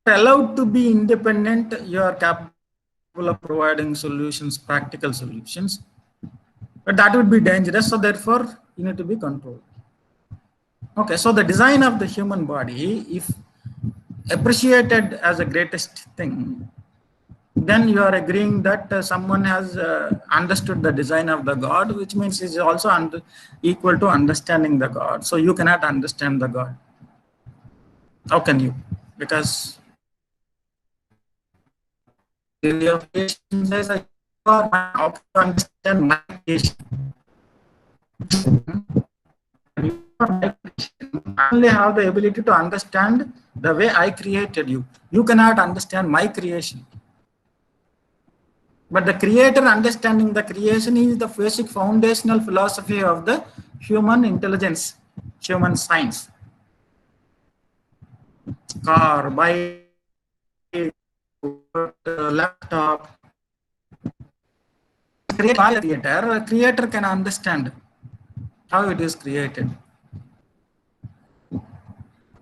allowed to be independent, you are capable of providing solutions, practical solutions, but that would be dangerous. So therefore, you need to be controlled. Okay, so the design of the human body, if appreciated as the greatest thing, then you are agreeing that someone has understood the design of the God, which means is also equal to understanding the God. So you cannot understand the God. How can you? Because your creation says that you are how to understand my creation. You only have the ability to understand the way I created you. You cannot understand my creation. But the creator understanding the creation is the basic foundational philosophy of the human intelligence, human science. Car, bike, laptop. Created by the creator, a creator can understand how it is created.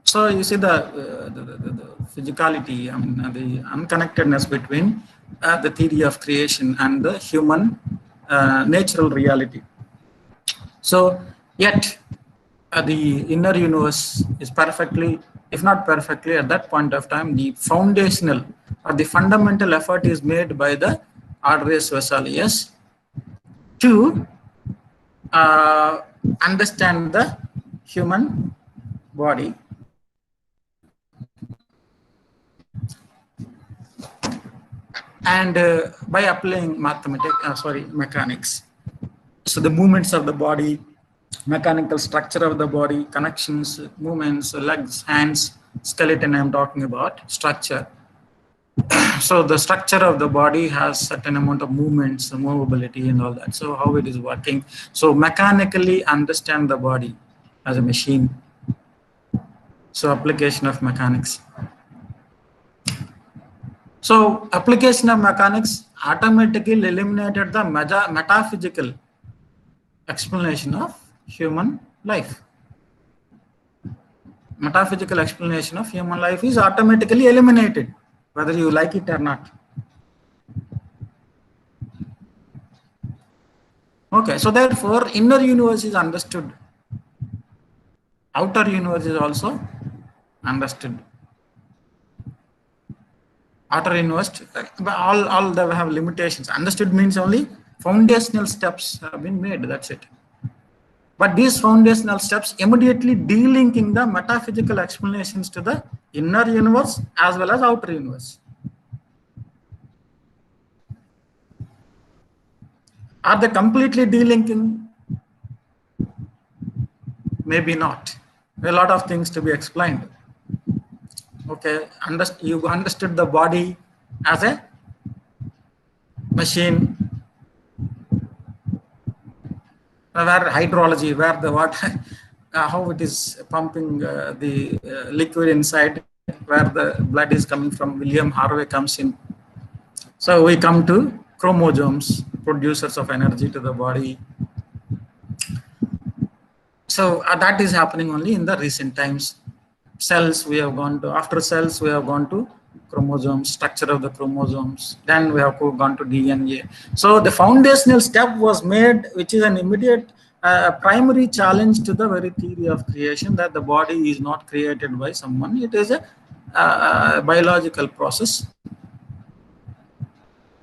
So you see the physicality, I mean, the unconnectedness between the theory of creation and the human natural reality. So yet the inner universe is perfectly, if not perfectly, at that point of time, the foundational or the fundamental effort is made by the Ardres Vesalius to understand the human body. And by applying mechanics, so the movements of the body, mechanical structure of the body, connections, movements, legs, hands, skeleton I'm talking about, structure. So the structure of the body has certain amount of movements, movability and all that. So how it is working. So mechanically understand the body as a machine. So application of mechanics. So application of mechanics automatically eliminated the metaphysical explanation of human life. Metaphysical explanation of human life is automatically eliminated, whether you like it or not. Okay, so therefore inner universe is understood. Outer universe is also understood. Outer universe, all they have limitations. Understood means only foundational steps have been made, that's it. But these foundational steps immediately delinking the metaphysical explanations to the inner universe as well as outer universe. Are they completely delinking? Maybe not. There are a lot of things to be explained. Okay, you understood the body as a machine, where hydrology, where the water, how it is pumping the liquid inside, where the blood is coming from. William Harvey comes in. So we come to chromosomes, producers of energy to the body. So that is happening only in the recent times. Cells we have gone to, after cells we have gone to chromosomes, structure of the chromosomes. Then we have gone to DNA. So the foundational step was made, which is an immediate primary challenge to the very theory of creation, that the body is not created by someone. It is a biological process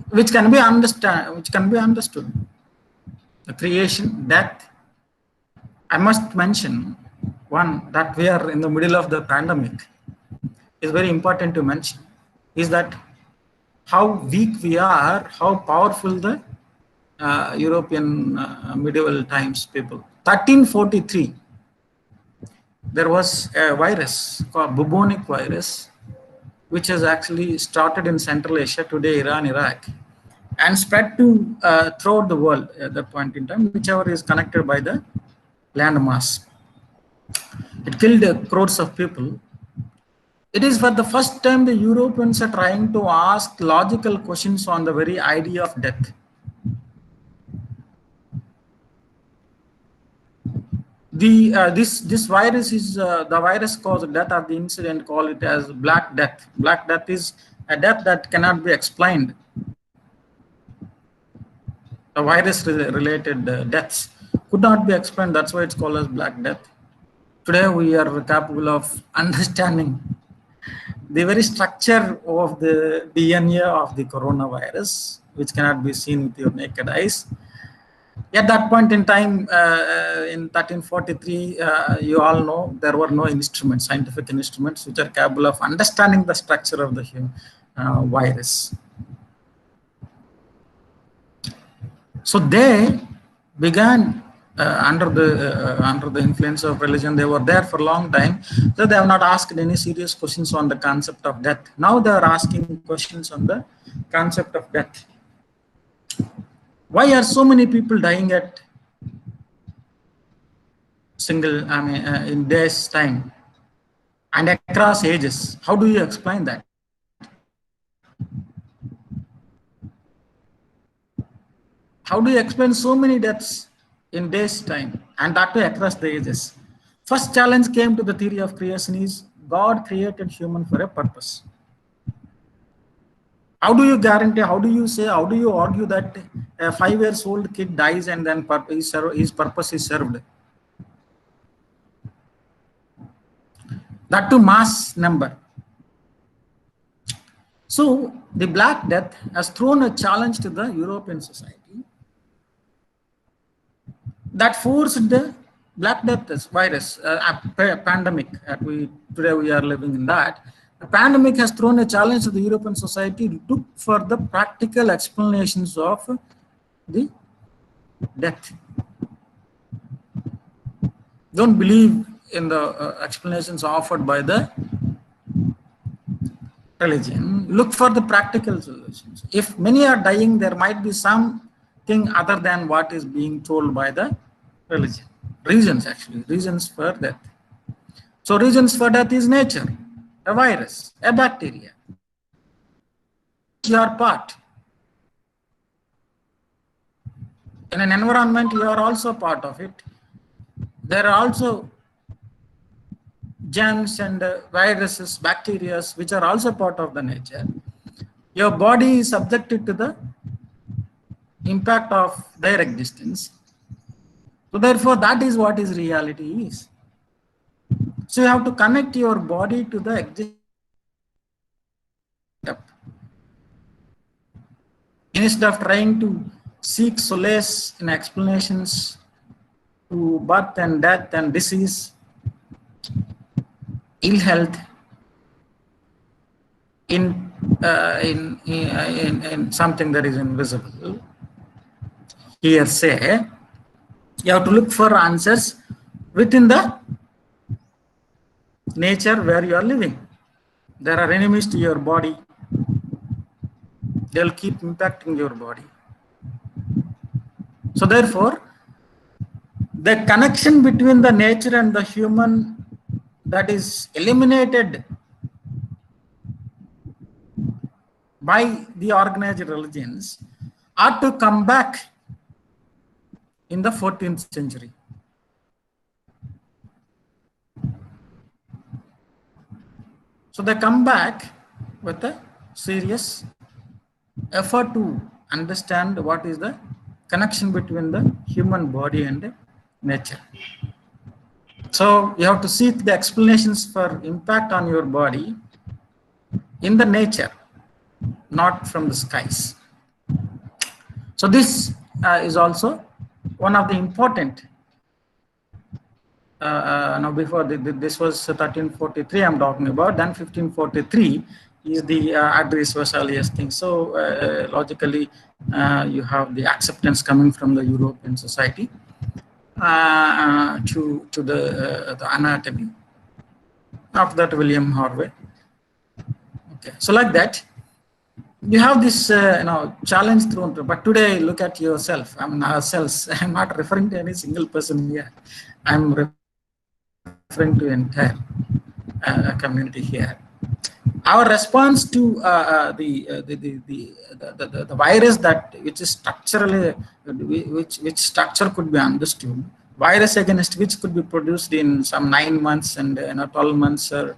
which can be understood. The creation, death. I must mention one, that we are in the middle of the pandemic. Is very important to mention, is that how weak we are, how powerful the European medieval times people. 1343, there was a virus called bubonic virus, which has actually started in Central Asia, today Iran, Iraq, and spread to throughout the world at that point in time, whichever is connected by the landmass. It killed crores of people. It is for the first time the Europeans are trying to ask logical questions on the very idea of death. This virus is the virus caused death of the incident, call it as Black Death. Black Death is a death that cannot be explained. The virus related deaths could not be explained. That's why it's called as Black Death. Today we are capable of understanding the very structure of the DNA of the coronavirus, which cannot be seen with your naked eyes. At that point in time, in 1343, you all know there were no instruments, scientific instruments, which are capable of understanding the structure of the virus. So they began under the influence of religion. They were there for a long time, so they have not asked any serious questions on the concept of death. Now they are asking questions on the concept of death. Why are so many people dying at in days time and across ages? How do you explain that? How do you explain so many deaths in days time and that way across the ages? First challenge came to the theory of creation is God created human for a purpose. How do you guarantee, how do you say, how do you argue that a 5-year-old kid dies and then his purpose is served? That to mass number. So the Black Death has thrown a challenge to the European society that forced the Black Death virus, pandemic. Today we are living in that. The pandemic has thrown a challenge to the European society to look for the practical explanations of the death. Don't believe in the explanations offered by the religion. Look for the practical solutions. If many are dying, there might be something other than what is being told by the religion. Reasons for death. So reasons for death is nature, a virus, a bacteria. Your part. In an environment, you are also part of it. There are also germs and viruses, bacteria, which are also part of the nature. Your body is subjected to the impact of their existence. So therefore, that is what is reality is. So you have to connect your body to the existence. Instead of trying to seek solace in explanations to birth and death and disease, ill health, in something that is invisible, here say you have to look for answers within the nature where you are living. There are enemies to your body. They'll keep impacting your body. So therefore, the connection between the nature and the human that is eliminated by the organized religions are to come back in the 14th century. So they come back with a serious effort to understand what is the connection between the human body and nature. So you have to seek the explanations for impact on your body in the nature, not from the skies. So this is also one of the important. Now before this was 1343 I'm talking about, then 1543 is the Adris Vesalius thing. So logically you have the acceptance coming from the European society to the anatomy. After that, William Harvey. Okay, so like that, you have this challenge thrown to. But today, look at yourself. I mean ourselves. I'm not referring to any single person here. I'm referring to entire community here. Our response to the virus which is structurally which structure could be understood, virus against which could be produced in some 9 months and 12 months or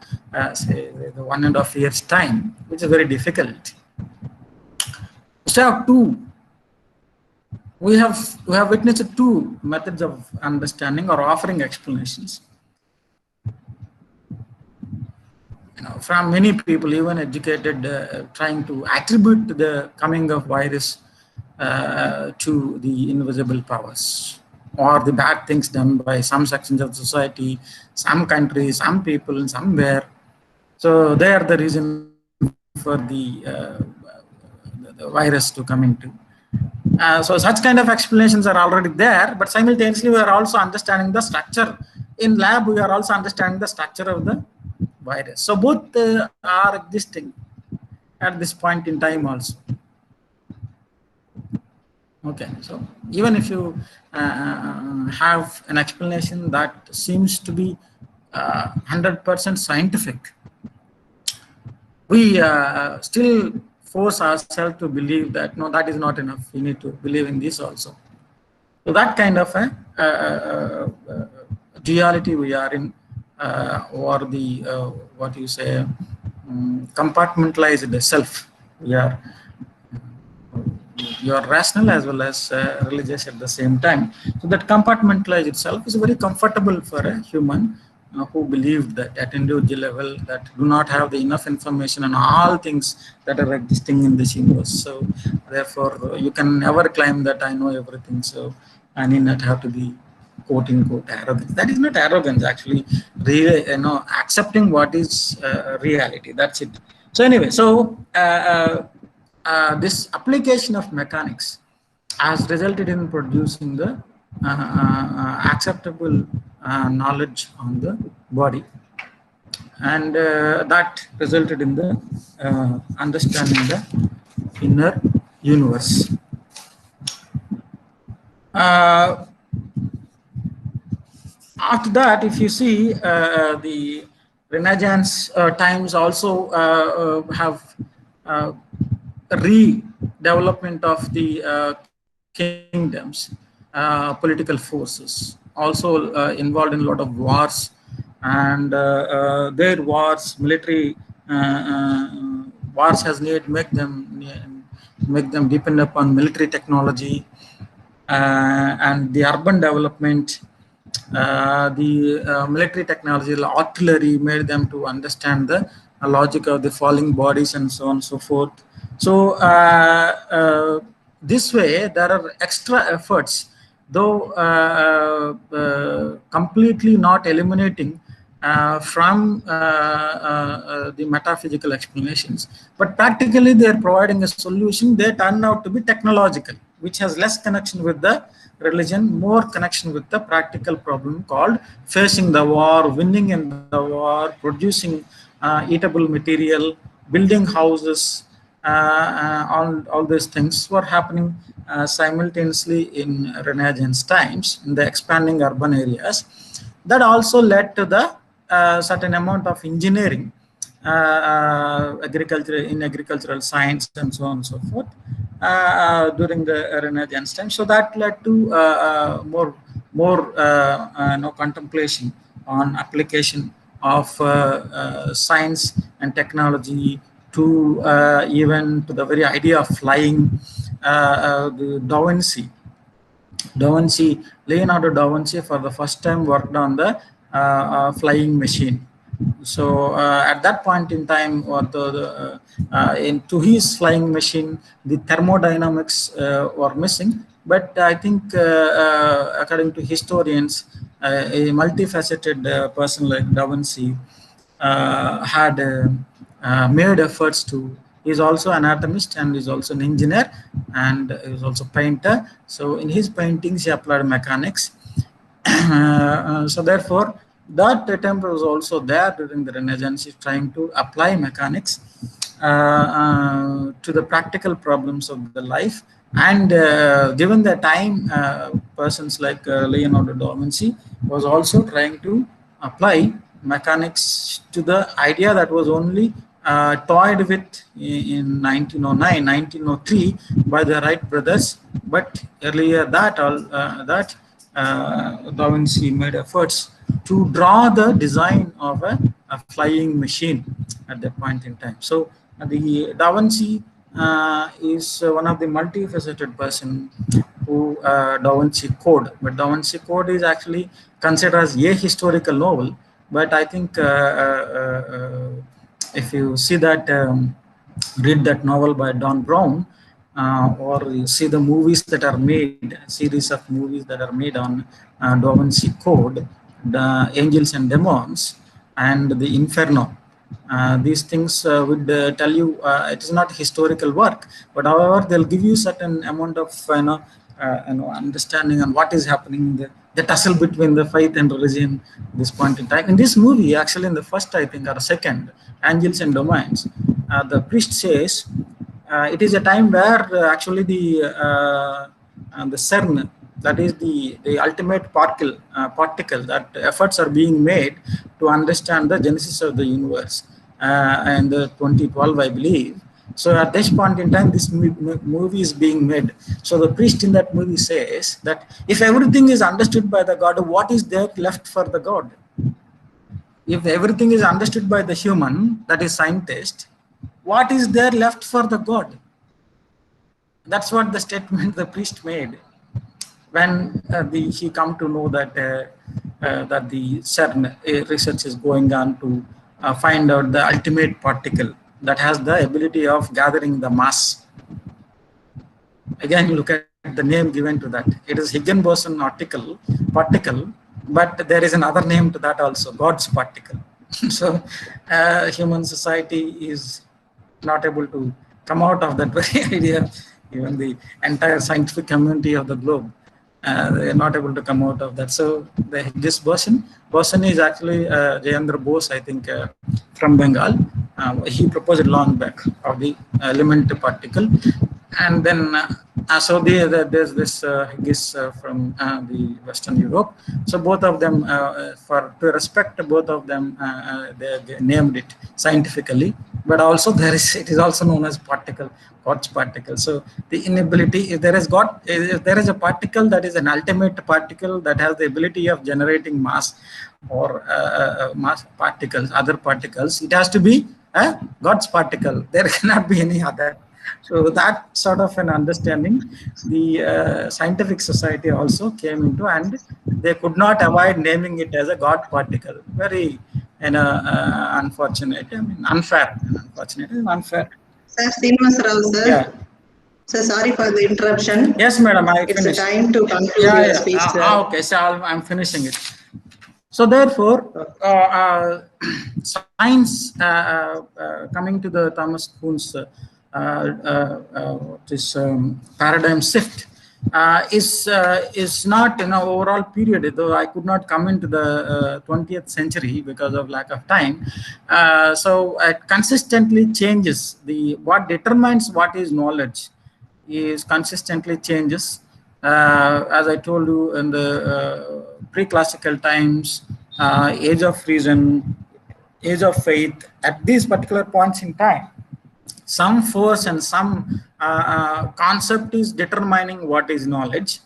say the 1.5 years time, which is very difficult. Instead of two, we have witnessed two methods of understanding or offering explanations. From many people, even educated, trying to attribute the coming of virus to the invisible powers or the bad things done by some sections of society, some countries, some people, somewhere. So they are the reason for the virus to come into. So such kind of explanations are already there, but simultaneously we are also understanding the structure. In lab, we are also understanding the structure of the virus. So both are existing at this point in time also. Okay, so even if you have an explanation that seems to be 100% scientific, we still force ourselves to believe that no, that is not enough. We need to believe in this also. So that kind of a duality we are in, or the what you say, compartmentalized self. We are you are rational as well as religious at the same time. So that compartmentalized itself is very comfortable for a human who believed that at individual level that do not have the enough information on all things that are existing in this universe. So therefore you can never claim that I know everything, so I need not have to be quote unquote arrogance. That is not arrogance, actually. Really, accepting what is reality. That's it. So anyway, so this application of mechanics has resulted in producing the acceptable knowledge on the body, and that resulted in the understanding the inner universe. After that, if you see the Renaissance times also have redevelopment of the kingdoms, political forces, also involved in a lot of wars, and their wars, military wars has make them depend upon military technology, and the urban development. The military technology, the artillery made them to understand the logic of the falling bodies and so on and so forth. So this way there are extra efforts, though completely not eliminating from the metaphysical explanations, but practically they are providing a solution. They turn out to be technological, which has less connection with the religion, more connection with the practical problem called facing the war, winning in the war, producing eatable material, building houses. All these things were happening simultaneously in Renaissance times in the expanding urban areas. That also led to the certain amount of engineering, agricultural science, and so on and so forth during the Renaissance time. So that led to more contemplation on application of science and technology to even to the very idea of flying. The Leonardo da Vinci for the first time worked on the flying machine. So at that point in time, into his flying machine, the thermodynamics were missing. But I think, according to historians, a multifaceted person like Da Vinci had made efforts to. He's also an anatomist and he's also an engineer and he's also painter. So in his paintings, he applied mechanics. So therefore, that attempt was also there during the Renaissance, trying to apply mechanics to the practical problems of the life. And given the time, persons like Leonardo da Vinci was also trying to apply mechanics to the idea that was only toyed with in 1909, 1903 by the Wright brothers. But earlier that Da Vinci made efforts to draw the design of a flying machine at that point in time. So the Da Vinci is one of the multifaceted person who Da Vinci Code. But Da Vinci Code is actually considered as a historical novel. But I think if you see that, read that novel by Don Brown, or you see the movies that are made, a series of movies that are made on Da Vinci Code, the Angels and Demons, and the Inferno. These things would tell you it is not historical work, but however they'll give you certain amount of understanding on what is happening, the tussle between the faith and religion at this point in time. In this movie, actually in the first, I think, or second, Angels and Demons, the priest says it is a time where actually the CERN, that is the ultimate particle, that efforts are being made to understand the genesis of the universe, and 2012, I believe. So at this point in time, this movie is being made. So the priest in that movie says that if everything is understood by the God, what is there left for the God? If everything is understood by the human, that is scientist, what is there left for the God? That's what the statement the priest made when he come to know that that the CERN research is going on to find out the ultimate particle that has the ability of gathering the mass. Again, you look at the name given to that. It is Higgs-boson particle, but there is another name to that also, God's particle. So human society is not able to come out of that very idea. Even the entire scientific community of the globe, they are not able to come out of that. So this boson is actually Jayendra Bose, I think, from Bengal. He proposed long back of the element particle, and then so there's this Higgs from the Western Europe. So both of them, to respect both of them, they named it scientifically. But also it is also known as particle, God's particle. So the inability, if there is a particle that is an ultimate particle that has the ability of generating mass or mass particles, other particles, it has to be God's particle. There cannot be any other. So that sort of an understanding, the scientific society also came into, and they could not avoid naming it as a God particle. Very unfortunate, I mean, unfair. Unfortunate and unfair. Sir, Srinivasa Rao, sir. Yeah. So sorry for the interruption. Yes, madam, I It's finished. a time to conclude your speech, sir. Okay, so I'm finishing it. So therefore, science, coming to the Thomas Kuhn's this paradigm shift, is not in an overall period, though I could not come into the 20th century because of lack of time. So it consistently changes. What determines what is knowledge is consistently changes. As I told you, in the pre-classical times, age of reason, age of faith, at these particular points in time, some force and some concept is determining what is knowledge.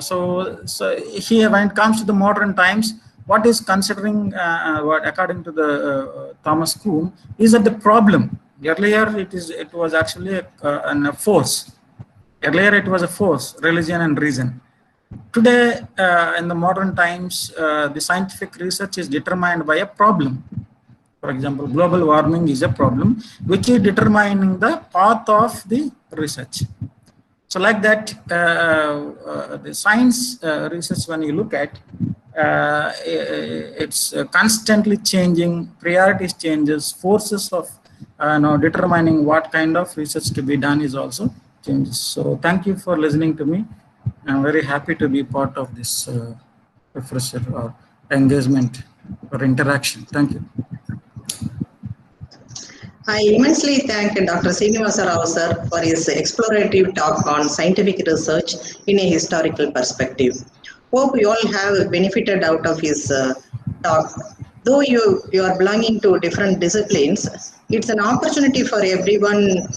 So here, when it comes to the modern times, what is considering what according to the Thomas Kuhn is that the problem earlier it was actually a force. Earlier it was a force, religion and reason. Today in the modern times the scientific research is determined by a problem. For example, global warming is a problem which is determining the path of the research. So like that, the science research, when you look at, it's constantly changing, priorities changes, forces of determining what kind of research to be done is also changes. So thank you for listening to me. I'm very happy to be part of this refresher or engagement or interaction. Thank you. I immensely thank Dr. Srinivasa Rao sir for his explorative talk on scientific research in a historical perspective. Hope you all have benefited out of his talk. Though you are belonging to different disciplines, it's an opportunity for everyone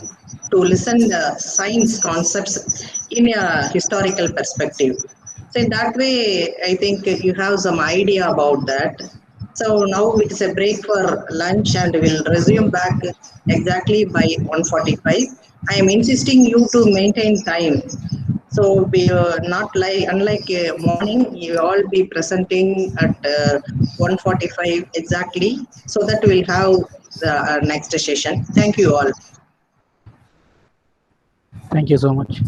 to listen the science concepts in a historical perspective. So in that way, I think you have some idea about that. So now it's a break for lunch and we'll resume back exactly by 1:45. I am insisting you to maintain time. So we not like unlike morning, you all be presenting at 1:45 exactly, so that we'll have the next session. Thank you all. Thank you so much.